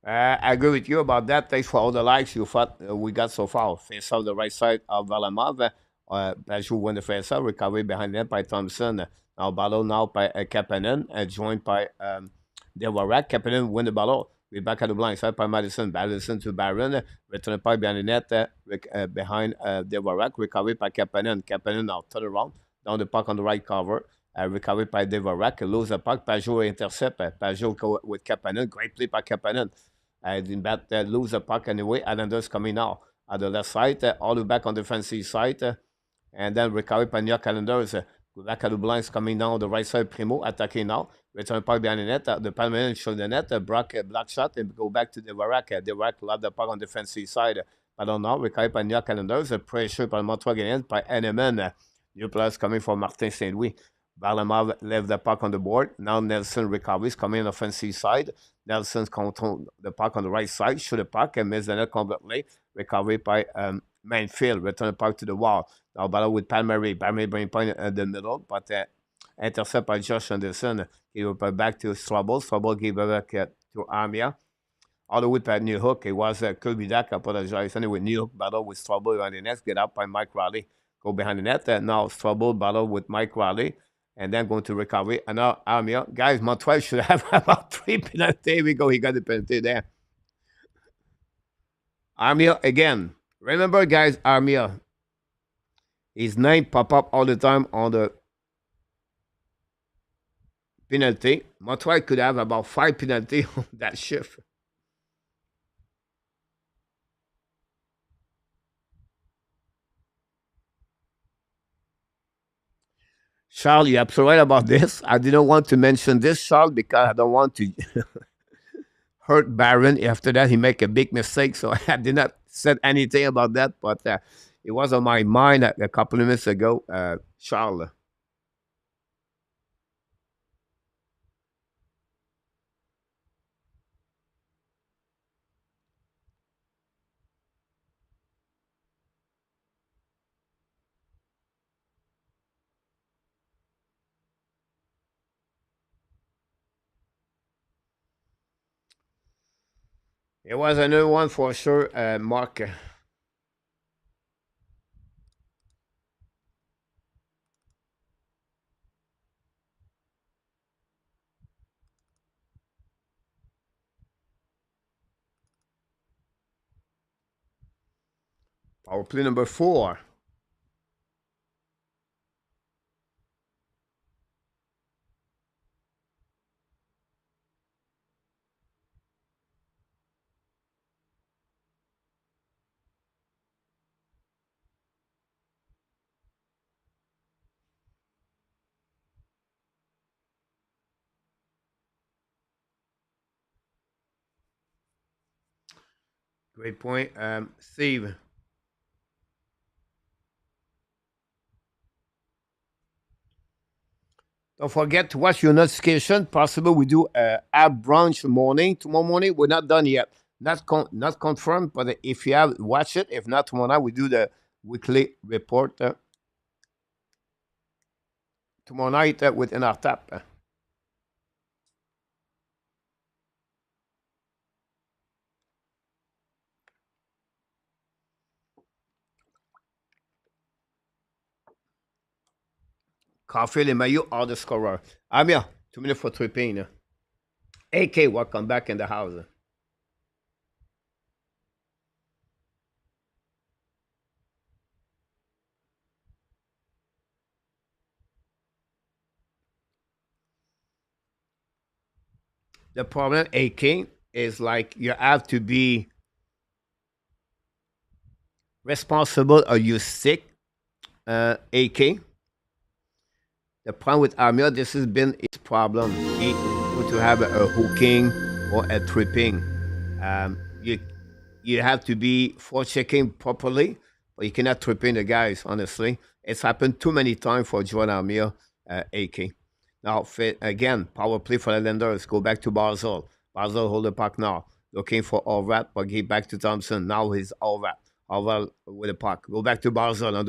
I agree with you about that. Thanks for all the likes you thought we got so far. Face off the right side of Valamov. Pajou win the face off. Recovery behind net by Thompson. Now battle now by Kapanen. Joined by Devarak. Kapanen win the battle. We're back at the blind side by Madison. Madison to Barron. Return the puck behind the net. Behind Devarak. Recovery by Kapanen. Kapanen now turn around. Down the puck on the right cover. Recovered by Devarak. Lose the puck. Pajou intercept. Pajou with Kapanen. Great play by Kapanen. Didn't bat lose the puck anyway. Islanders coming now at the left side, all the way back on the defensive side, and then recovered by New York Islanders. Go back at the blinds coming down on the right side. Primo attacking now. Return puck behind the net. The Palmeiras show the net. Brock black shot and go back to the Varak. The Varak lost the puck on the defensive side. But on now recovered by New York Islanders. Pressure by Montreal Canadiens by Henneman. New players coming from Martin St. Louis. Varlamov left the puck on the board. Now Nelson recovers, coming on the offensive side. Nelson control the puck on the right side, shoot the puck and miss the net completely. Recovery by Manfield, return the puck to the wall. Now battle with Palmieri. Palmieri bring point in the middle, but intercept by Josh Anderson. He will put back to Strobel. Strobel gave it back to Armia. All the way to New Hook. It was Kirby Dak, I apologize. Anyway, New Hook battle with Strobel on the net. Get up by Mike Riley. Go behind the net. Now Strobel battle with Mike Riley. And then going to recovery. And now Armia. Guys, Montreal should have about 3 penalties. There we go. He got the penalty there. Armia again. Remember, guys, Armia. His name pop up all the time on the penalty. Montreal could have about 5 penalties on that shift. Charles, you're absolutely right about this. I didn't want to mention this, Charles, because I don't want to hurt Barron. After that, he make a big mistake, so I did not said anything about that. But it was on my mind a couple of minutes ago, Charles. It was another one for sure, Mark. Power play number 4. Great point. Steve, don't forget to watch your notification. Possible we do app brunch morning. Tomorrow morning, we're not done yet. Not confirmed, but if you have, watch it. If not, tomorrow night, we do the weekly report. Tomorrow night within our tap. Caufield and Mayu are the scorer. Amir, 2 minutes for tripping. AK, welcome back in the house. The problem, AK, is like you have to be responsible or you sick, AK. The problem with Amir, this has been his problem. He going to have a hooking or a tripping. You have to be for checking properly, but you cannot trip in the guys. Honestly, it's happened too many times for Joan Amir, AK. Now, again, power play for the Lenders. Go back to Basel. Basel hold the puck now. Looking for Allrat, but give back to Thompson. Now he's Allrat. Allrat with the puck. Go back to Basel on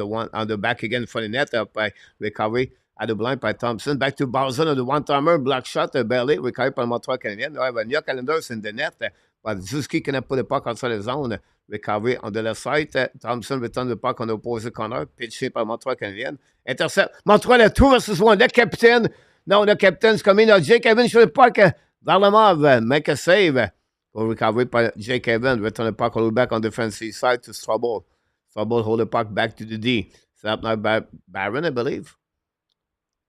the back again for the net up by recovery. At the blind by Thompson. Back to Basel on the one-timer. Black shot, belly. Recovery by Montreal Canadiens. Now, New York Calendars in the net. But Zuski cannot put the puck outside the zone. Recovery on the left side. Thompson return the puck on the opposite corner. Pitch by Montreal Canadiens. Intercept. Montreal at 2 versus 1. The captain. No, the captain's coming. Now, Jake Evans sur le puck. Varlamov make a save. Recovery by Jake Evans. Return the puck all the way back on the defensive side to Strobel. Strobel hold the puck back to the D. Set up now by Barron, I believe.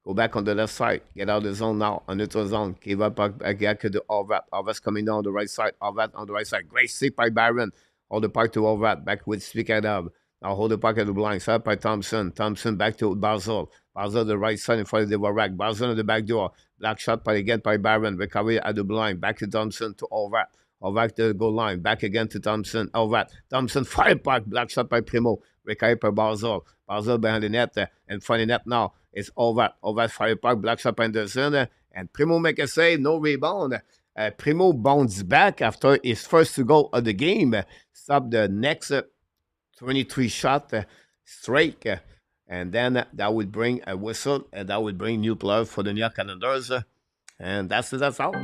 Go back on the left side. Get out of the zone now. On neutral zone. Give up back to the Orvat. Orvat's coming down on the right side. Orvat on the right side. Great save by Byron. Hold the puck to Orvat. Back with Spikadab. Now hold the puck at the blind. Set up by Thompson. Thompson back to Basel. Basel the right side in front of the Warak. Basel on the back door. Black shot again by Byron. Recovery at the blind. Back to Thompson to Orvat. Orvat to the goal line. Back again to Thompson. Orvat. Thompson fire puck. Black shot by Primo. Recovery by Basel. Basel behind the net. And front of the net now. It's Orvat fire puck, black shot Anderson, and Primo make a save, no rebound. Primo bounces back after his first goal of the game. Stop the next 23 shot straight, and then that would bring a whistle, and that would bring new player for the New York Calendars. And that's all.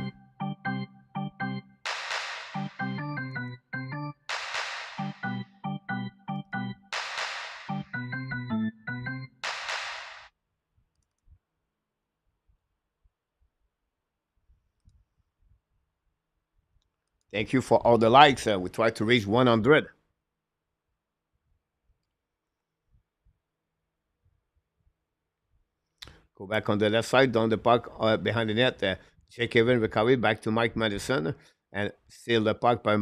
Thank you for all the likes. We try to reach 100. Go back on the left side, down the puck behind the net. Jake Evans recovery back to Mike Madison and steal the puck by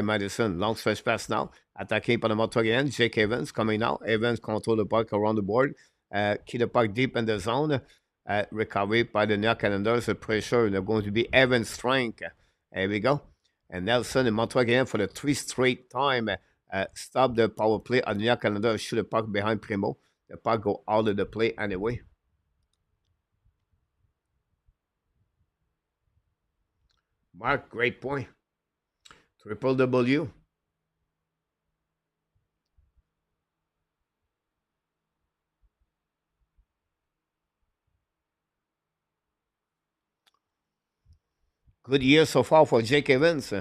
Madison. Long stretch pass now. Attacking by the Montreal again. Jake Evans coming now. Evans control the puck around the board. Keep the puck deep in the zone. Recovery by the New York Calendars. The pressure. They're going to be Evans' strength. There we go. And Nelson and Montreal again for the 3 straight time. Stop the power play. And New York Calendars shoot the puck behind Primo. The puck go out of the play anyway. Mark, great point. Triple W. Good year so far for Jake Evans.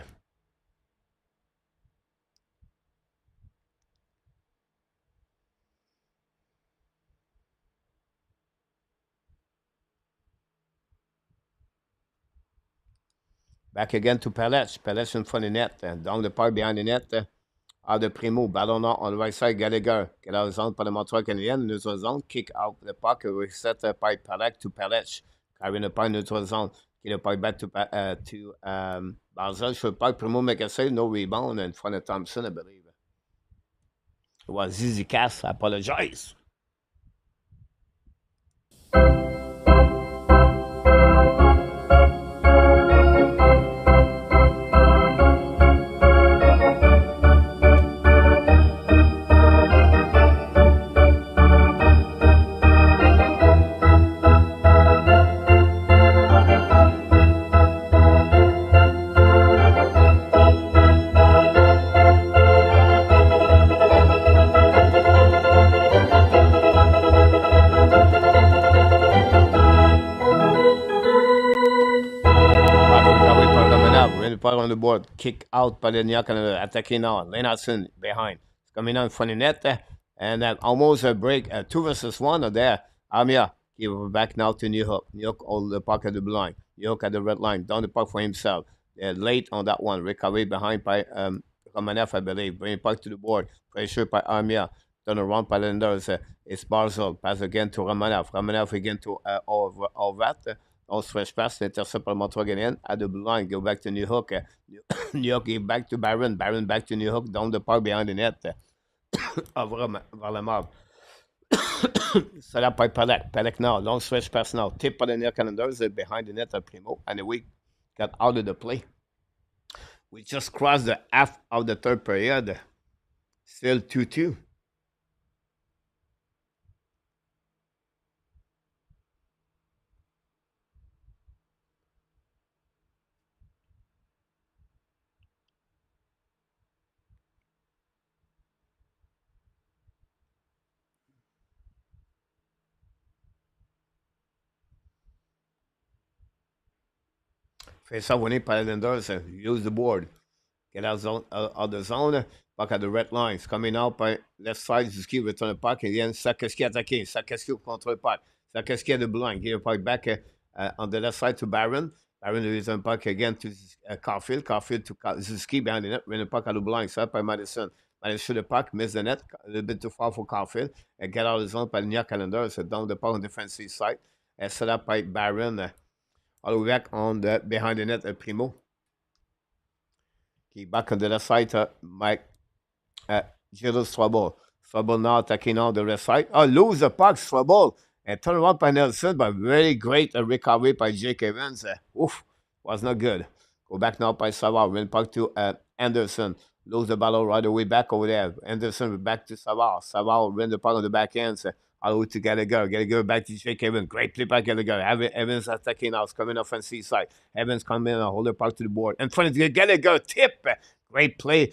Back again to Pelech. Pelech in front of the net. Down the park behind the net. Out de Primo. Ballon on the right side. Gallagher. Get out of zone par le Montreal Canadiens. Neutral zone. Kick out the puck. Reset by Pelech to Pelech. Carrying the puck neutral zone. Get the puck back to Barzell. Should puck. Primo make a save. No rebound in front of Thompson, I believe. It was Zizi Cass. I apologize. Part on the board, kick out Paleniak and attacking now. Lennartson behind. It's coming out in front of net and almost a break. 2 versus 1 there. Amia give it back now to New Hook. New Hook hold the puck at the blue line. New Hook at the red line. Down the puck for himself. They're late on that one. Recovery behind by Romanev, I believe. Bring puck to the board. Pressure by Amia. Turn around by Lenders. It's Barzell. Pass again to Romanev. Romanev again to Orvat. On stretch pass, intercept par Montreal Canadiens at the blue line, go back to New Hook. New York give back to Barron. Barron back to New Hook, down the park behind the net. Vers le marbre. Set up by Pelech. Pelech now, long stretch pass now. Tip by the near calendars behind the net at Primo. And we got out of the play. We just crossed the half of the third period. Still 2-2. Face off winning by Islanders. Use the board. Get out of the zone. Puck at the red lines. Coming out by left side. Suzuki return the puck. Et then Sakeski attaqué. Sakeski contre le puck. Sakeski at the blue line. Give the puck back on the left side to Barron. Barron return the puck again to Caufield. Caufield to Suzuki behind the net. Win the puck at the blue line. Set up by Madison. Madison shoot the puck. Miss the net. A little bit too far for Caufield. And get out of the zone by the near calendar. So down the puck on the defensive side. Set up by Barron. All the way back on the behind the net at Primo. Qui back on the left side to Mike Gilles Swabble. Swabble now attacking on the left side. Oh, lose the puck, Swabble. And turn around by Nelson, but very great recovery by Jake Evans. Oof, was not good. Go back now by Savard. Win puck to Anderson. Lose the ball right away back over there. Anderson back to Savard. Savard win the puck on the back end. All the way to Gallagher. Gallagher back to Jake Evans. Great play by Gallagher. Evans attacking now. It's coming offensive side. Evans coming in and hold the puck to the board. In front of Gallagher. Tip. Great play.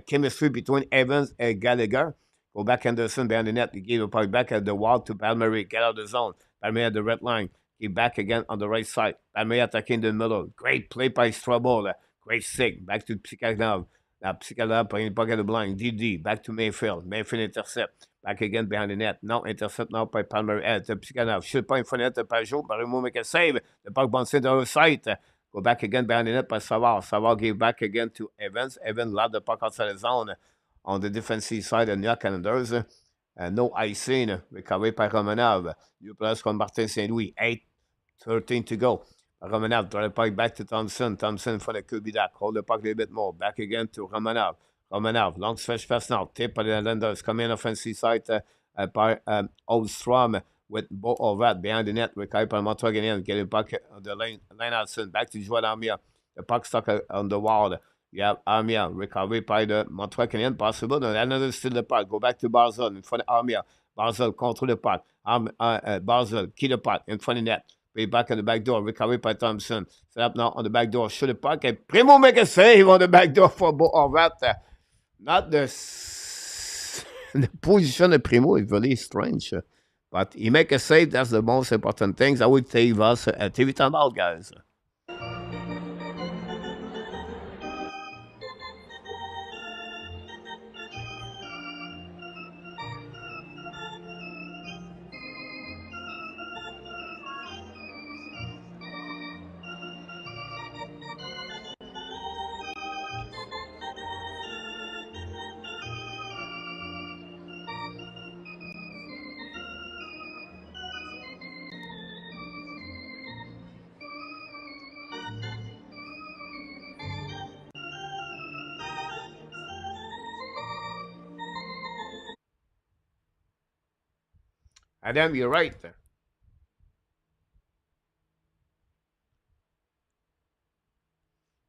Chemistry between Evans and Gallagher. Go back Anderson behind the net. He gave the puck back at the wall to Palmieri. Get out of the zone. Palmieri at the red line. He back again on the right side. Palmieri attacking the middle. Great play by Strobel. Great stick. Back to Psychanov. Now Psychanov playing the puck at the blind. DD. Back to Mayfield. Mayfield intercept. Back again behind the net. Now intercept now by Palmer to Psychanov. Shoot pas in front of the net de Pajot. Barimo make a save. The puck bouncing to the side. Go back again behind the net by Savard. Savard gave back again to Evans. Evans lobbed the puck outside the zone on the defensive side of New York Canadiens. No icing. Recovery by Romanov. New players from Martin Saint-Louis. 8:13 to go. Romanov draw the puck back to Thompson. Thompson for the Kubidak. Hold the puck a little bit more. Back again to Romanov. Romanov, long stretch pass now. Tip by the Islanders. Coming in offensive side by Oldstrom with Bo Orvat behind the net. Recovered by Montreal Canadiens. Getting back on the line Hudson. Back to Joel Armia. The puck stuck on the wall. You have Armia. Recovered by the Montreal Canadiens. Possible. The Islanders still the puck. Go back to Barzell in front of Armia. Barzell control the puck. Barzell key the puck in front of the net. Way back on the back door. Recovered by Thompson. Set up now on the back door. Shoot the puck. And Primo make a save on the back door for Bo Orvat. Not the position of Primo is really strange. But he make a save. That's the most important thing. I would say was TV timeout, guys. Adam, you're right.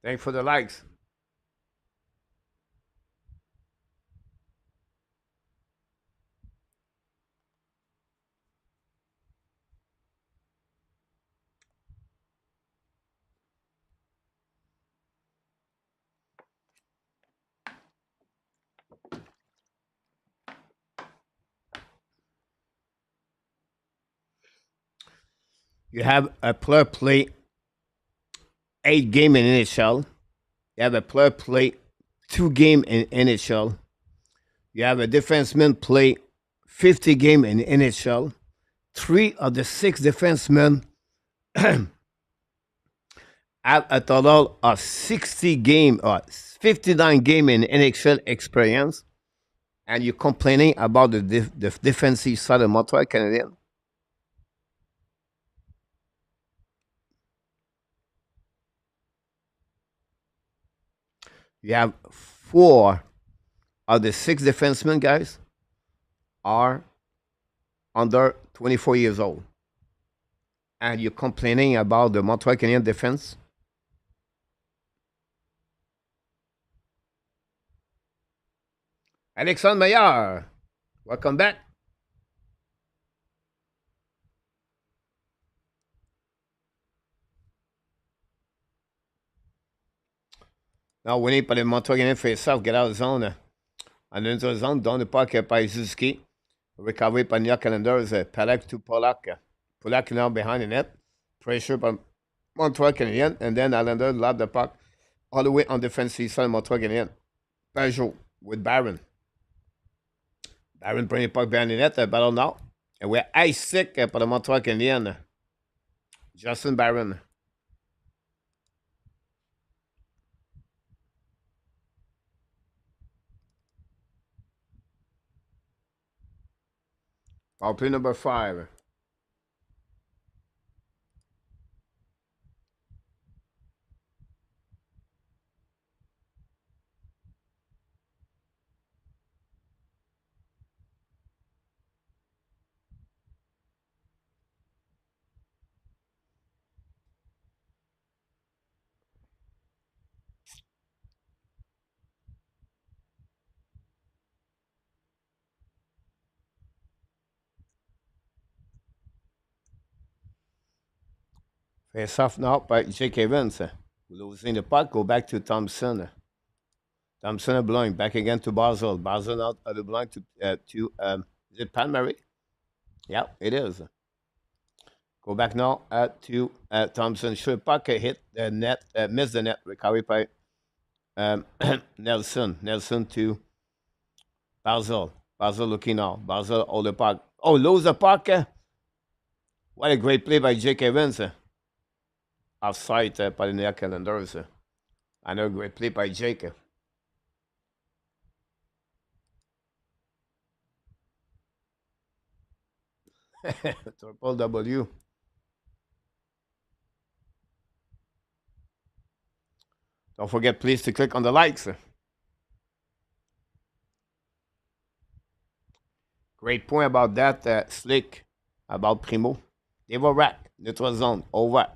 Thanks for the likes. You have a player play 8 game in NHL. You have a player play 2 game in NHL. You have a defenseman play 50 game in NHL. 3 of the 6 defensemen have a total of 60 game or 59 game in NHL experience. And you're complaining about the defensive side of Montreal Canadiens. You have 4 of the 6 defensemen, guys, are under 24 years old. And you're complaining about the Montreal Canadiens defense. Alexandre Maillard, welcome back. Now, winning par le Montreal Canadiens face-off, get out of zone. En une zone, donne pas que par Suzuki. Recovery by New York Calendars, Palak to Polak. Polak now behind the net. Pressure by Montreal Canadiens. And then Islander lob the puck all the way on defensive side of Montreal Canadiens. Pajot with Barron. Barron bringing the puck behind the net. Battle now. And we're ice sick for the Montreal Canadiens. Justin Barron. Power play number 5. Face off now by Jake Evans. Losing the puck, go back to Thompson. Thompson blowing back again to Basel. Basel out of the blind to is it Palmieri? Yeah, it is. Go back now to Thompson. Should puck hit the net, miss the net. Recovery by Nelson. Nelson to Basel. Basel looking now. Basel hold the puck. Oh, lose the puck. What a great play by Jake Evans. Offside by the New York Calendars. Another great play by Jake. Triple W. Don't forget, please, to click on the likes. Great point about that, Slick, about Primo. They were rack, neutral zone, over.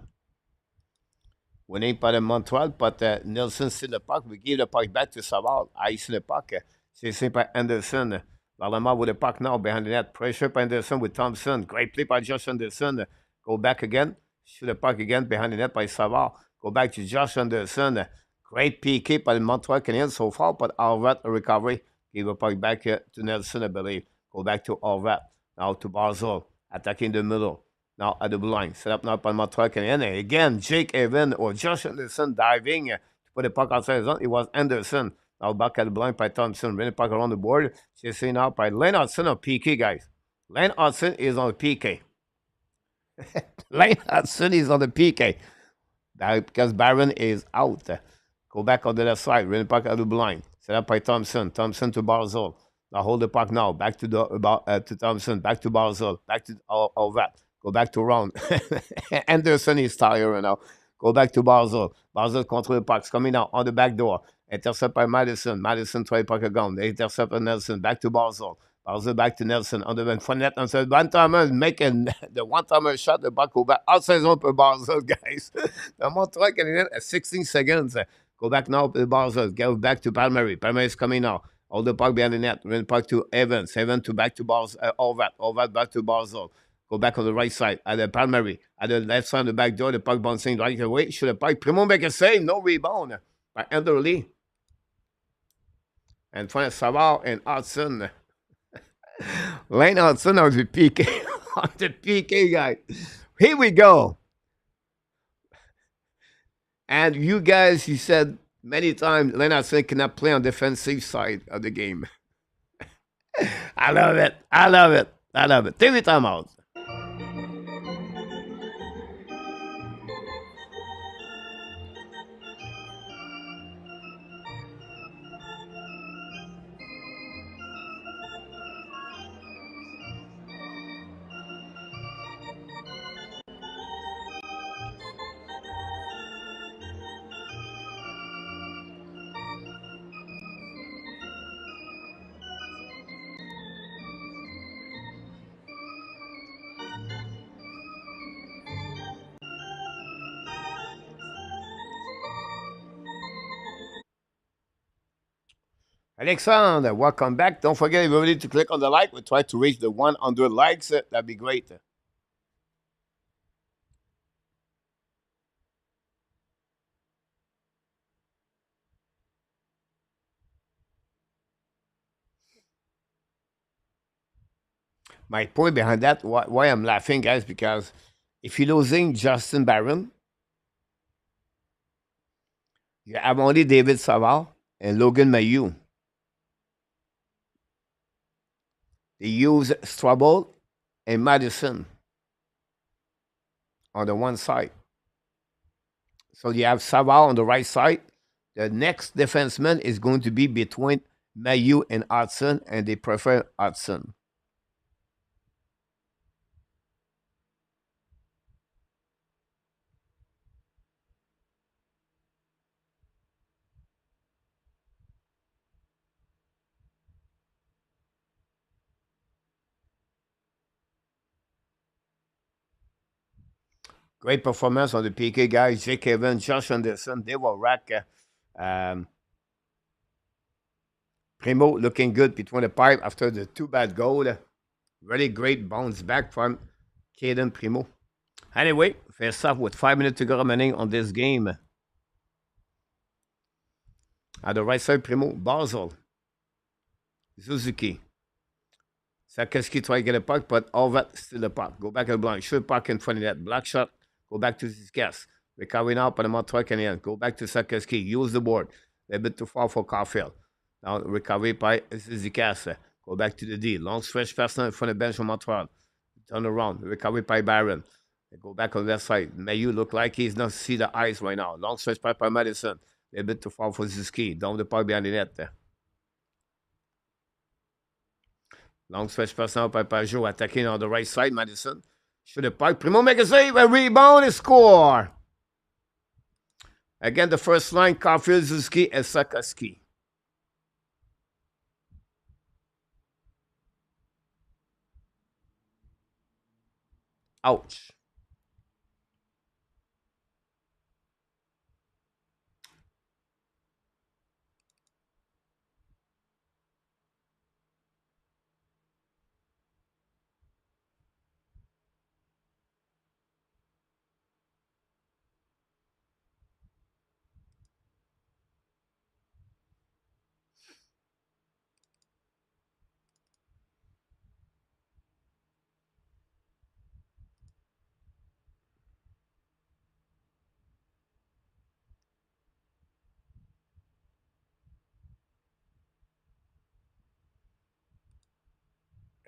Winning par le Montreal, but Nelson see le puck. We give the puck back to Savard. Ice le puck. C'est by Anderson. Varlamar with the puck now behind the net. Pressure by Anderson with Thompson. Great play by Josh Anderson. Go back again. Shoot the puck again behind the net by Savard. Go back to Josh Anderson. Great PK by the Montreal Canadiens so far, but Alvat recovery. Give the puck back to Nelson, I believe. Go back to Alvat. Now to Barzal. Attacking the middle. Now at the blue line. Set up now by Montreal Canadiens. Again, Jake Evan or Josh Anderson diving to put the puck outside the zone. It was Anderson. Now back at the blind by Thompson. Bring the puck around the board. Chasing out by Lane Hudson on PK, guys. Lane Hudson is on the PK. Lane Hudson is on the PK. Because Barron is out. Go back on the left side. Bring the puck at the blind. Set up by Thompson. Thompson to Barzal. Now hold the puck now. Back to to Thompson. Back to Barzal. Back to all that. Go back to round. Anderson is tired now. Go back to Barzal. Barzal control the pucks. Coming out on the back door. Intercept by Madison. Madison try puck again. They intercept by Nelson. Back to Barzal. Barzell back to Nelson on the front net. And so one-timer making the one-timer shot. The puck go back outside zone for Barzell, guys. The Montreal Canadiens at 16 seconds. Go back now to Barzell. Go back to Palmieri. Palmieri is coming now. All the puck behind the net. Run puck to Evans. Evans to back to Barzell. Orvat. Orvat back to Barzell. Go back on the right side. At the Palmieri. At the left side of the back door. The puck bouncing right away. Should the puck. Primo make a save. No rebound. By Enderly. And front of Savard and Hudson. Lane Hudson on the PK. On the PK, guy. Here we go. And you guys, you said many times, Lane Hudson cannot play on the defensive side of the game. I love it. I love it. I love it. Take the time out. Alexander, welcome back. Don't forget, everybody, to click on the like. We try to reach the 100 likes. That'd be great. My point behind that, why I'm laughing, guys, because if you're losing Justin Barron, you have only David Savard and Logan Mayu. They use Strubble and Madison on the one side. So you have Savard on the right side. The next defenseman is going to be between Mayu and Hudson, and they prefer Hudson. Great performance on the PK guys. Jake Evans, Josh Anderson, they will rack. Primo looking good between the pipe after the two bad goal. Really great bounce back from Caden Primo. Anyway, face off with 5 minutes to go remaining on this game. At the right side, Primo, Basel, Suzuki. Sakeski try to get a puck, but all that still the puck. Go back to the blind. Shoot puck in front of that. Black shot. Go back to Ziskas. Recovery now by the Montreal Canadiens. Go back to Sakeski. Use the board. A bit too far for Caufield. Now recovery by Ziskas. Go back to the D. Long stretch person in front of the bench of Montreal. Turn around. Recovery by Barron. They go back on that side. Mayu look like he's not see the ice right now. Long stretch by Madison. A bit too far for Ziski. Down the puck behind the net there. Long stretch pass now by Pajot, attacking on the right side. Madison shoot the puck. Primo make a save, a rebound, and score. Again, the first line, Caufield, Zuski, and Sakaski. Ouch.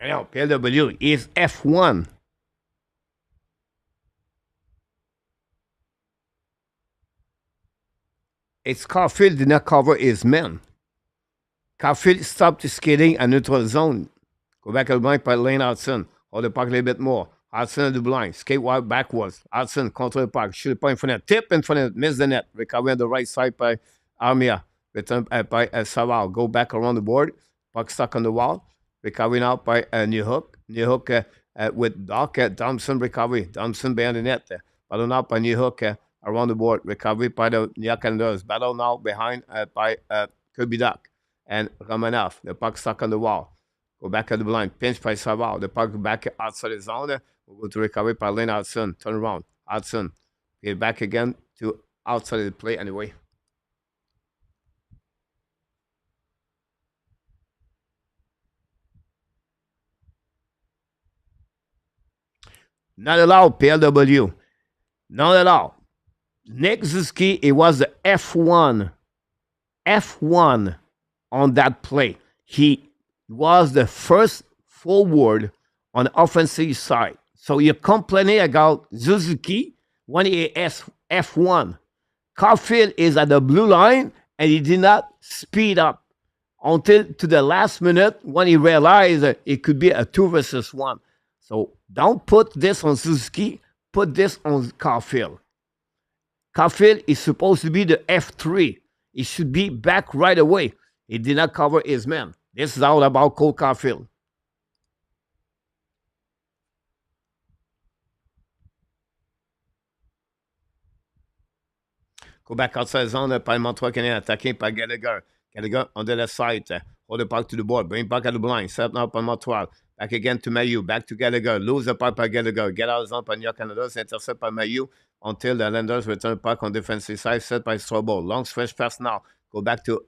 No, PLW is F1. It's Caufield did not cover his men. Caufield stopped skating at neutral zone. Go back at the blind by Lane Hudson. Hold the puck a little bit more. Hudson at the blind. Skate wide backwards. Hudson control the puck. Shoot the puck in front of tip in front of miss the net. Recovery on the right side by Armia. Return by Savard. Go back around the board. Puck stuck on the wall. Recovery now by New Hook. New Hook with Doc Thompson recovery. Thompson behind the net. Battle now by New Hook around the board. Recovery by the New York Canadiens. Battle now behind by Kirby Doc and Romanov. The puck stuck on the wall. Go back at the blind. Pinch by Savard. The puck back outside the zone. We'll go to recovery by Lane Hudson. Turn around. Hudson. Get back again to outside of the play anyway. Not allowed, PLW. Not allowed. Nick Zuski, it was the F1. F1 on that play. He was the first forward on the offensive side. So you're complaining about Suzuki when he is F1. Caufield is at the blue line and he did not speed up until to the last minute when he realized that it could be a 2 versus 1. So don't put this on Suzuki, put this on Caufield. Caufield is supposed to be the F3. He should be back right away. He did not cover his man. This is all about Cole Caufield. Go back outside zone par Montreal Canadiens, attaqué par Gallagher. Gallagher on the left side. Hold the puck to the board. Bring back at the blind. Set up now by Montreal. Back again to Mayu. Back to Gallagher. Lose the puck by Gallagher. Get out of zone by New York Canadiens. Intercept by Mayu until the Islanders return the puck on defensive side. Set by Strobel. Long stretch pass now. Go back to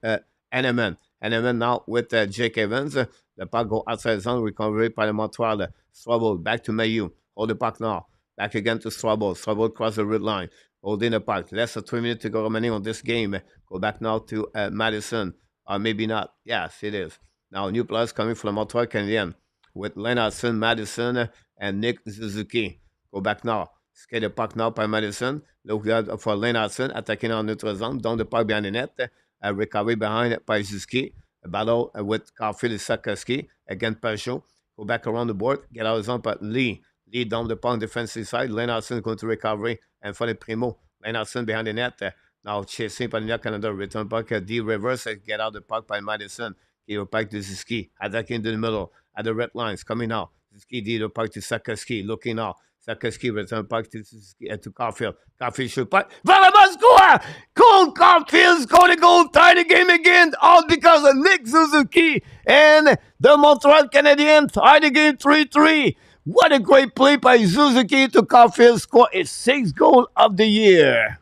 Henneman. Henneman now with Jake Evans. The puck go outside zone. Recovery by the Montreal. Strobel. Back to Mayu. Hold the puck now. Back again to Strobel. Strobel cross the red line. Holding the puck. Less than 3 minutes to go remaining on this game. Go back now to Madison. Or maybe not. Yes, it is. Now, new players coming from Montreal Canadiens with Lennartson, Madison, and Nick Suzuki. Go back now. Skate the puck now by Madison. Look out for Lennartson. Attacking on neutral zone. Down the puck behind the net. Recovery behind by Suzuki. A battle with Caufield and Sakoski against Peugeot. Go back around the board. Get out of zone by Lee. Lee down the puck defensive side. Lennartson going to recovery. And for the Primo. Lennartson behind the net. Now chasing by New York Canada. Return puck. D reverse. Get out the puck by Madison. Give a puck to Suzuki. Attacking to the middle. At the red lines. Coming now. Suzuki D the puck to Sakoski. Looking now. Sakoski return puck to Suzuki and to Caufield. Caufield shoot puck. Valama score! Cole Caufield scored a goal. Tie the game again. All because of Nick Suzuki. And the Montreal Canadiens tie the game 3-3. What a great play by Suzuki to Caufield. Score his 6th goal of the year.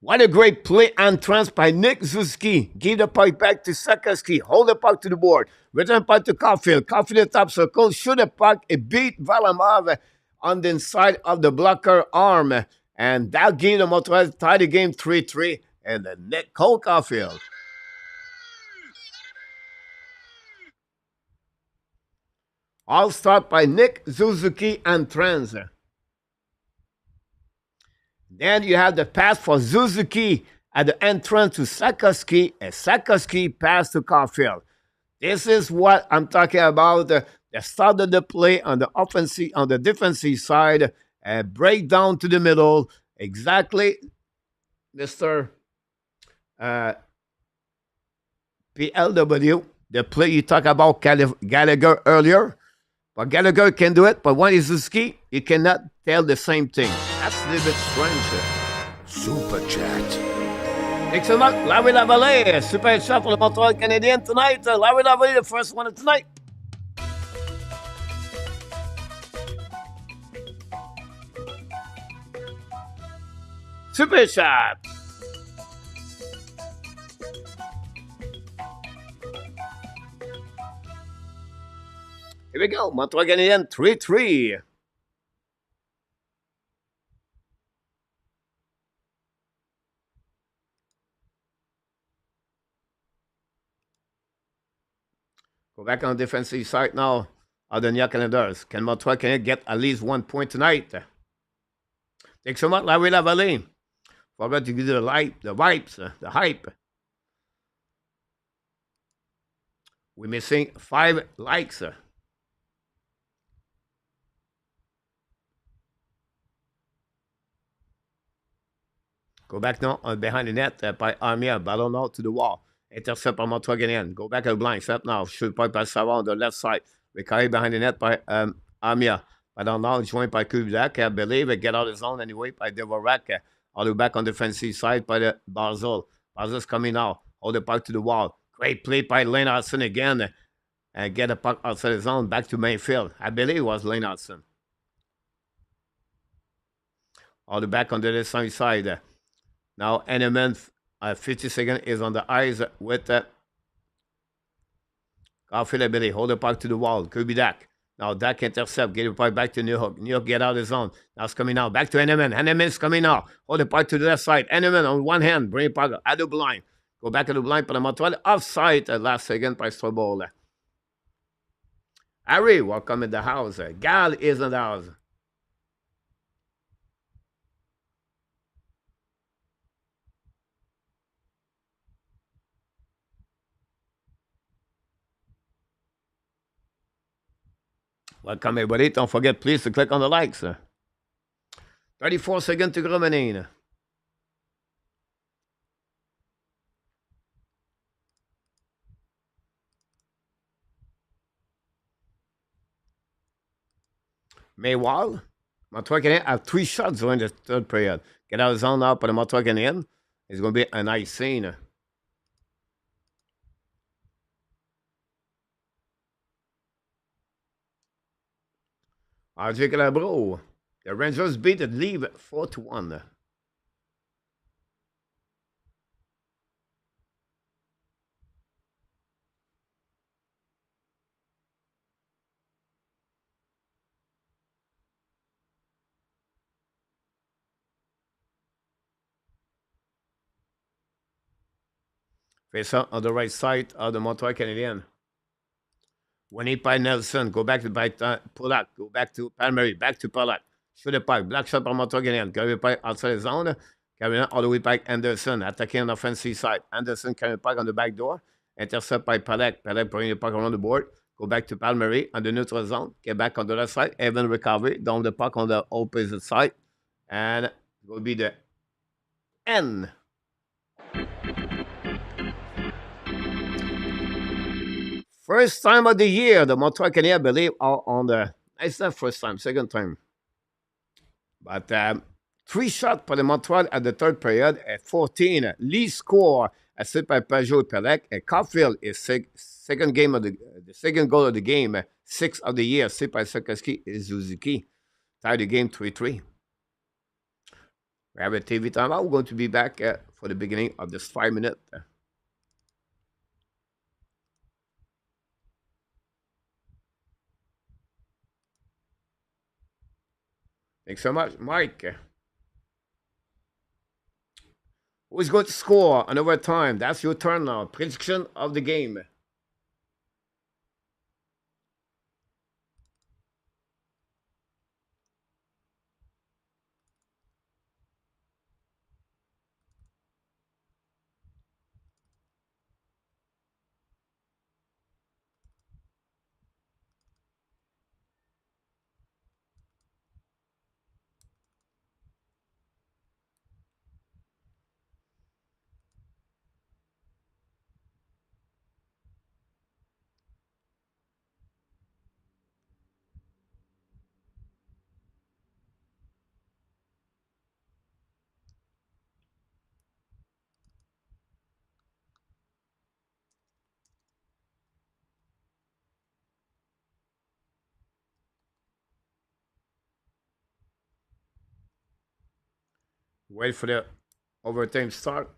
What a great play entrance by Nick Suzuki. Give the puck back to Sakoski. Hold the puck to the board. Return puck to Caufield. Caufield top circle. Shoot the puck. It beat Valamov on the inside of the blocker arm. And that gave the Montreal tie the game 3-3. And the net Cole Caufield. All start by Nick Suzuki and Trans. Then you have the pass for Suzuki at the entrance to Sakoski, and Sakoski pass to Caufield. This is what I'm talking about. The start of the play on the offensive, on the defensive side, breakdown to the middle. Exactly, Mr. PLW. The play you talked about Gallagher earlier. But Gallagher can do it, but when he's Suzuki, you cannot tell the same thing. That's a little bit strange. Super Chat. Excellent. Larry Lavallée, Super Chat for the Montreal Canadiens tonight. Larry Lavallée, the first one of tonight. Super Chat. Here we go. Montreal Canadiens 3-3. Go back on the defensive side now of the New York Canadiens. Can Montreal Canadiens get at least 1 point tonight? Thanks so much, Larry Lavallée. Forgot to give you the vibes, the hype. We're missing 5 likes. Go back now behind the net by Armia. Ballon out to the wall. Intercept par Montreal Canadiens. Go back at the blind. Set now. Shoot by Savard on the left side. Recovery behind the net by Armia. Ballon now joined by Kubzak. I believe it get out of zone anyway by Devorak. All the way back on the defensive side by the Barzil. Barzil's coming now. Hold the puck to the wall. Great play by Lane Hudson again. And get the puck outside the zone. Back to Mayfield. I believe it was Lane Hudson. All the back on the left side. Now, Eneman, 50 seconds, is on the ice with Caufield ability. Hold the puck to the wall. Could be Dak. Now, Dak intercept. Get the puck back to New York. New York get out of the zone. Now it's coming out. Back to Eneman. Eneman's coming now. Hold the puck to the left side. Eneman on one hand. Bring the puck at the blind. Go back to the blind for the Montreal. Offside last second by Strobel. Harry, welcome in the house. Gal is in the house. Welcome, everybody. Don't forget, please, to click on the likes. 34 seconds to remain. Maywall, Montreal Canadiens have 3 shots during the third period. Get out of the zone now for the Montreal Canadiens. It's going to be a nice scene. RJ Calabro. The Rangers beat the Leaf 4-1. Face out on the right side of the Montreal Canadiens. Winnie by Nelson. Go back to Polak. Go back to Palmieri. Back to Polak. Shoot the puck. Black shot by Montreal Canadiens. Carry the puck outside the zone. Carry all the way back. Anderson attacking on the offensive side. Anderson carrying the puck on the back door. Intercept by Polak. Polak bringing the puck around the board. Go back to Palmieri on the neutral zone. Get back on the left side. Evan recovery. Down the puck on the opposite side. And it will be the end. First time of the year, the Montreal Canadiens, I believe, are on the. It's not first time, second time. But 3 shots for the Montreal at the third period at 14. Lead score assisted by Pajot Pelec. And Caufield is second game of the second goal of the game, 6th of the year, assisted by Sorokin and Suzuki. Tied the game 3-3. We have a TV timeout. We're going to be back for the beginning of this 5 minute. Thanks so much, Mike. Who's going to score on overtime? That's your turn now. Prediction of the game. Wait for the overtime start.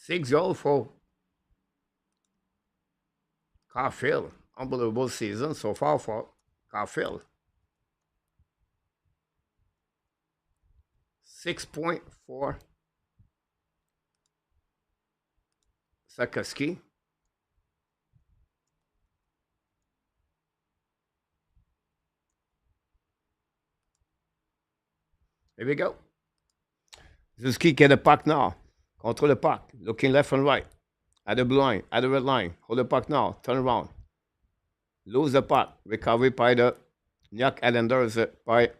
6-0 for Caufield. Unbelievable season so far for Caufield. 6 point for Sakaski. Here we go. Suzuki get the puck now. Control the puck. Looking left and right. At the blue line. At the red line. Hold the puck now. Turn around. Lose the puck. Recovery by the New York Islanders by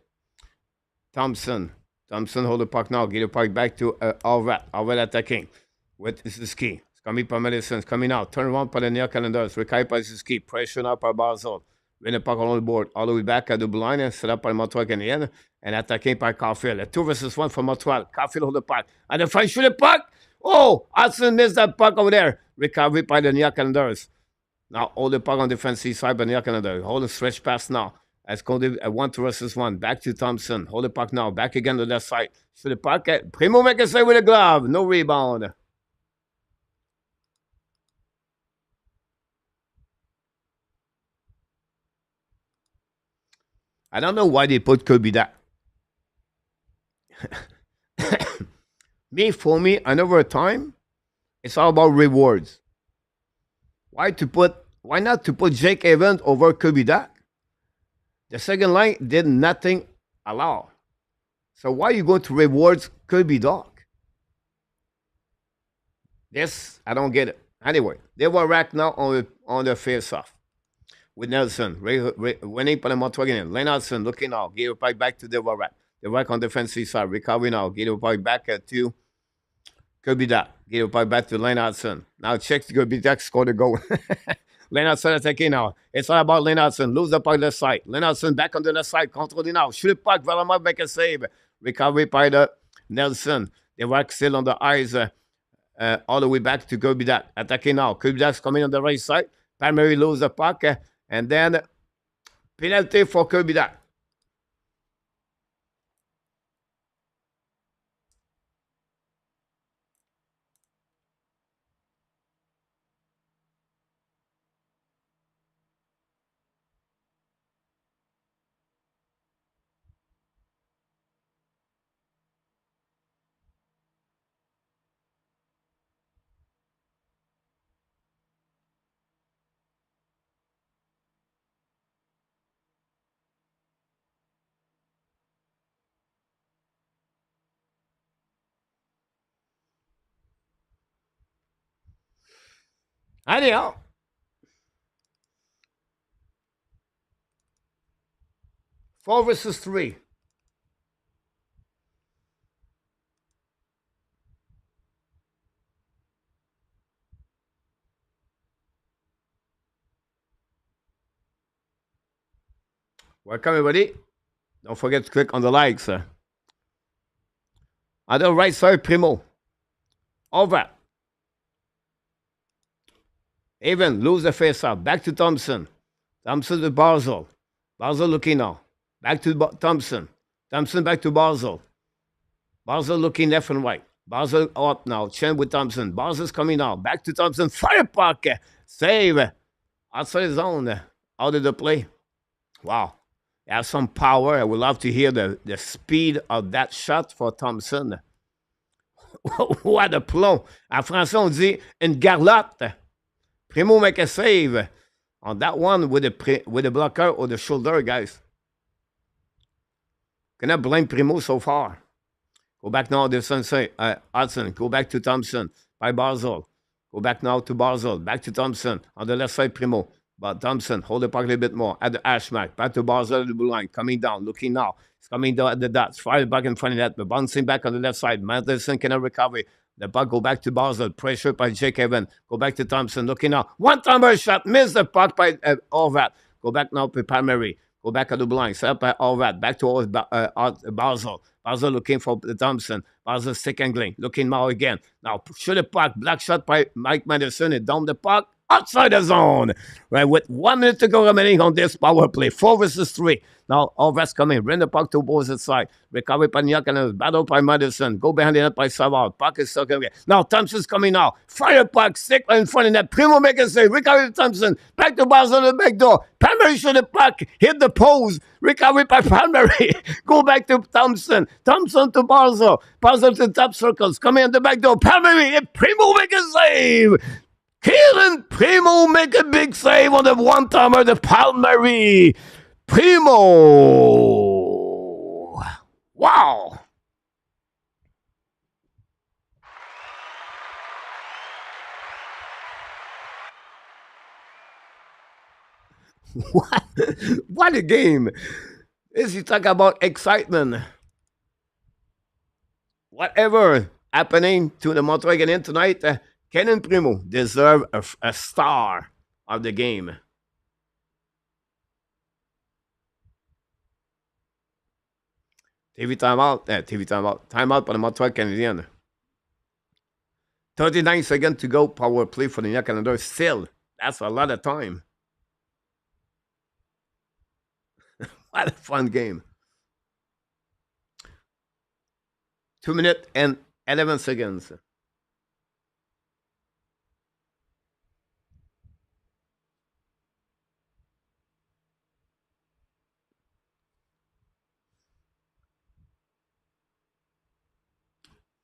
Thompson. Thompson hold the puck now. Get the puck back to Alvat. Alvat attacking with Suzuki. It's coming by Madison. It's coming out. Turn around by the New York Islanders. Recovery by Suzuki. Pressure now by Barzol. Win the puck on the board. All the way back at the blue line. Set up by Montreal Canadiens. And attacking by Caufield. A 2 versus 1 for Montreal. Caufield hold the puck. And the fight shoot the puck. Oh, Hudson missed that puck over there. Recovery by the New York Islanders. Now hold the puck on the defensive side by New York Islanders. Hold the stretch pass now. As called a 1 versus 1. Back to Thompson. Hold the puck now. Back again to the left side. Shoot the puck. Primo make a save with a glove. No rebound. I don't know why they put Kirby that. For me, another time, it's all about rewards. Why not to put Jake Evans over Kirby Dak? The second line did nothing allow. So why you go to rewards Kirby Dak? This, I don't get it. Anyway, they were racked now on the face-off. With Nelson, winning for the Montreal Canadiens. Lennartson looking out, give it back to the rack. The rack on the defensive side, recovery now, give it back to Kirby Dak. Give it back to Lennartson. Now check Kirby Dak scored a goal. Lennartson attacking now. It's all about Lennartson. Lose the puck left side. Lennartson back on the left side, controlling now. Shoot the puck, Velama make a save. Recovery by the Nelson. The rack still on the eyes. All the way back to Kirby Dak. Attacking now. Kirby Dak's coming on the right side. Palmieri lose the puck. And then penalty for Kirby Dak. Anyhow, four versus three. Welcome, everybody. Don't forget to click on the likes. On the right side, Primo. Over. Even lose the face-off. Back to Thompson. Thompson to Barzol. Barzol looking now. Back to Thompson. Thompson back to Barzol. Barzol looking left and right. Barzol up now. Chen with Thompson. Barzol's coming now. Back to Thompson. Fire puck. Save. Outside the zone. Out of the play. Wow. He has some power. I would love to hear the speed of that shot for Thompson. What a plomb. En français, on dit une garlotte. Primo make a save on that one with the blocker or the shoulder, guys. Cannot blame Primo so far. Go back now to Sensei, Hudson. Go back to Thompson by Barzol. Go back now to Barzol. Back to Thompson. On the left side, Primo. But Thompson, hold the puck a little bit more. At the hash mark. Back to Barzol at the blue line. Coming down. Looking now. It's coming down at the dots. Fire back in front of that. But bouncing back on the left side. Madison cannot recover. The puck go back to Barzol. Pressure by Jake Evans. Go back to Thompson. Looking now. One-timer shot. Miss the puck by Orvat. Go back now to Palmieri. Go back at the blind. Set up by Orvat. Back to Barzol. Barzol looking for the Thompson. Barzol stick angling. Looking now again. Now shoot the puck. Black shot by Mike Madison. And down the puck. Outside the zone. Right, with 1 minute to go remaining on this power play. 4 versus 3. Now, Orvat's coming. Bring the puck to both side. Recovery by Niakan. Battle by Madison. Go behind the net by Savard. Puck is stuck again. Now, Thompson's coming now. Fire puck. Stick in front of net. Primo make a save. Recovery to Thompson. Back to Barzol on the back door. Palmieri shoot the puck. Hit the post. Recovery by Palmieri. Go back to Thompson. Thompson to Barzol. Barzol to top circles. Coming on the back door. Palmieri. And Primo make a save. Kieran Primo make a big save on the one-timer, the Palmieri. Primo. Wow. What? What a game. This you talk about excitement. Whatever happening to the Montreal Canadiens tonight, Kenan Primo deserve a star of the game. TV timeout. Timeout for the Montreal Canadiens. 39 seconds to go. Power play for the New York Canadiens. Still, that's a lot of time. What a fun game. 2 minutes and 11 seconds.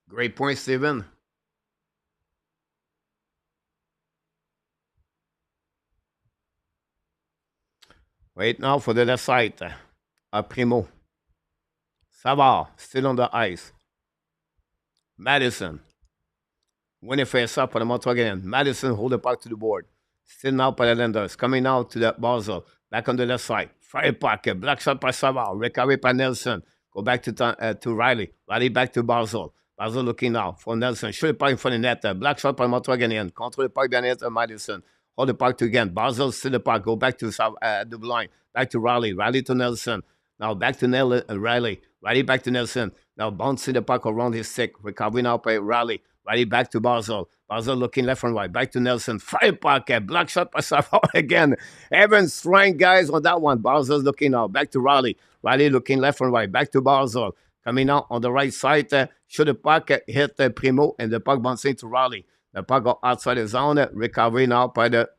Great point, Steven. Wait now for the left side. Primo. Savard, still on the ice. Madison. Winning face up for the Montreal Canadiens. Madison hold the puck to the board. Still now by the Lenders. Coming now to the Basel. Back on the left side. Fire puck. Black shot by Savard. Recovery by Nelson. Go back to Riley. Riley back to Basel. Basel looking now for Nelson. Shoot the puck in front of the net. Black shot by Montreal Canadiens. Control the puck by net. Madison. Hold the puck to again. Basel still the puck. Go back to the line. Back to Riley. Riley to Nelson. Now back to Riley. Riley back to Nelson. Now bouncing the puck around his stick. Recovering out by Riley. Riley back to Basel. Basel looking left and right. Back to Nelson. Fire puck. Black shot by Savard again. Evans strength guys on that one. Basel's looking out. Back to Riley. Riley looking left and right. Back to Basel. Coming out on the right side. Shoot the puck. Hit Primo. And the puck bouncing to Riley. The puck go outside the zone. Recovery now by the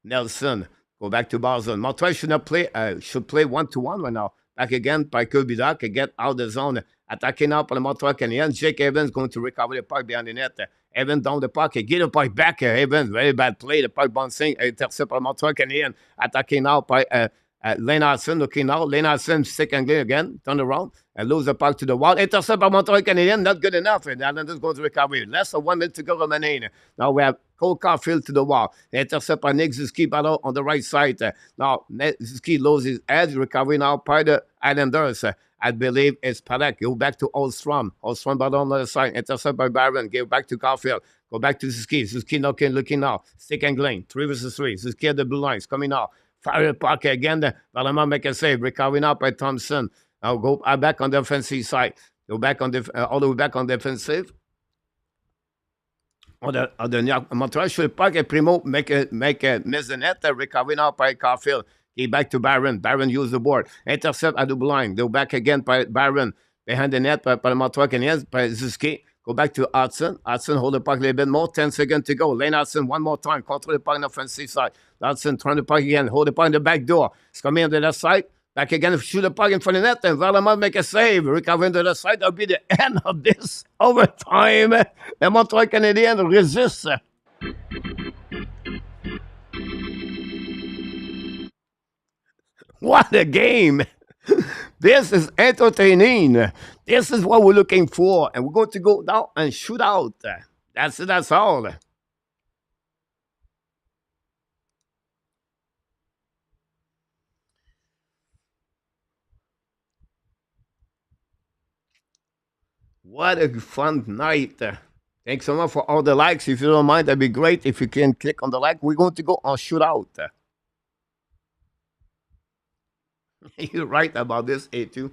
Nelson. Go back to Basel. Montreal should play 1-to-1 right now. Back again by Kirby Doc. Get out the zone. Attacking now for the Montreal Canadiens. Jake Evans going to recover the puck behind the net. Evans down the puck. Get the puck back. Evans, very bad play. The puck bouncing. Intercept by Montreal Canadiens. Attacking now by Lennartson. Looking now. Lennartson stick and again. Turn around and lose the puck to the wall. Intercept by Montreal Canadiens. Not good enough. And Islanders going to recover. Less than 1 minute to go remaining. Now we have Cole Caufield to the wall. Intercept by Nick Zuski battle on the right side. Now Zuski loses his edge. Recovery now by the Islanders. I believe it's Palek. Go back to Oldstrom. Oldstrom battle on the other side. Intercept by Byron. Go back to Caufield. Go back to Zuski. Zuski looking now. Stick and Glenn. 3 versus 3. Zuski at the blue lines. Coming now. Fire puck again. Valama make a save. Recovery now by Thompson. Now go back on the offensive side. Go back on all the way back on defensive. On the New York Montreal shoot puck. Primo make a miss the net. Recovery now by Caufield. He back to Byron. Byron use the board. Intercept at the blind. Go back again by Byron. Behind the net by the Montreal Canadiens by Zuski. Go back to Hudson. Hudson hold the puck a little bit more. 10 seconds to go. Lane Hudson one more time. Control the puck on the offensive side. Hudson turn the puck again. Hold the puck in the back door. It's coming on the left side. Back again. Shoot the puck in front of the net. And Valama make a save. Recovering to the side. That'll be the end of this overtime. The Montreal Canadiens resist. What a game! This is entertaining. This is what we're looking for. And we're going to go down and shoot out. That's all. What a fun night. Thanks so much for all the likes. If you don't mind, that'd be great. If you can click on the like, we're going to go on shootout. You're right about this, A2.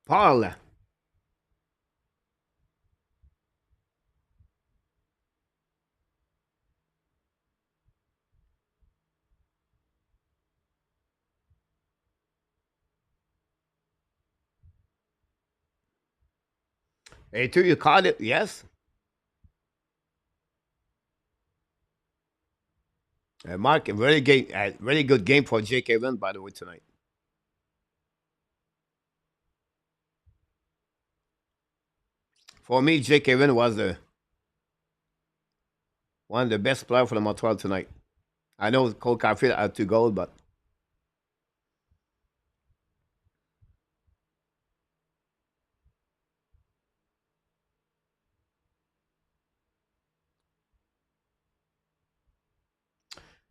Paul. A2, you caught it, yes? Mark, a really good game for Jake Evan, by the way, tonight. For me, Jake Evan was one of the best players for the Montreal tonight. I know Cole Caufield had 2 goals, but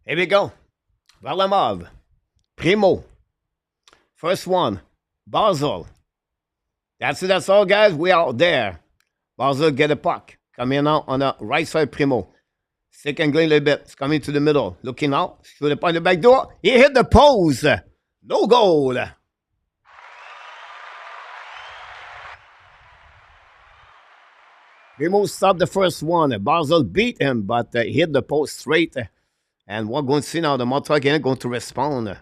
here we go. Varlamov, Primo, first one, Basel. That's all, guys. We are there. Basel get a puck. Coming out on the right side, Primo. Second going a little bit. It's coming to the middle. Looking out. Shoot it on the back door. He hit the post. No goal. Primo stopped the first one. Basel beat him, but hit the post straight. And we're going to see now the Montreal Canadiens going to respond.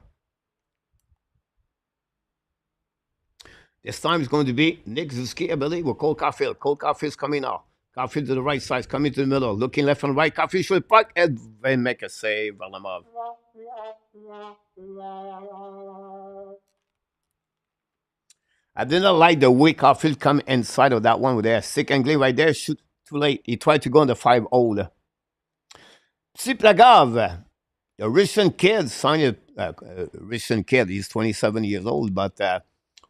This time it's going to be Nick Zuski, I believe, or Cole Caufield. Cole Caufield's coming now. Caufield to the right side, coming to the middle, looking left and right. Caufield should puck and they make a save. Varlamov. I didn't like the way Caufield come inside of that one with their sick angle right there. Shoot too late. He tried to go on the 5-0. Siplagov, a Russian kid, signed a Russian kid. He's 27 years old, but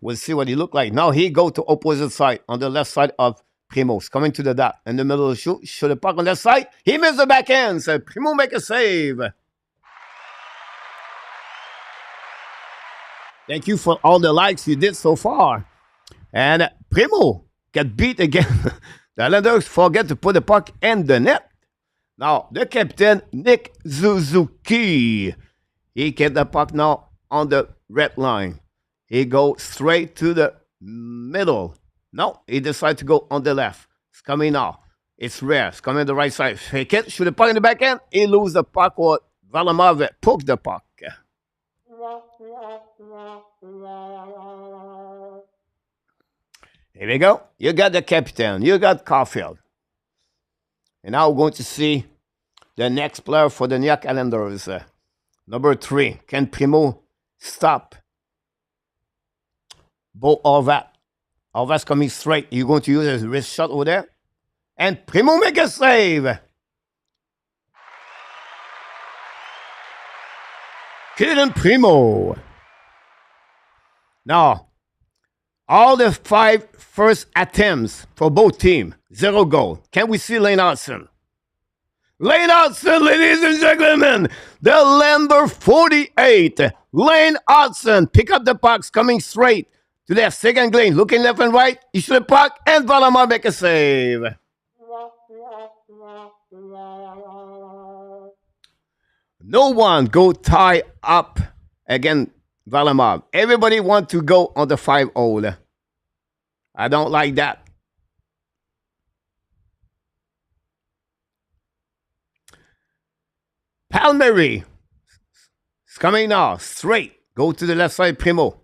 we'll see what he look like. Now he go to opposite side on the left side of Primo's coming to the dot in the middle of the shoot. Should have puck on that side. He missed the backhand. So Primo make a save. Thank you for all the likes you did so far. And Primo get beat again. The Islanders forget to put the puck in the net. Now, the captain, Nick Suzuki, he get the puck now on the red line. He go straight to the middle. No, he decided to go on the left. It's coming now. It's rare. It's coming on the right side. Fake it. Shoot the puck in the back end. He lose the puck or Varlamov poke the puck. Here we go. You got the captain. You got Caufield. And now we're going to see the next player for the New York Islanders. Number 3. Can Primo stop Bo Horvat? Horvat's coming straight. You're going to use his wrist shot over there. And Primo make a save. Killing Primo. Now, all the 5 first attempts for both teams, 0 goal. Can we see Lane Hudson? Lane Hudson, ladies and gentlemen, the number 48. Lane Hudson pick up the pucks coming straight to their second lane, looking left and right. He shoot the puck and Varlamov make a save. No one go tie up again Varlamov. Everybody want to go on the 5-0. I don't like that. Palmieri. It's coming now. Straight. Go to the left side, Primo.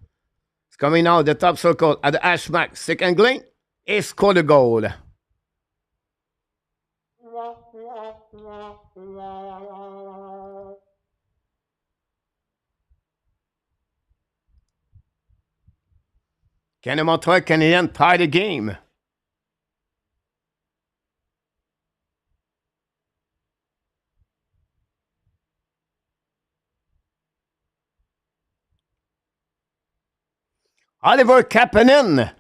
It's coming now, the top circle at the hash mark. Second lane. He scored a goal. Can the Montreal Canadiens tie the game? Oliver Kapanen.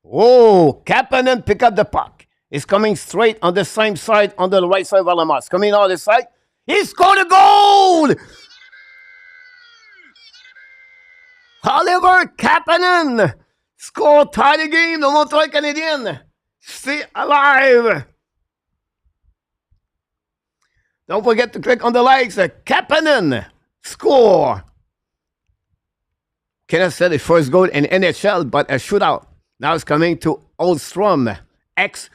Oh, Kapanen pick up the puck. He's coming straight on the same side, on the right side of Varlamov. Coming on the side. He scored a goal! Oliver Kapanen scored, tie the game. The Montreal Canadiens stay alive. Don't forget to click on the likes. Kapanen score. Kenneth said the first goal in NHL, but a shootout. Now it's coming to Oldstrom, ex-NTBD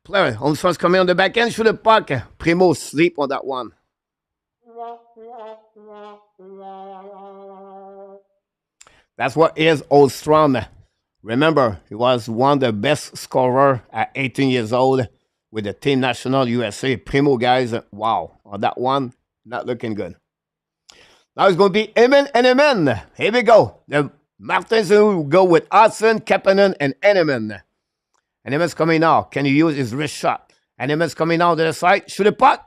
player. Oldstrom's coming on the back end, shoot the puck. Primo sleep on that one. That's what is Oldstrom. Remember, he was one of the best scorers at 18 years old. with the Team National USA. Primo, guys, wow. On that one, not looking good. Now it's going to be Emin and Emin. Here we go. The Martins will go with Hudson, Kapanen, and Emin. And Emin's coming now. Can he use his wrist shot? And Emin's coming now to the side. Shoot a puck.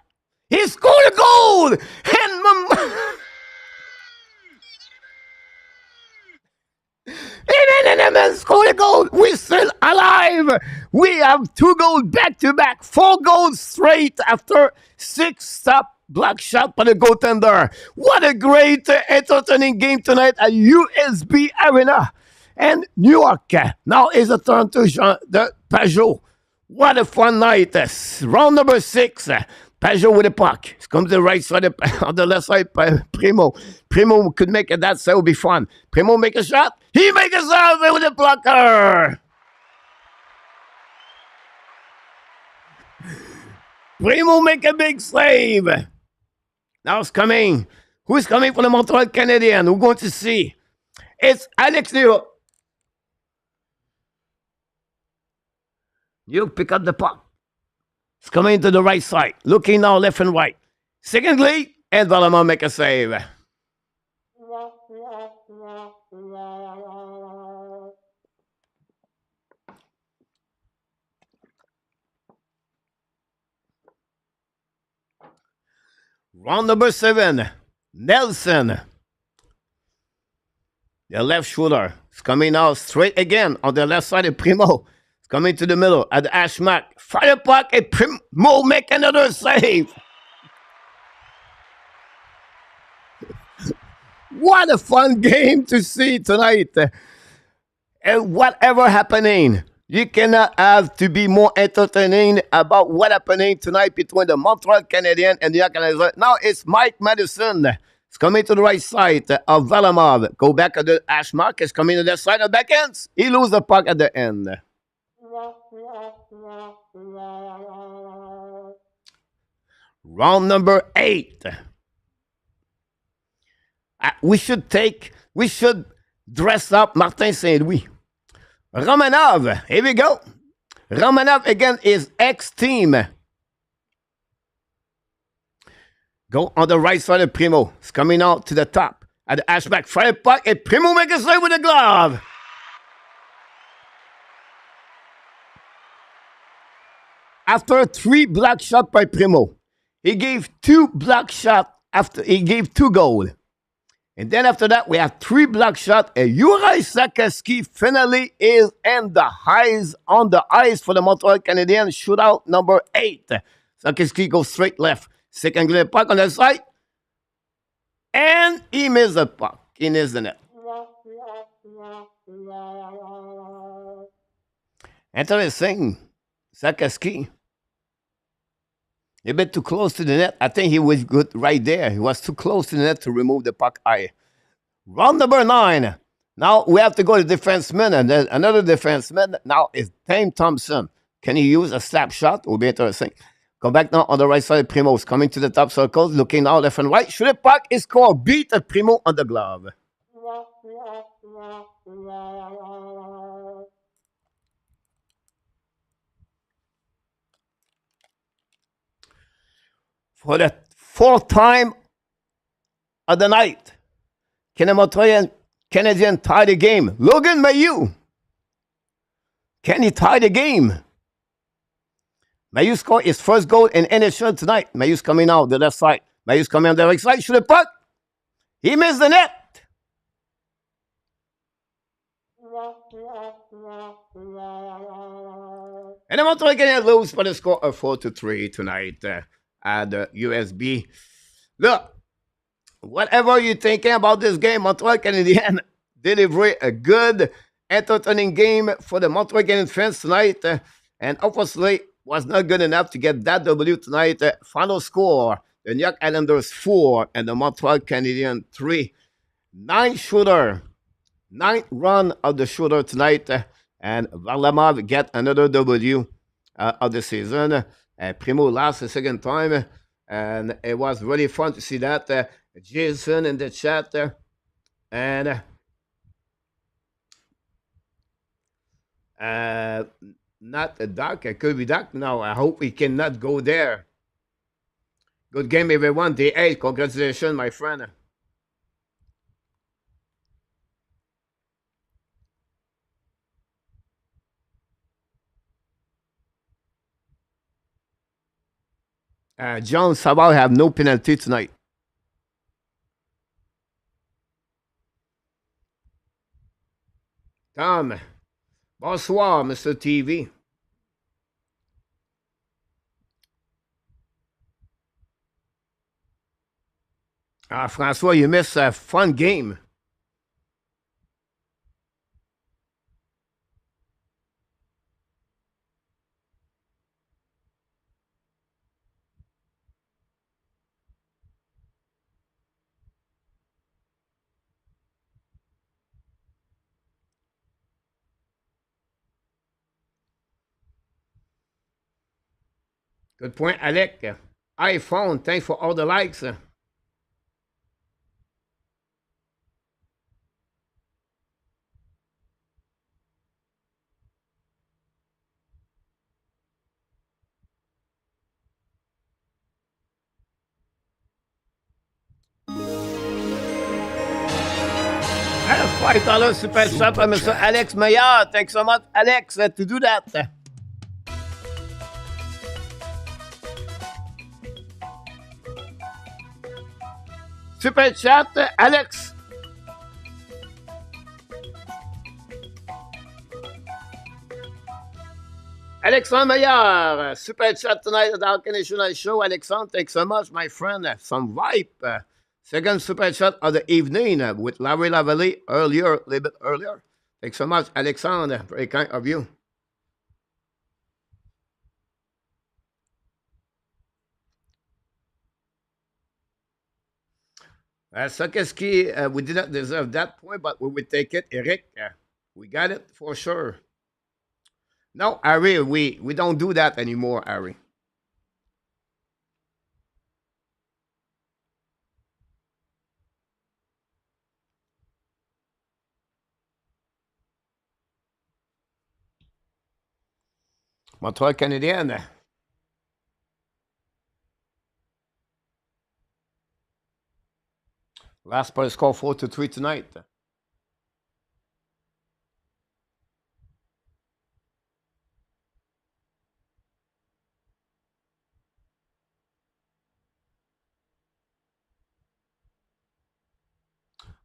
He scored a goal! And Emin scored a goal. We're still alive. We have 2 goals back to back. 4 goals straight after 6 stop block shot by the goaltender. What a great entertaining game tonight at USB Arena. And New York. Now is a turn to the Pajot. What a fun night. Round number 6. Pajot with a puck. It's come to the right side, on the left side, Primo. Primo could make it. That would be fun. Primo make a shot. He makes a shot with a blocker. Primo make a big save. Now it's coming. Who's coming from the Montreal Canadiens? We're going to see. It's Alex Nero. You pick up the puck. It's coming to the right side. Looking now left and right. Secondly, and Valama make a save. Round number 7. Nelson. The left shoulder. It's coming now straight again on the left side of Primo. It's coming to the middle at the hash mark. Fire puck and Primo make another save. What a fun game to see tonight. And whatever happening, you cannot have to be more entertaining about what happening tonight between the Montreal Canadiens and the Canadiens. Now it's Mike Madison. It's coming to the right side of Valamov. Go back at the hash mark. It's coming to the side of the backhands. He loses the puck at the end. Round number 8. We should dress up Martin Saint-Louis. Romanov, here we go. Romanov again is ex-team. Go on the right side of Primo. It's coming out to the top. At the hashback, fire puck, and Primo make a save with a glove. After 3 block shots by Primo, he gave 2 block shots after he gave 2 goals. And then after that, we have 3 block shots. And Juraj Sakaski finally is on the ice for the Montreal Canadiens. Shootout number 8. Sakaski goes straight left. Second glove puck on the side. And he missed the puck. He missed the net. Interesting. Sakaski. A bit too close to the net. I think he was good right there. He was too close to the net to remove the puck eye. Round number 9. Now we have to go to defenseman, and there's another defenseman now is Tame Thompson. Can he use a slap shot? Will be interesting. Come back now on the right side. Primo's coming to the top circle, looking now left and right. Shoot the puck is scored. Beat at Primo on the glove. For the 4th time of the night, can the Montreal Canadiens tie the game? Logan Mayu. Can he tie the game? Mayu scored his first goal in NHL tonight. Mayu's coming out the left side. Mayu's coming on the right side. Shoot the puck. He missed the net. And the Montreal Canadiens lose by the score of 4-3 tonight. At the USB. Look, whatever you're thinking about this game, Montreal Canadiens deliver a good, entertaining game for the Montreal Canadiens fans tonight. And obviously, was not good enough to get that W tonight. Final score, the New York Islanders 4 and the Montreal Canadiens 3. 9th run of the shooter tonight. And Varlamov get another W of the season. Primo lost the second time, and it was really fun to see that. Jason in the chat there. And now Not a duck. It could be duck. No, I hope we cannot go there. Good game, everyone. Day 8. Congratulations, my friend. John Sabal have no penalty tonight. Tom, bonsoir, Mr. TV. François, you missed a fun game. Good point, Alec. iPhone, thanks for all the likes. $5 super chat by Mr. Alex Maillard. Thanks so much, Alex, to do that. Super chat, Alex. Alexandre Maillard, super chat tonight at the Canadian Nation Show. Alexandre, thanks so much, my friend. Some vibe. Second super chat of the evening with Larry Lavalley earlier, a little bit earlier. Thanks so much, Alexandre. Very kind of you. Sokeski, we did not deserve that point, but we would take it. Eric, we got it for sure. No, Harry, we don't do that anymore, Harry. Montreal Canadiens. Last part score 4-3 tonight.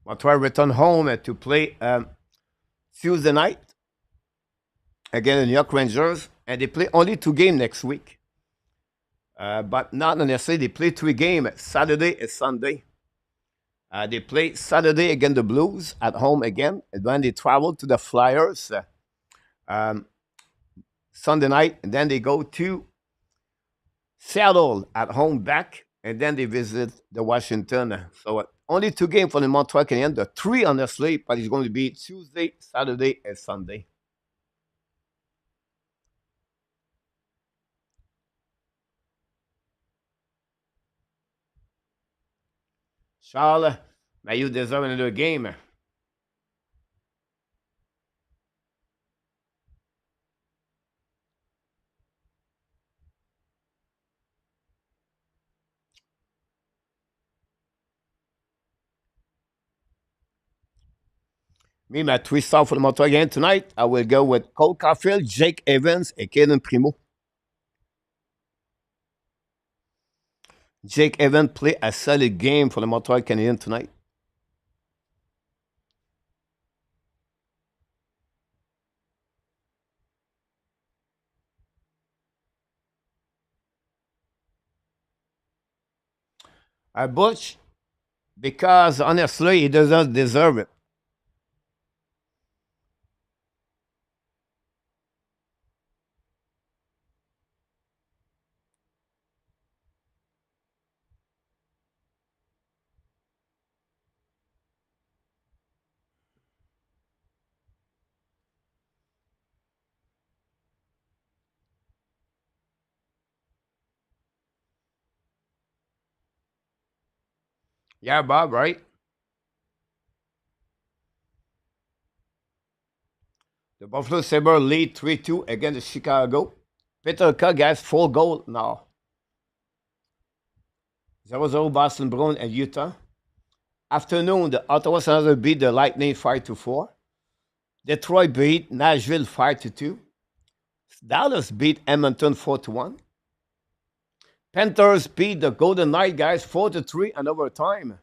Montreal return home to play Tuesday night against the New York Rangers, and they play only 2 games next week. But not necessarily. They play 3 games, Saturday and Sunday. They play Saturday against the Blues at home again, and then they travel to the Flyers um, Sunday night, and then they go to Seattle at home back, and then they visit the Washington. So only 2 games for the Montreal Canadiens. The 3 on the slate, but it's going to be Tuesday, Saturday, and Sunday. Charles, Mayu deserve another game. Me, my 3 star for the Montreal game tonight, I will go with Cole Caufield, Jake Evans, and Caden Primo. Jake Evans play a solid game for the Montreal Canadiens tonight. Butch, because honestly, he doesn't deserve it. Yeah, Bob, right? The Buffalo Sabres lead 3-2 against Chicago. Peter guys, 4 goal now. 0-0 Boston Bruins and Utah. Afternoon, the Ottawa Senators beat the Lightning 5-4. Detroit beat Nashville 5-2. Dallas beat Edmonton 4-1. Panthers beat the Golden Knights guys 4-3 in overtime.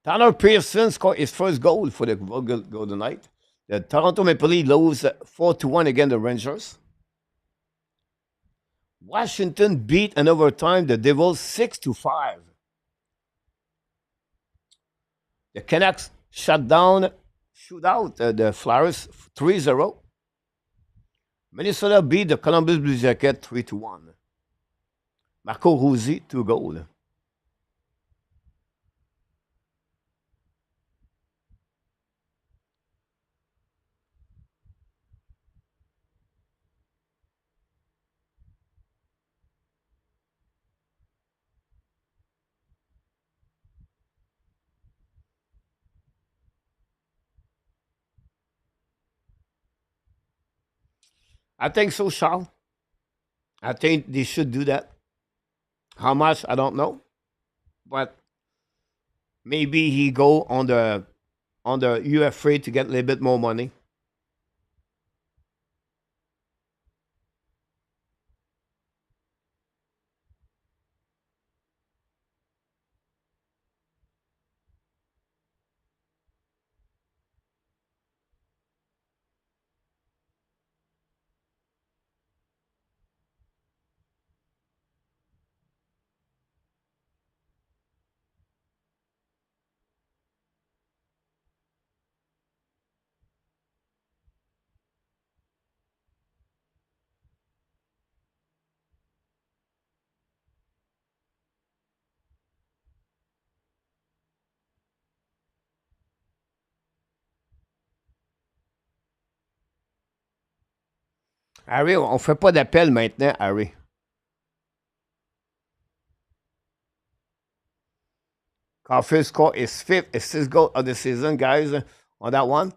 Tanner Pearson scored his first goal for the Golden Knights. The Toronto Maple Leafs lose 4-1 against the Rangers. Washington beat in overtime the Devils 6-5. The Canucks shut down, shootout the Flyers 3-0. Minnesota beat the Columbus Blue Jackets 3-1. Marco Rossi, 2 goals. I think so, Charles. I think they should do that. How much, I don't know. But maybe he go on the UFA to get a little bit more money. Harry, on fait pas d'appel maintenant, Harry. Caufield score his fifth assist goal of the season, guys, on that one.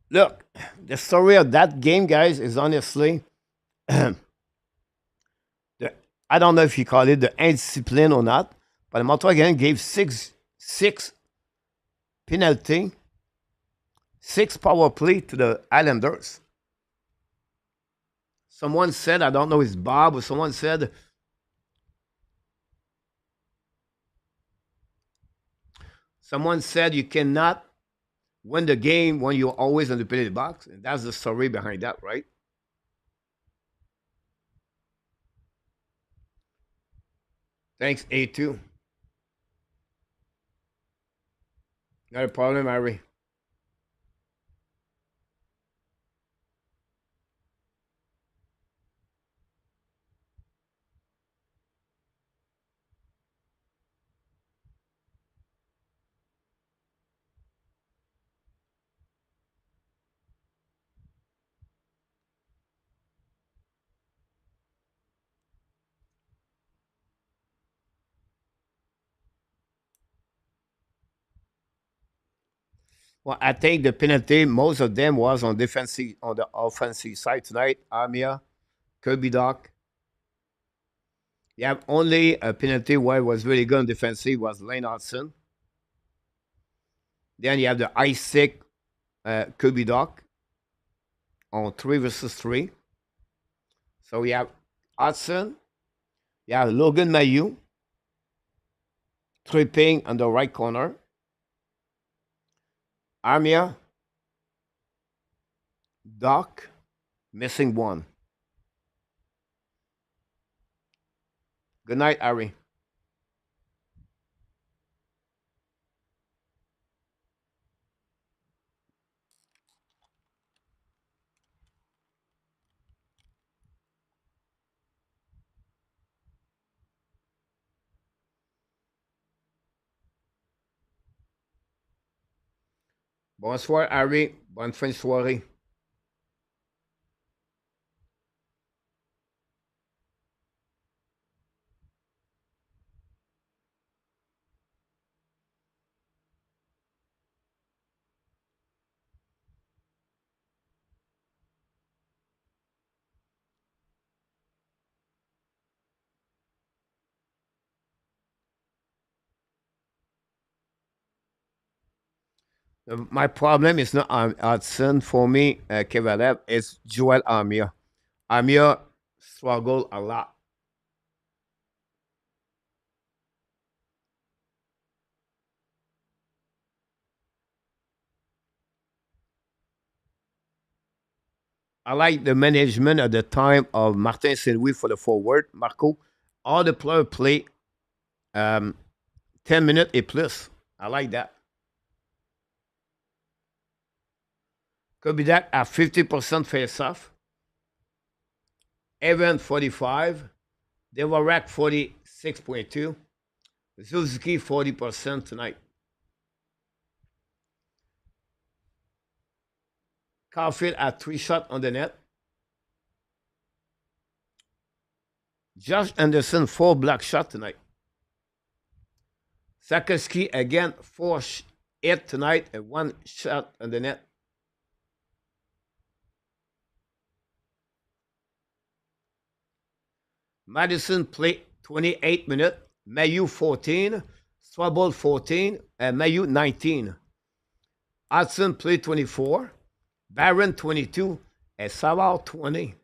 Look, the story of that game, guys, is honestly, the, I don't know if you call it the indiscipline or not, but Montreal again gave six penalty, 6 power play to the Islanders. Someone said, I don't know, it's Bob, or someone said, you cannot win the game when you're always in the penalty box. And that's the story behind that, right? Thanks, A2. Not a problem, Harry. Well, I think the penalty, most of them was on the offensive side tonight. Armia, Kirby Doc. You have only a penalty where it was really good on defensive was Lane Hudson. Then you have the ice sick Kirby Doc on 3 versus 3. So we have Hudson, you have Logan Mayu tripping on the right corner. Armia, Doc, missing 1. Good night, Ari. Bonsoir, Harry. Bonne fin de soirée. My problem is not Hudson for me, Kovalev. It's Joel Armia. Armia struggle a lot. I like the management at the time of Martin Saint-Louis for the forward, Marco. All the players play um, 10 minutes et plus. I like that. Kobidak at 50% face off. Evan 45. Devorak 46.2. Suzuki 40% tonight. Caufield at 3 shots on the net. Josh Anderson 4 block shots tonight. Sakoski again 4 hit tonight and 1 shot on the net. Madison played 28 minutes. Mayu 14. Swabble 14. And Mayu 19. Hudson played 24. Barron 22. And Savard 20.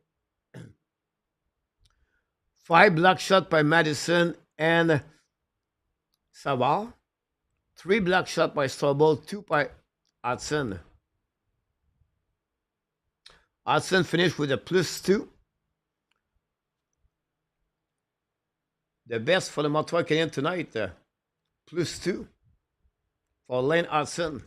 5 block shots by Madison and Savard. 3 block shots by Swabble. 2 by Hudson. Hudson finished with a +2. The best for the Montreal Canadiens tonight, +2 for Lane Hudson.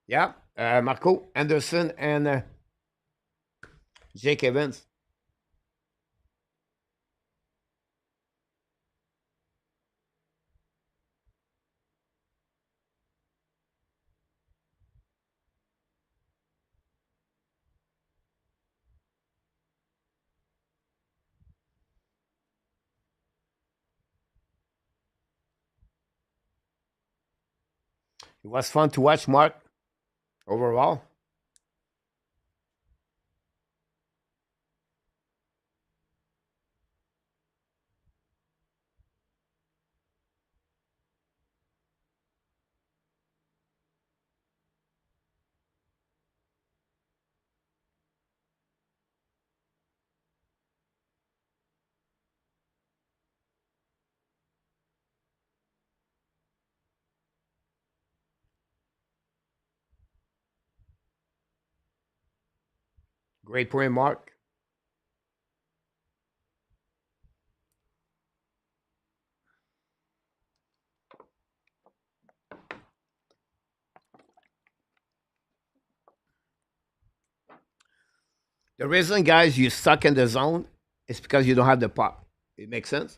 Yeah, Marco Anderson and Jake Evans. It was fun to watch, Mark, overall. Great point, Mark. The reason, guys, you stuck in the zone is because you don't have the puck. It makes sense?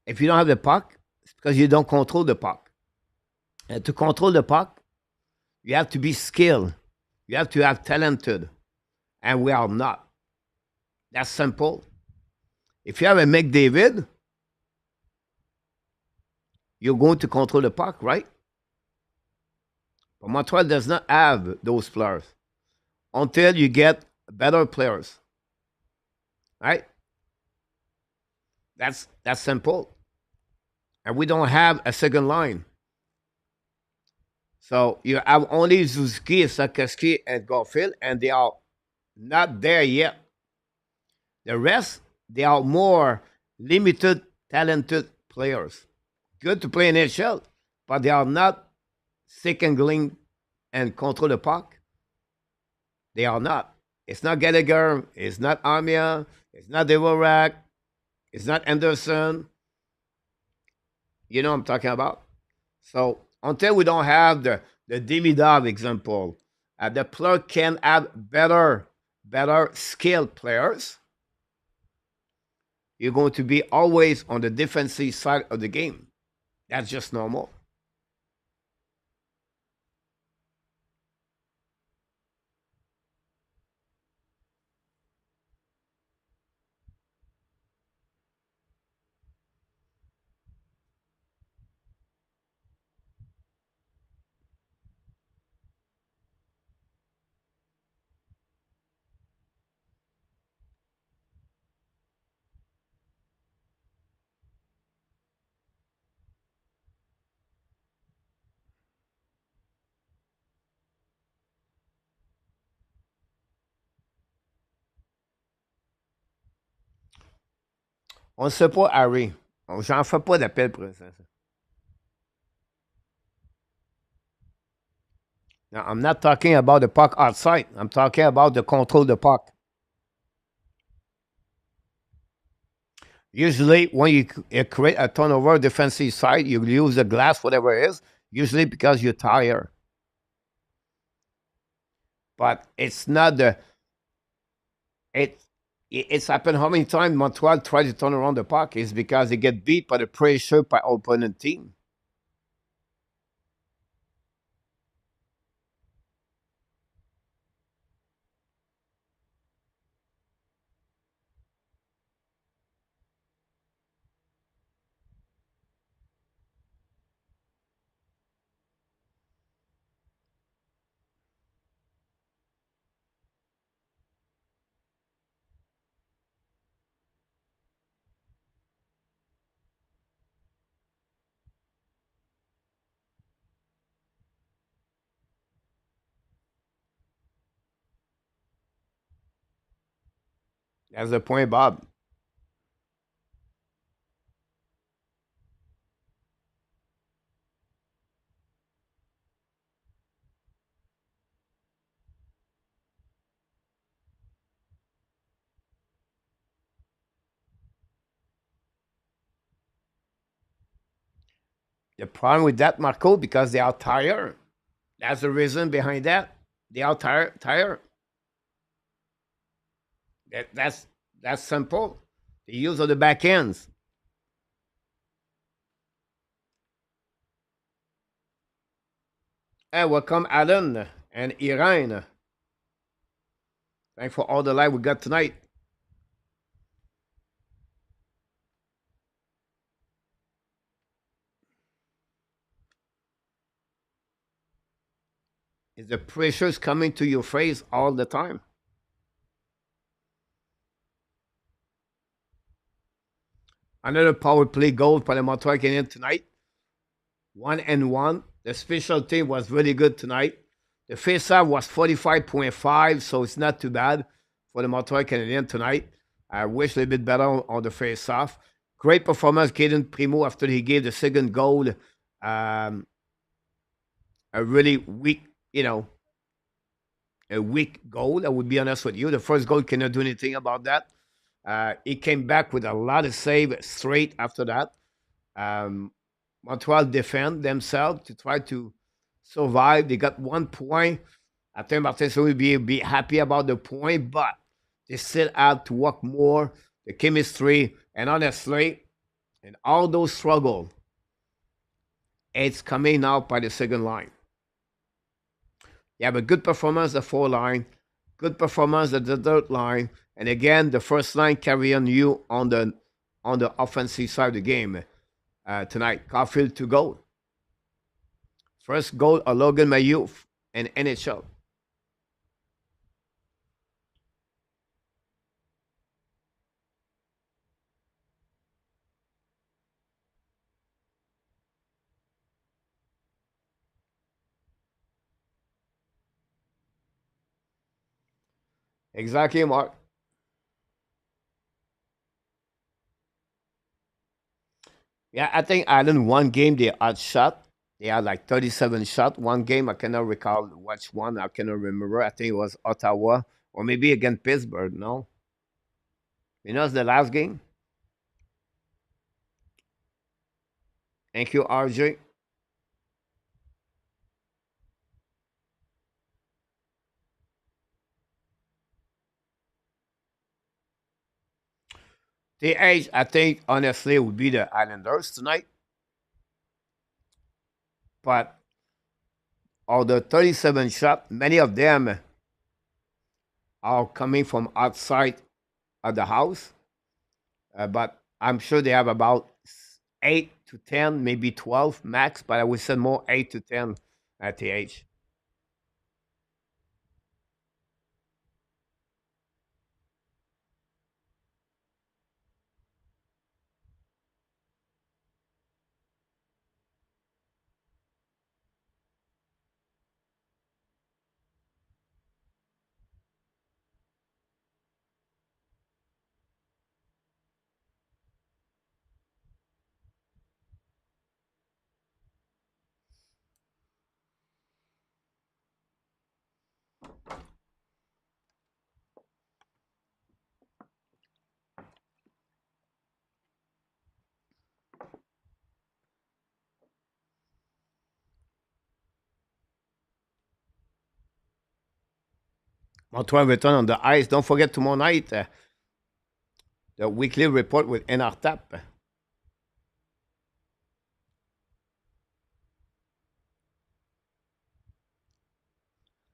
If you don't have the puck, it's because you don't control the puck. And to control the puck, you have to be skilled. You have to have talented. And we are not. That's simple. If you have a McDavid, you're going to control the puck, right? But Montreal does not have those players until you get better players, right? That's simple. And we don't have a second line. So you have only Suzuki, Sakaski, and Garfield, and they are not there yet. The rest, they are more limited, talented players. Good to play in NHL, but they are not second and control the puck. They are not. It's not Gallagher. It's not Armia. It's not Devorak. It's not Anderson. You know what I'm talking about? So until we don't have the Demidov example, the player can have better skilled players. You're going to be always on the defensive side of the game. That's just normal. On ne sait pas, Harry. J'en fais pas d'appel pour ça. Now, I'm not talking about the puck outside. I'm talking about the control the puck. Usually, when you create a turnover defensive side, you use the glass, whatever it is, usually because you're tired. But it's not the it. It's happened how many times Montreal tried to turn around the puck is because they get beat by the pressure by opponent team. That's the point, Bob. The problem with that, Marco, because they are tired. That's the reason behind that. They are tired. That's simple. The use of the back ends. Hey, welcome Alan and Irene. Thanks for all the light we got tonight. Is the pressures coming to your face all the time? Another power play goal for the Montreal Canadiens tonight. 1-1. The special team was really good tonight. The faceoff was 45.5, so it's not too bad for the Montreal Canadiens tonight. I wish a little bit better on the faceoff. Great performance, Caden Primo, after he gave the second goal. A really weak, a weak goal. I would be honest with you. The first goal cannot do anything about that. He came back with a lot of save straight after that. Um, Montreal defend themselves to try to survive. They got 1 point. I think Martin will be happy about the point, but they still have to work more. The chemistry, and honestly, and all those struggles, it's coming out by the second line. You have a good performance at four line, good performance at the third line, and again the first line carrying you on the offensive side of the game tonight. Caufield to goal. First goal of Logan Mayu and NHL. Exactly, Mark. Yeah, I think Ireland one game they outshot. They had like 37 shots. One game I cannot recall which one. I cannot remember. I think it was Ottawa or maybe against Pittsburgh. No, it's the last game. Thank you, RJ. The age, I think, honestly, would be the Islanders tonight. But of the 37 shots, many of them are coming from outside of the house. But I'm sure they have about 8 to 10, maybe 12 max, but I would say more 8 to 10 at the age. Montreal return on the ice. Don't forget tomorrow night, the weekly report with NRTAP.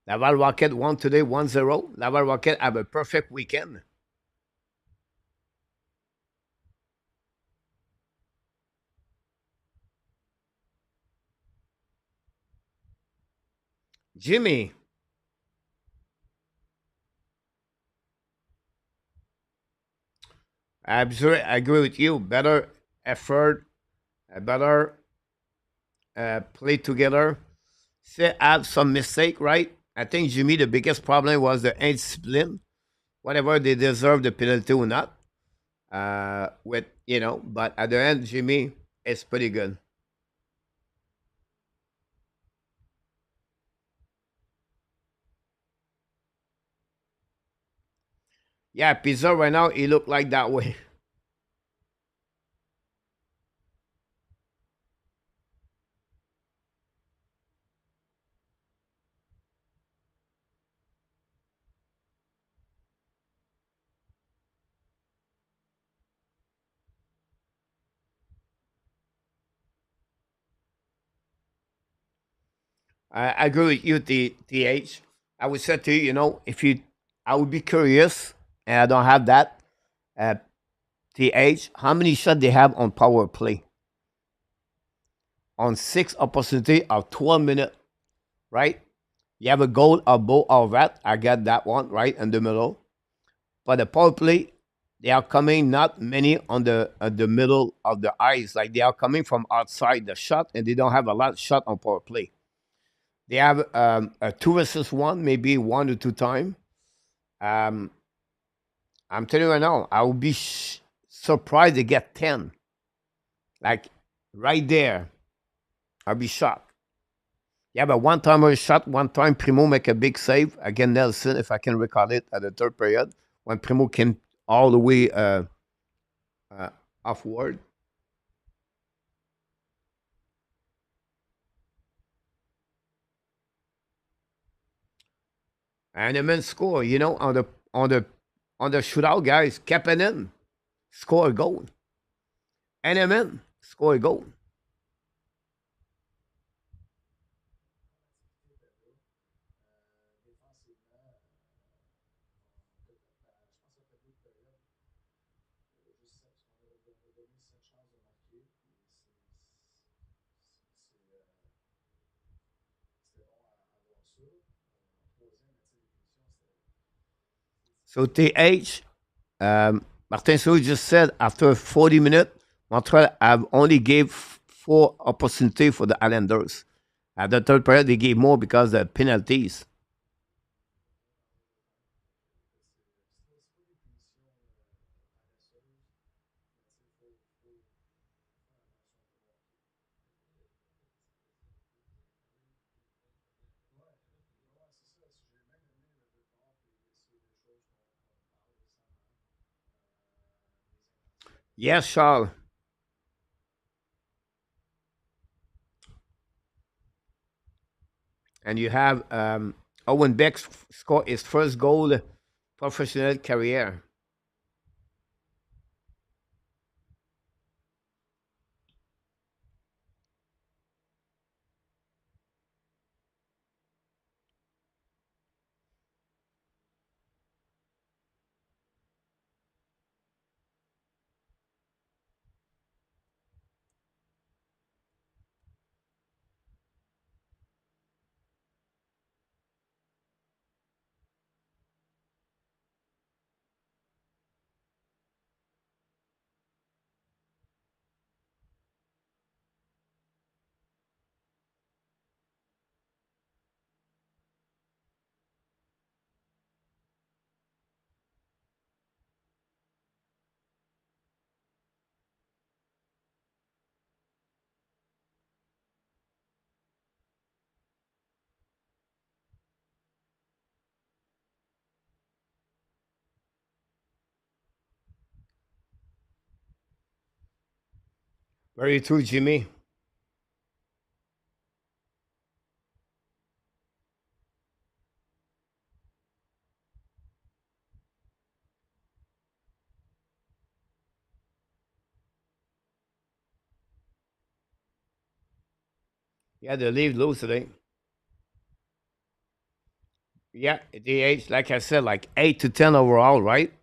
Laval Rocket won today 1-0. Laval Rocket have a perfect weekend. Jimmy, I absolutely agree with you. Better effort, a better play together. Say have some mistake, right? I think Jimmy, the biggest problem was the indiscipline. Whatever they deserve the penalty or not. With but at the end, Jimmy is pretty good. Yeah, Pizza right now he look like that way. I agree with you, TH. I would say to you, if you, I would be curious, and I don't have that. Uh, TH, how many shots they have on power play on six opportunity of 12 minutes, right? You have a goal of both of that. I get that one right in the middle. But the power play, they are coming not many on the middle of the ice. Like they are coming from outside the shot, and they don't have a lot of shot on power play. They have a two versus one, maybe one or two time. Um, I'm telling you right now, I would be surprised they get 10. Like right there, I'll be shocked. Yeah, but one timer shot, one time Primo make a big save against Nelson, if I can recall it, at the third period, when Primo came all the way uh, offward. And the men score, on the shootout, guys, Kapanen score a goal. And the men score a goal. So TH, Martin Sou just said after 40 minutes, Montreal have only gave four opportunity for the Islanders. At the third period, they gave more because of the penalties. Yes, Charles. And you have Owen Beck score his first goal professional career. Very true, Jimmy. Yeah, the Leafs lose today. Yeah, DH, like I said, like 8 to 10 overall, right?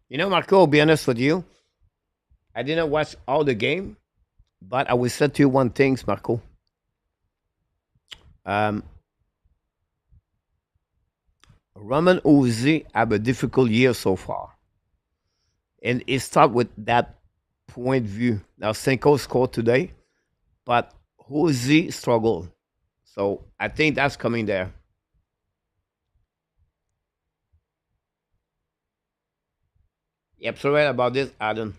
You know, Marco, I'll be honest with you. I didn't watch all the game, but I will say to you one thing, Marco. Um, Roman Uzi have a difficult year so far. And it starts with that point view. Now, Senko scored today, but Uzi struggled. So I think that's coming there. Yep, so right about this, Adam.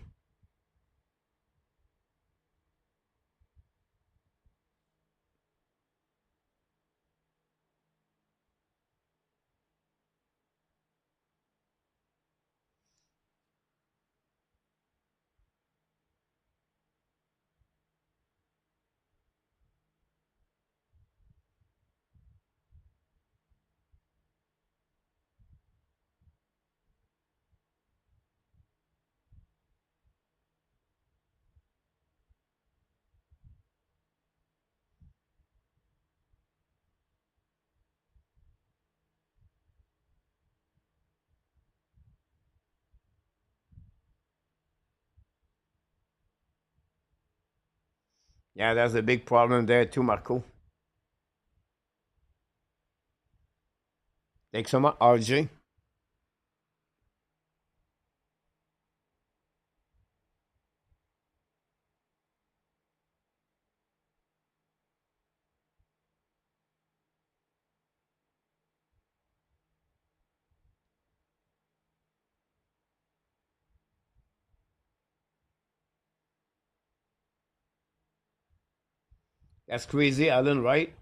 Yeah, that's a big problem there too, Marco. Thanks so much, RJ. That's crazy, Alan, right?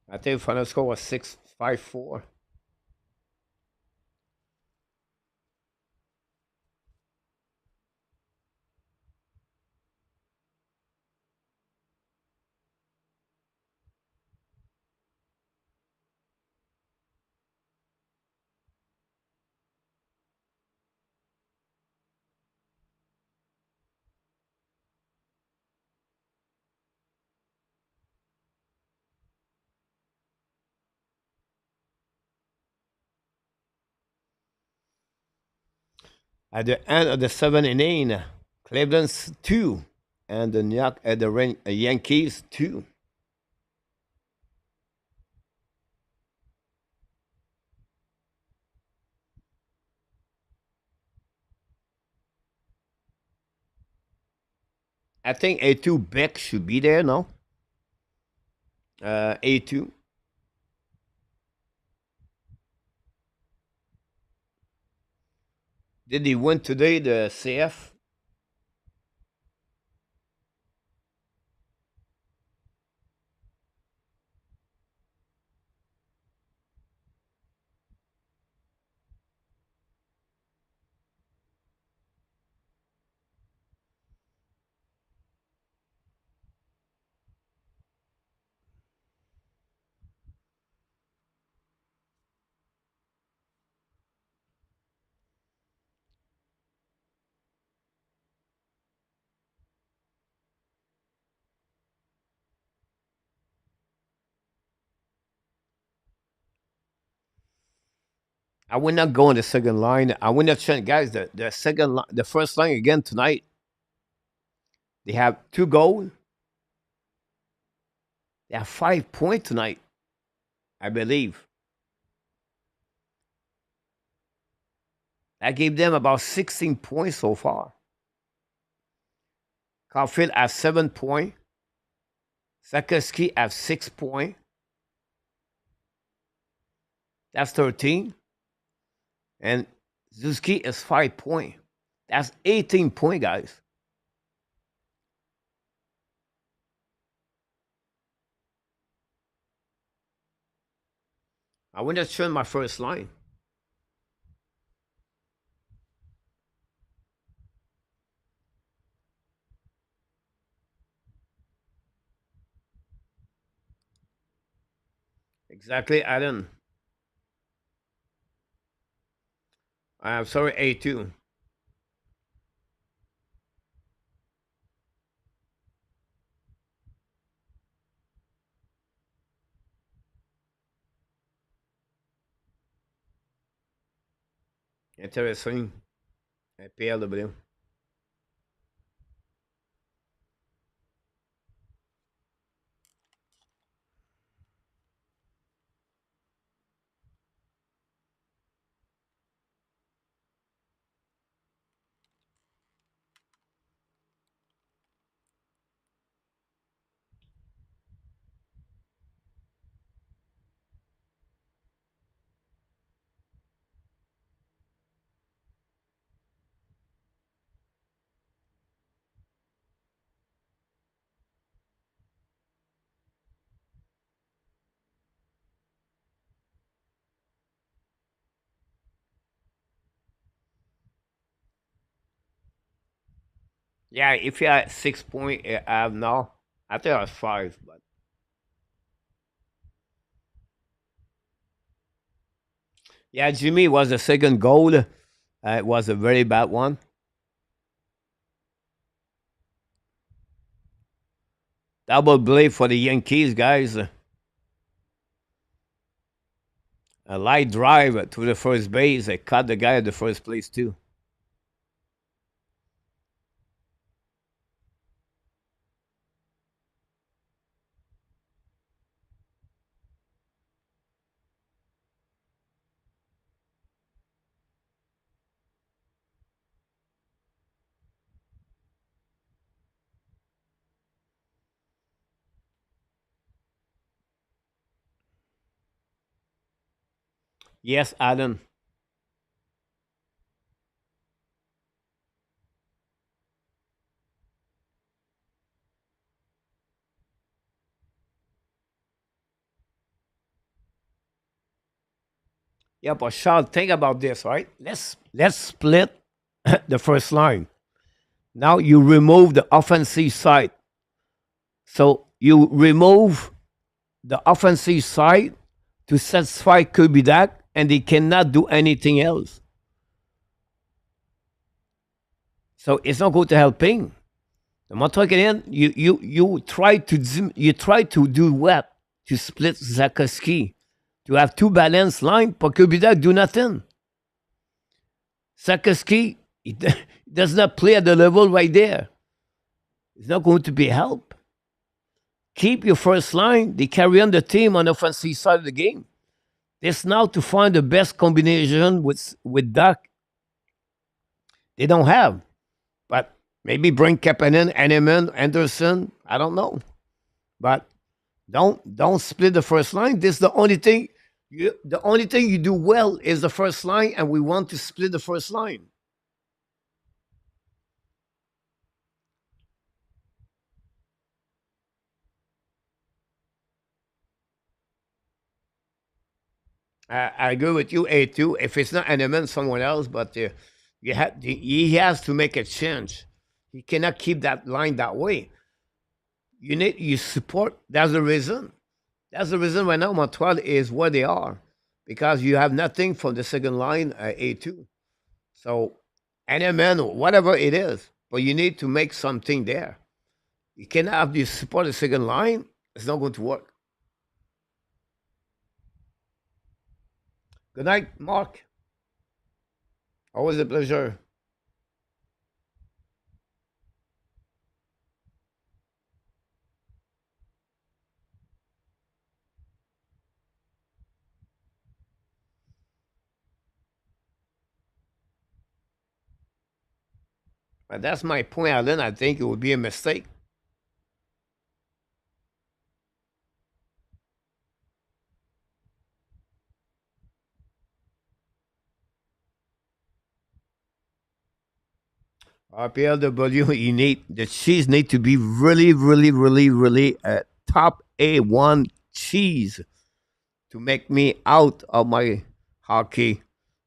I think final score was 6-5-4. At the end of the 7 inning, Cleveland's 2 and the New York the Yankees 2. I think A2 Beck should be there, no? A2. Did he win today, the CF? I would not go on the second line. I would not change, guys. The second line, the first line again tonight. They have 2 goals. They have 5 points tonight, I believe. That gave them about 16 points so far. Caufield has 7 points. Sakoski has 6 points. That's 13. And Zuski is 5 points. That's 18 points, guys. I would just turn my first line. Exactly, Adam. I'm sorry, A2. Interesting. PLW. Yeah, if you had 6 points, I have now. I think I was 5, but yeah, Jimmy was the second goal. It was a very bad one. Double blade for the Yankees, guys. A light drive to the first base. They caught the guy at the first place, too. Yes, Adam. Yeah, but Sean, think about this, right? Let's split the first line. Now you remove the offensive side. So you remove the offensive side to satisfy Kubidak, and they cannot do anything else. So it's not going to helping. The Montreal Canadiens, you try to do what? To split Zakoski. To have 2 balanced line, but Kubidak do nothing. Zakoski, he does not play at the level right there. It's not going to be help. Keep your first line. They carry on the team on the offensive side of the game. It's now to find the best combination with Duck. They don't have. But maybe bring Kapanen, Henneman, Anderson. I don't know. But don't split the first line. This is the only thing you do well is the first line, and we want to split the first line. I agree with you, A2. If it's not Henneman, someone else, but he has to make a change. He cannot keep that line that way. You support. That's the reason. That's the reason right now Montreal is where they are, because you have nothing from the second line, A2. So, NMN, whatever it is, but you need to make something there. You cannot have you support the second line. It's not going to work. Good night, Mark. Always a pleasure. But that's my point, Alan. I think it would be a mistake. PLW, you need the cheese need to be really, really, really, really top A1 cheese to make me out of my hockey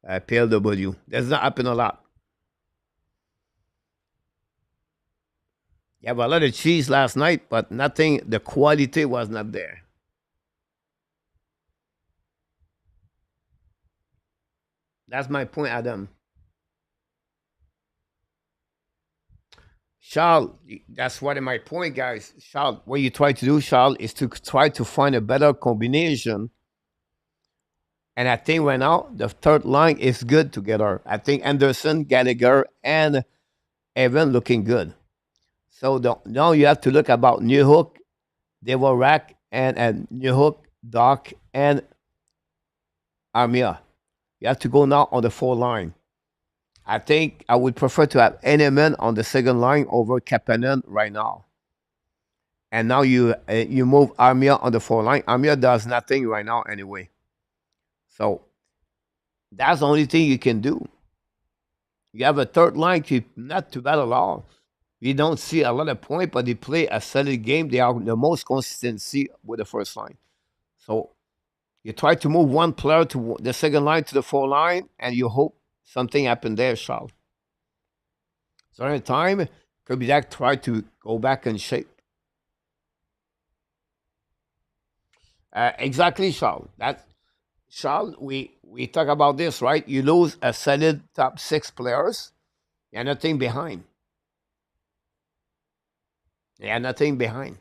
PLW. Does not happen a lot. You have a lot of cheese last night, but nothing. The quality was not there. That's my point, Adam. Charles, that's what my point, guys. Charles, what you try to do, Charles, is to try to find a better combination. And I think right now the third line is good together. I think Anderson, Gallagher, and Evan looking good. So now you have to look about New Hook, Devorak, and New Hook, Doc, and Armia. You have to go now on the four line. I think I would prefer to have Eneman on the second line over Kapanen right now. And now you move Armia on the four line. Armia does nothing right now anyway. So that's the only thing you can do. You have a third line, not too bad at all. You don't see a lot of points, but they play a solid game. They are the most consistency with the first line. So you try to move one player to the second line to the four line, and you hope something happened there, Charles. So at the time, Kubiak tried to go back in shape. Exactly, Charles. That's Charles. We talk about this, right? You lose a solid top six players, and nothing behind. Yeah, nothing behind.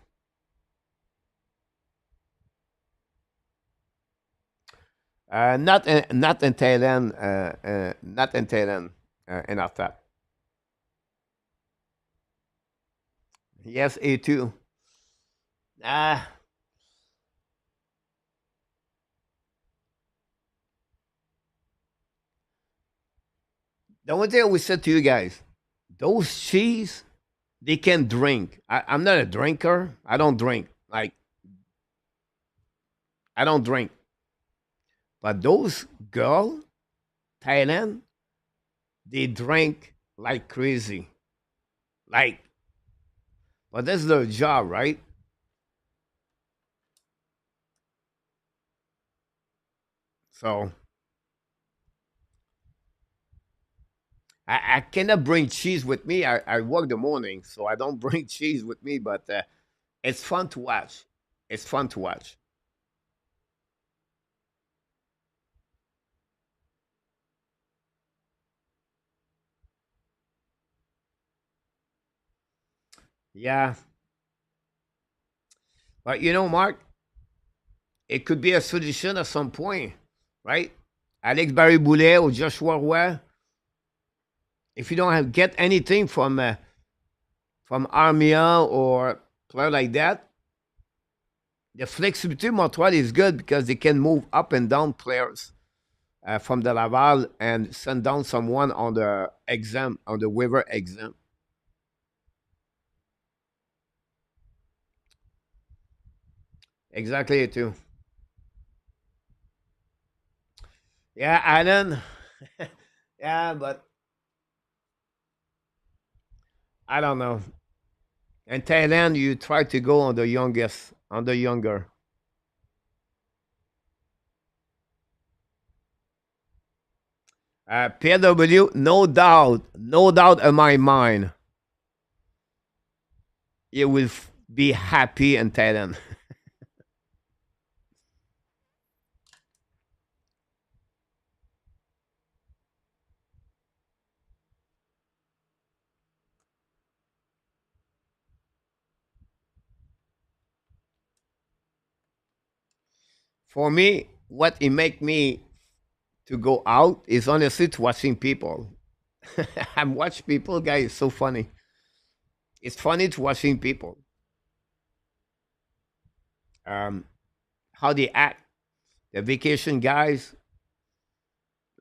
Not in Thailand. Not in Thailand. In Aftab. Yes, A2. Ah, the one thing we said to you guys, those cheese, they can drink. I'm not a drinker. I don't drink. Like I don't drink. But those girl, Thailand, they drink like crazy. Like, but that's their job, right? So I cannot bring cheese with me. I work the morning, so I don't bring cheese with me. But it's fun to watch. It's fun to watch. Yeah, but Mark, it could be a solution at some point, right? Alex Barry Boulet or Joshua Roy. If you don't get anything from Armia or player like that, the flexibility of Montreal is good because they can move up and down players from the Laval and send down someone on the exam, on the waiver exam. Exactly, too. Yeah, Alan. Yeah, but I don't know. In Thailand, you try to go on the youngest, on the younger. PW, no doubt in my mind, you will be happy in Thailand. For me, what it make me to go out is honestly to watching people. I watch people, guys. It's so funny. It's funny to watching people. Um, how they act. The vacation guys,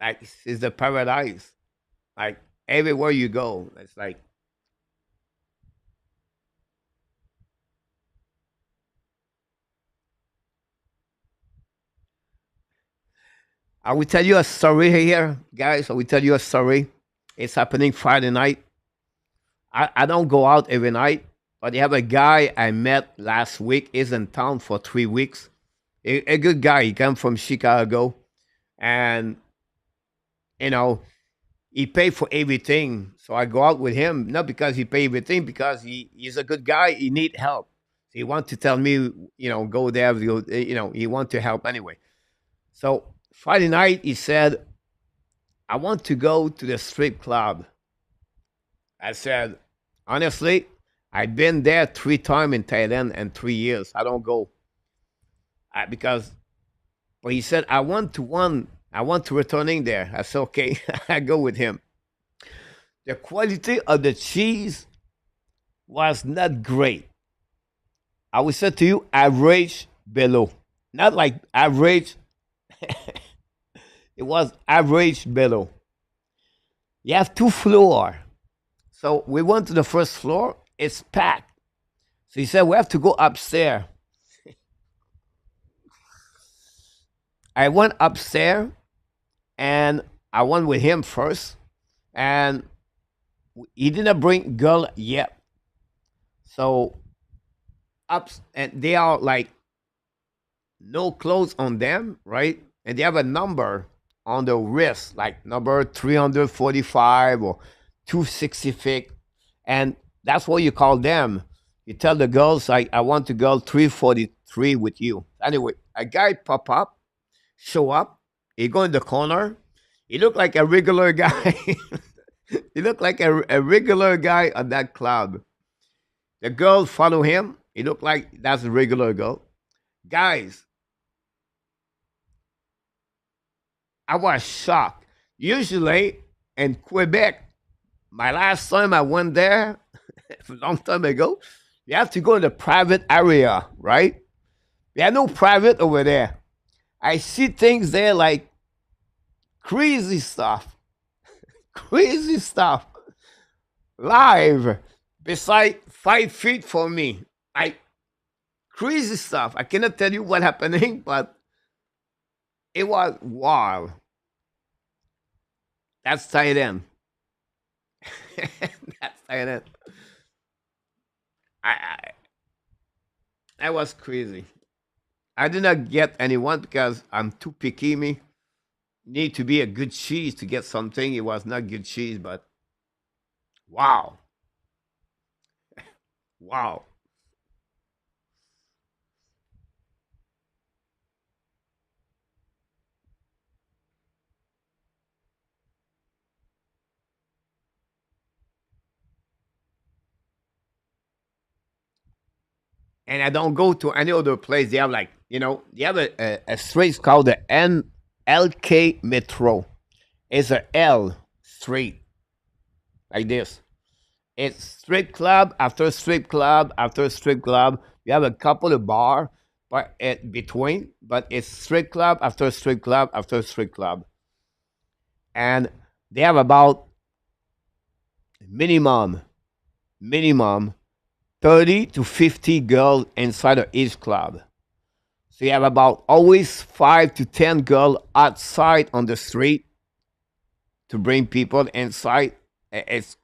like it's the paradise. Like everywhere you go, it's like I will tell you a story here, guys. I will tell you a story. It's happening Friday night. I don't go out every night, but you have a guy I met last week. He's in town for 3 weeks. A good guy. He came from Chicago, and you know he paid for everything. So I go out with him, not because he paid everything, because he's a good guy. He need help. He want to tell me, go there. He want to help anyway. So Friday night, he said, I want to go to the strip club. I said, honestly, I've been there 3 times in Thailand in 3 years. I don't go because, but he said, I want to returning there. I said, okay, I go with him. The quality of the cheese was not great. I would say to you, average below. Not like average. It was average below. You have 2 floors. So we went to the first floor. It's packed. So he said, we have to go upstairs. I went upstairs and I went with him first. And he didn't bring girl yet. So up, and they are like no clothes on them, right? And they have a number on the wrist, like number 345 or 265. And that's what you call them. You tell the girls, I want to go 343 with you. Anyway, a guy pop up, show up. He go in the corner. He looked like a regular guy. He looked like a regular guy at that club. The girl follow him. He looked like that's a regular girl. Guys, I was shocked. Usually in Quebec, my last time I went there, a long time ago, you have to go in the private area, right? There are no private over there. I see things there like crazy stuff, crazy stuff, live, beside 5 feet from me, like crazy stuff. I cannot tell you what happening, but it was wild. That's tight end. That's tight end. I, I was crazy. I did not get anyone because I'm too picky. Me need to be a good cheese to get something. It was not good cheese, but wow, wow. And I don't go to any other place. They have like, they have a street called the NLK Metro. It's a L street like this. It's strip club after strip club after strip club. You have a couple of bar, but in between, but it's strip club after strip club after strip club, and they have about minimum minimum 30 to 50 girls inside of each club. So you have about always 5 to 10 girls outside on the street to bring people inside. It's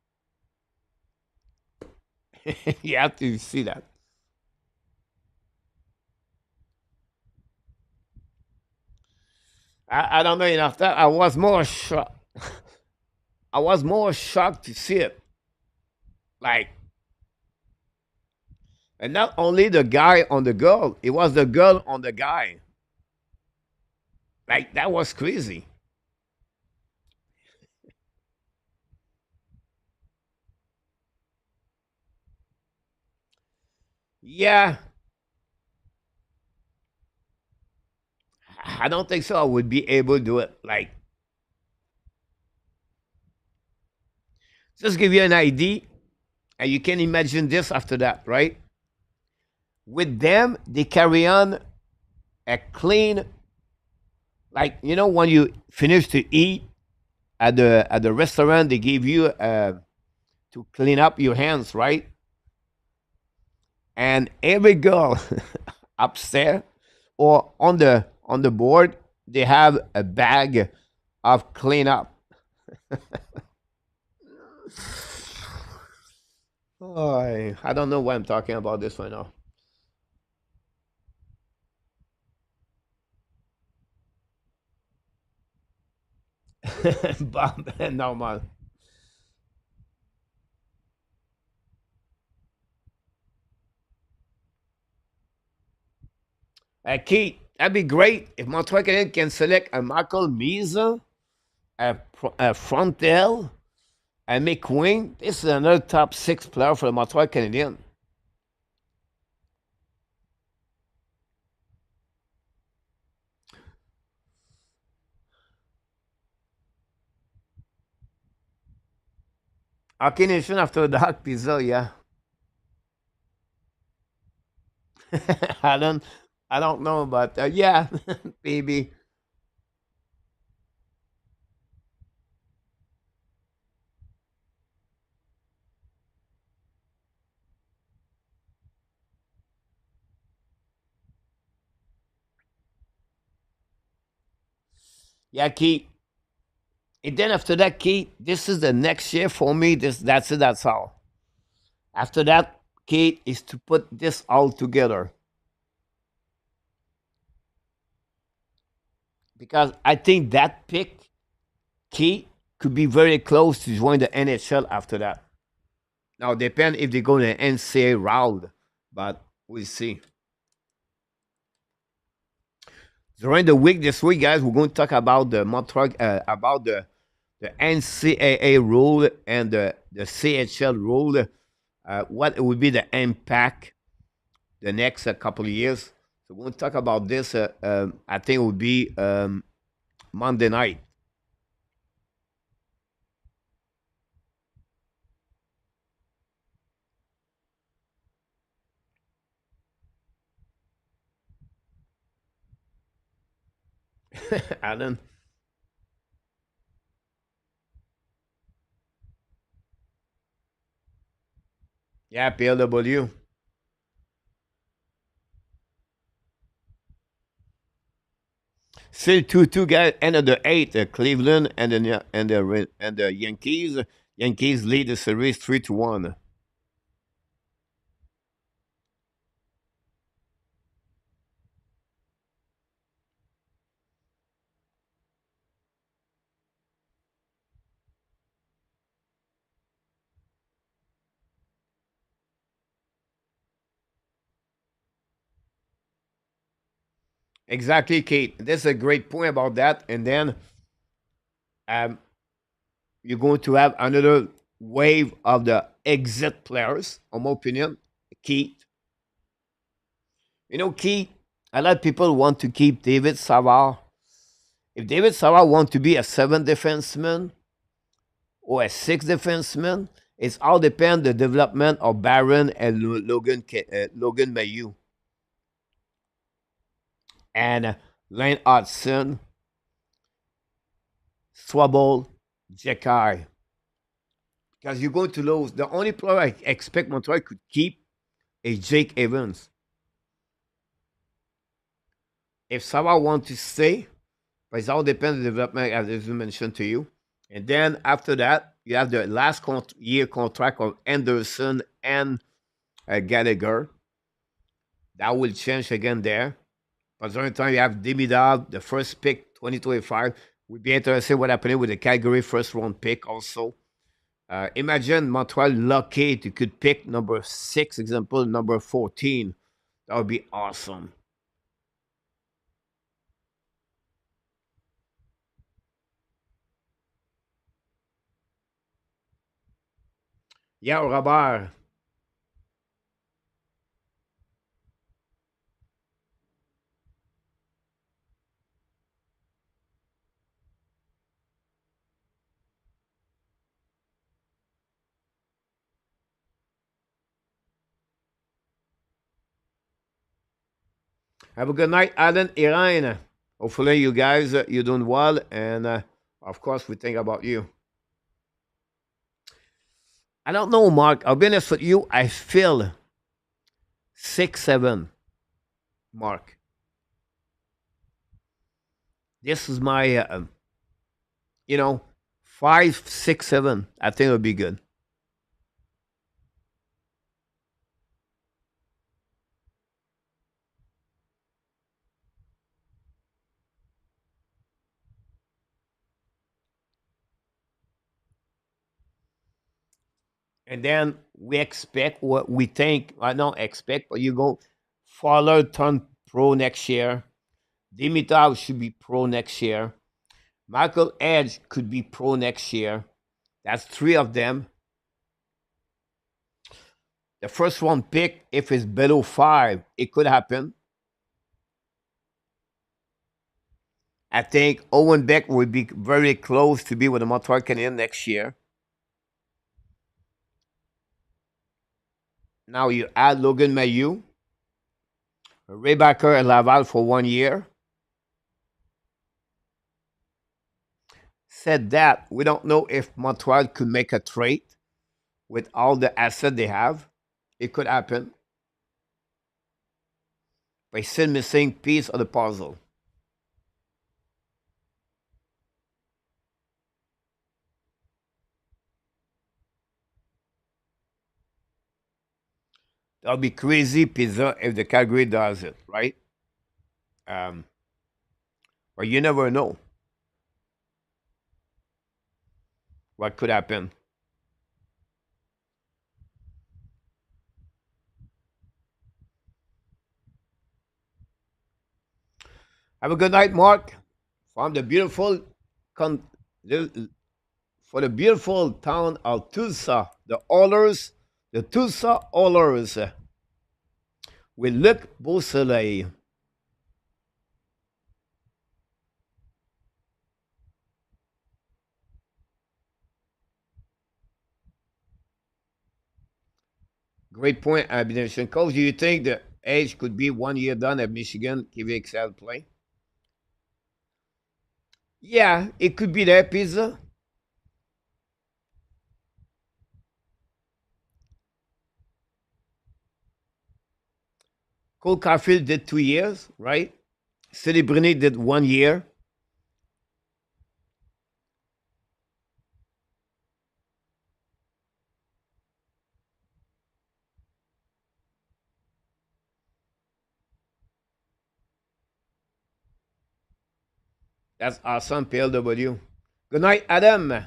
you have to see that. I don't know enough that I was more shocked. I was more shocked to see it. Like, and not only the guy on the girl, it was the girl on the guy. Like that was crazy. Yeah, I don't think so. I would be able to do it. Like Just give you an idea, and you can imagine this after that, right? With them, they carry on a clean, like when you finish to eat at the restaurant, they give you to clean up your hands, right? And every girl upstairs or on the board, they have a bag of cleanup. Oh, I don't know why I'm talking about this right now. Bob and normal. Keith, that'd be great if Montreal Canadiens can select a Michael Misa, a Frontel, a McQueen. This is another top six player for the Montreal Canadiens. Hockey Nation after the Hawk Pizza, yeah. I don't, I don't know, but yeah, maybe. Yeah, Keith. And then after that, Keith, this is the next year for me. That's it. That's all. After that, Keith, is to put this all together because I think that pick, Keith, could be very close to join the NHL after that. Now, depend if they go the NCAA route, but we'll see. During the week this week, guys, we're going to talk about the Montreal, about the NCAA rule and the CHL rule. What would be the impact the next couple of years? So we're going to talk about this. I think it will be Monday night. Alan, yeah, PLW. Still 2-2, guys. End of the eighth, Cleveland and the Yankees. Yankees lead the series 3-1. Exactly, Kate. That's a great point about that. And then um, you're going to have another wave of the exit players, in my opinion. Keith. Keith, a lot of people want to keep David Savard. If David Savard wants to be a seven defenseman or a six defenseman, it's all depend the development of Barron and Logan Mayu and Lane Hudson, Swabble, Jekai. Because you're going to lose. The only player I expect Montreal could keep is Jake Evans. If Savard wants to stay, but it all depends on the development, as I mentioned to you. And then after that, you have the last year contract of Anderson and Gallagher. That will change again there. But during the time you have Demidov, the first pick, 2025. We'd be interested what happening with the Calgary first round pick also. Imagine Montreal lucky to could pick number 6, example, number 14. That would be awesome. Yeah, Robert. Have a good night, Alan, Iran. Hopefully, you guys, you're doing well. And of course, we think about you. I don't know, Mark. I'll be honest with you. I feel 6-7, Mark. This is my, 5-6-7. I think it'll be good. And then we expect what we think. I don't expect, but you go Fowler turn pro next year. Dimitrov should be pro next year. Michael Edge could be pro next year. That's three of them. The first one pick, if it's below 5, it could happen. I think Owen Beck will be very close to be with the Montreal Canadiens next year. Now you add Logan Mayu, Rebecca and Laval for 1 year. Said that, we don't know if Montreal could make a trade with all the assets they have. It could happen. But still missing piece of the puzzle. That'll be crazy pizza if the Calgary does it, right? But you never know what could happen. Have a good night, Mark. From the beautiful, for the beautiful town of Tulsa, the Oilers, the Tulsa Oilers, with Luc Beausoleil. Great point, Habs Nation. Coach, do you think the age could be 1 year done at Michigan, KVXL play? Yeah, it could be that pizza. Cole Caufield did 2 years, right? City Bruni did 1 year. That's awesome, PLW. Good night, Adam. It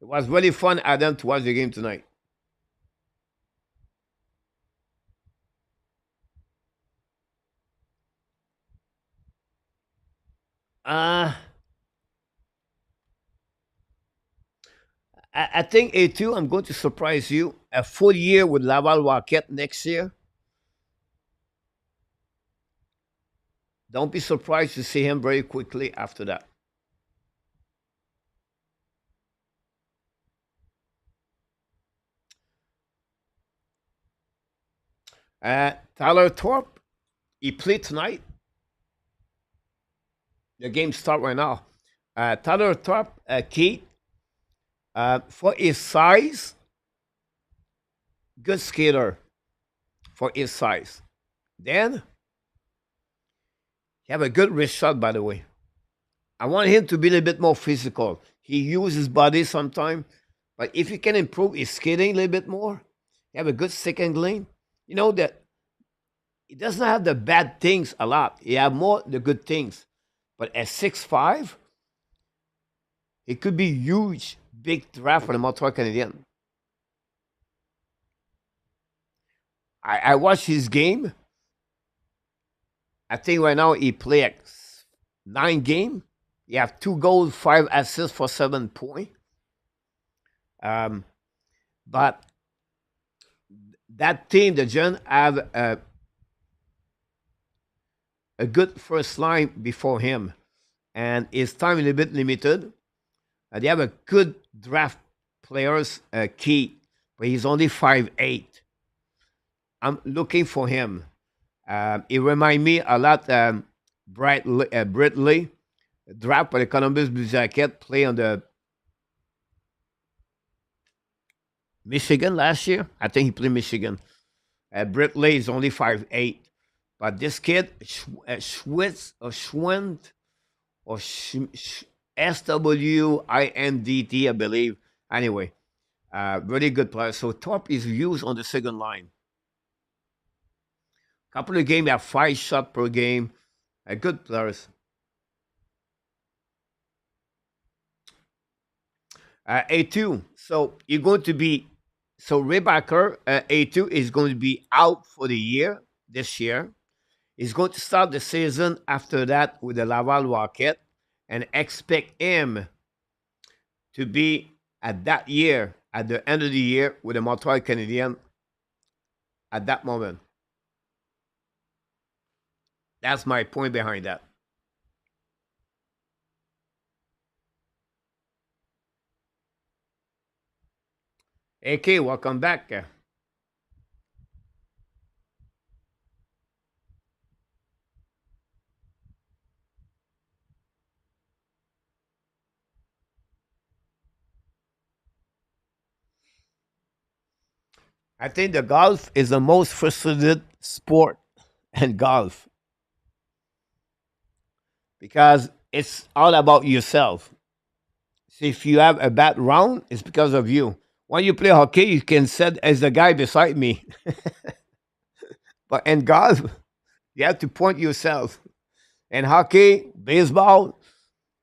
was really fun, Adam, to watch the game tonight. I think A2, I'm going to surprise you. A full year with Laval Rocket next year. Don't be surprised to see him very quickly after that. Tyler Thorpe, he played tonight. The game start right now. Tyler Thorpe, Keith, for his size, good skater for his size. Then, he have a good wrist shot, by the way. I want him to be a little bit more physical. He uses his body sometimes, but if he can improve his skating a little bit more, he have a good stick handling. You know that he doesn't have the bad things a lot. He have more the good things. But at 6'5", it could be huge, big draft for the Montreal Canadiens. I watched his game. I think right now he played 9 games. He have 2 goals, 5 assists for 7 points. But that team, the Giants, have a good first line before him. And his time a little bit limited. They have a good draft players, Key, but he's only 5'8". I'm looking for him. It reminds me a lot Brett Lee, draft for the Columbus Blue Jacket, play on the Michigan last year. I think he played Michigan. Brett Lee is only 5'8", but this kid Schwitz or Schwint or SWINDT, I believe. Anyway, really good player. So Top is used on the second line. Couple of games have 5 shots per game. Good players. A2. So you're going to be Rebacker A2 is going to be out for the year this year. He's going to start the season after that with the Laval Rocket and expect him to be at that year, at the end of the year, with the Montreal Canadiens at that moment. That's my point behind that. AK, welcome back. I think the golf is the most frustrated sport in golf because it's all about yourself. So if you have a bad round, it's because of you. When you play hockey, you can sit as the guy beside me. But in golf, you have to point yourself. In hockey, baseball,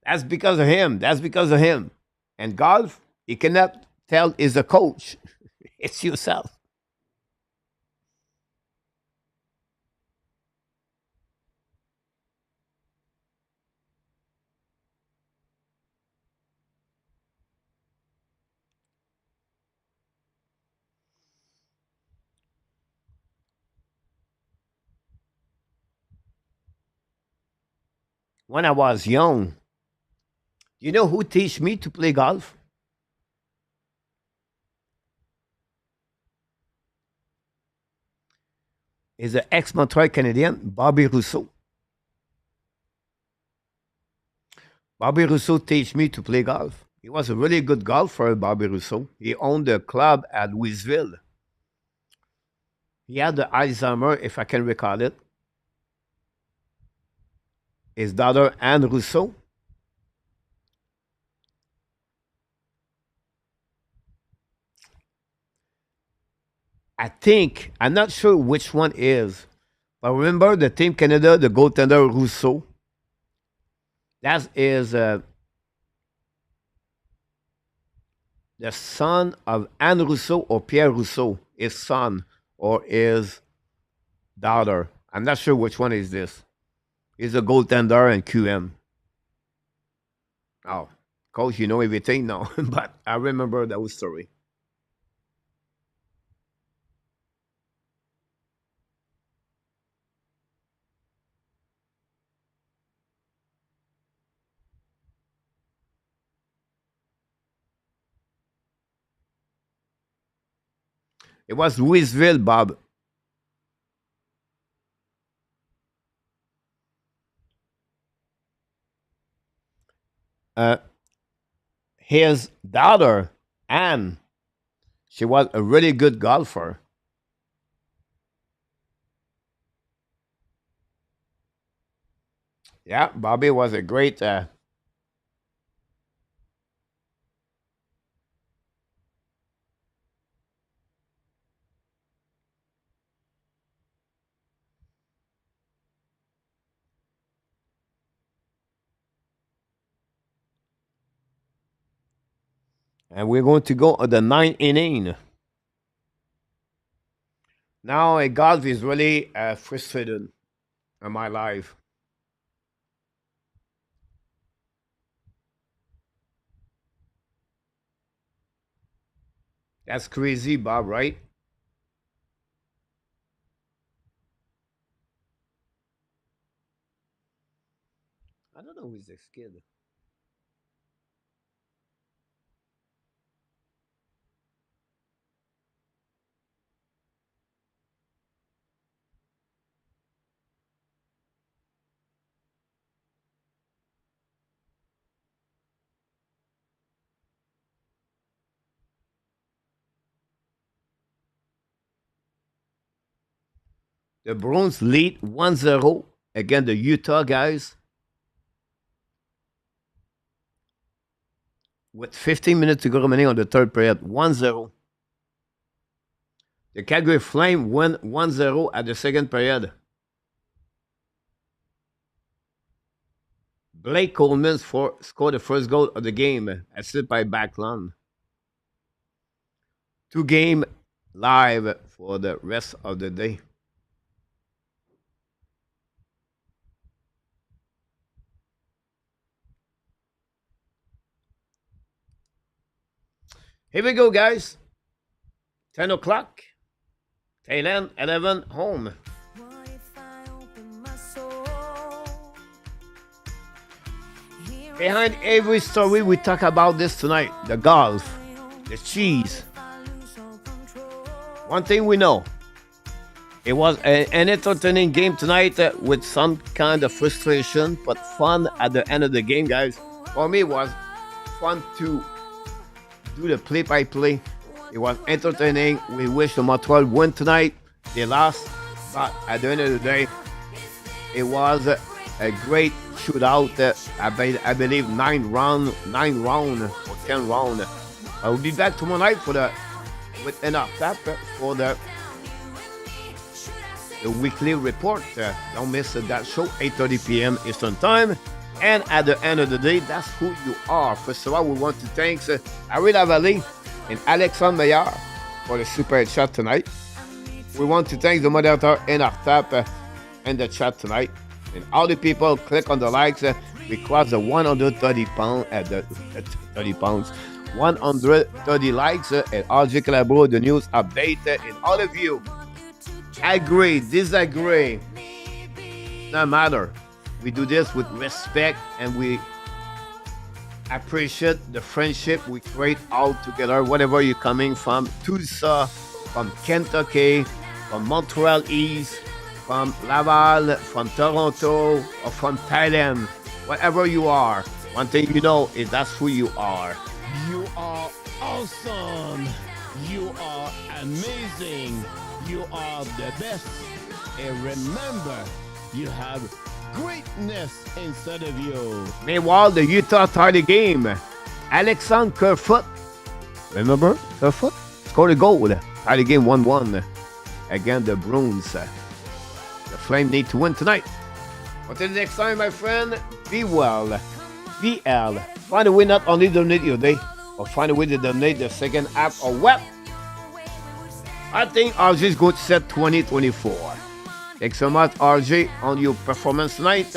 that's because of him. That's because of him. And golf, you cannot tell is a coach. It's yourself. When I was young, you know who teach me to play golf? Is an ex-Montreal Canadian, Bobby Rousseau. Bobby Rousseau teach me to play golf. He was a really good golfer, Bobby Rousseau. He owned a club at Louisville. He had the Alzheimer, if I can recall it. His daughter, Anne Rousseau. I think, I'm not sure which one is, but remember the Team Canada, the goaltender Rousseau? That is the son of Anne Rousseau or Pierre Rousseau, his son or his daughter. I'm not sure which one is this. He's a goaltender and QM. Oh, coach, you know everything now, but I remember that story. It was Louisville, Bob. Uh, his daughter, Anne, she was a really good golfer. Yeah, Bobby was a great. And we're going to go on the ninth inning. Now, golf is really frustrated in my life. That's crazy, Bob, right? I don't know who's this kid. The Bruins lead 1-0 against the Utah guys with 15 minutes to go remaining on the third period. 1-0. The Calgary Flame win 1-0 at the second period. Blake Coleman scored the first goal of the game, assisted by Backlund. 2-game live for the rest of the day. Here we go, guys. 10 o'clock. Tail end, 11, home. Behind every story, we talk about this tonight. The golf, the cheese. One thing we know. It was an entertaining game tonight with some kind of frustration, but fun at the end of the game, guys. For me, it was fun to do the play-by-play. It was entertaining. We wish the Montreal win tonight. They lost, but at the end of the day, it was a great shootout. I believe 9 round or 10 round. I will be back tomorrow night with enough tap for the weekly report. Don't miss that show, 8:30 p.m. Eastern Time. And at the end of the day, that's who you are. First of all, we want to thank Harry Lavallée and Alexandre Meillard for the super chat tonight. We want to thank the moderator in our tap in the chat tonight. And all the people click on the likes. We cross the 130 pounds at the 30 pounds. 130 likes and RJ Calabro, the news update. And all of you agree, disagree, no matter. We do this with respect and we appreciate the friendship we create all together, whatever you're coming from, Tulsa, from Kentucky, from Montreal East, from Laval, from Toronto, or from Thailand, whatever you are. One thing you know is that's who you are. You are awesome. You are amazing. You are the best. And remember, you have greatness inside of you. Meanwhile, the Utah tied the game. Alexandre Caufield, remember Caufield? Scored a goal. Tied the game 1-1 against the Bruins. The Flames need to win tonight. Until the next time, my friend, be well. VL. Find a way not only donate your day, but find a way to donate the second half or what? I think RJ is going to set 2024. Thanks so much, RJ, on your performance tonight.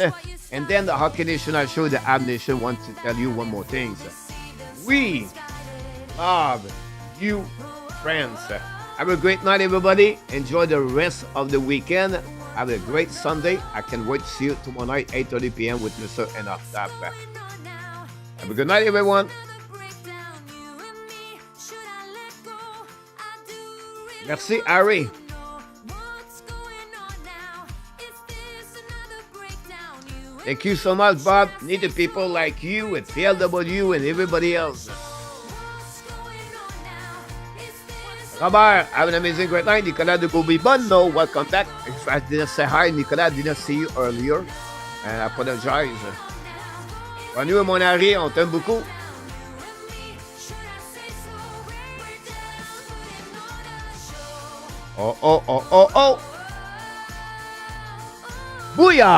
And then the Hockey Nation Show, the Habs Nation, wants to tell you one more thing. We love you, friends. Have a great night, everybody. Enjoy the rest of the weekend. Have a great Sunday. I can't wait to see you tomorrow night, 8:30 p.m. with Mr. Enartap. Have a good night, everyone. Merci, Harry. Thank you so much, Bob. Need the people like you and PLW and everybody else. Robert, have an amazing great night. Nicolas de Gouby-Bonneau, welcome back. If I didn't say hi, Nicolas, I didn't see you earlier. And I apologize. Bonne nuit, mon Harry, on t'aime beaucoup. Oh, oh, oh, oh, oh. Booyah!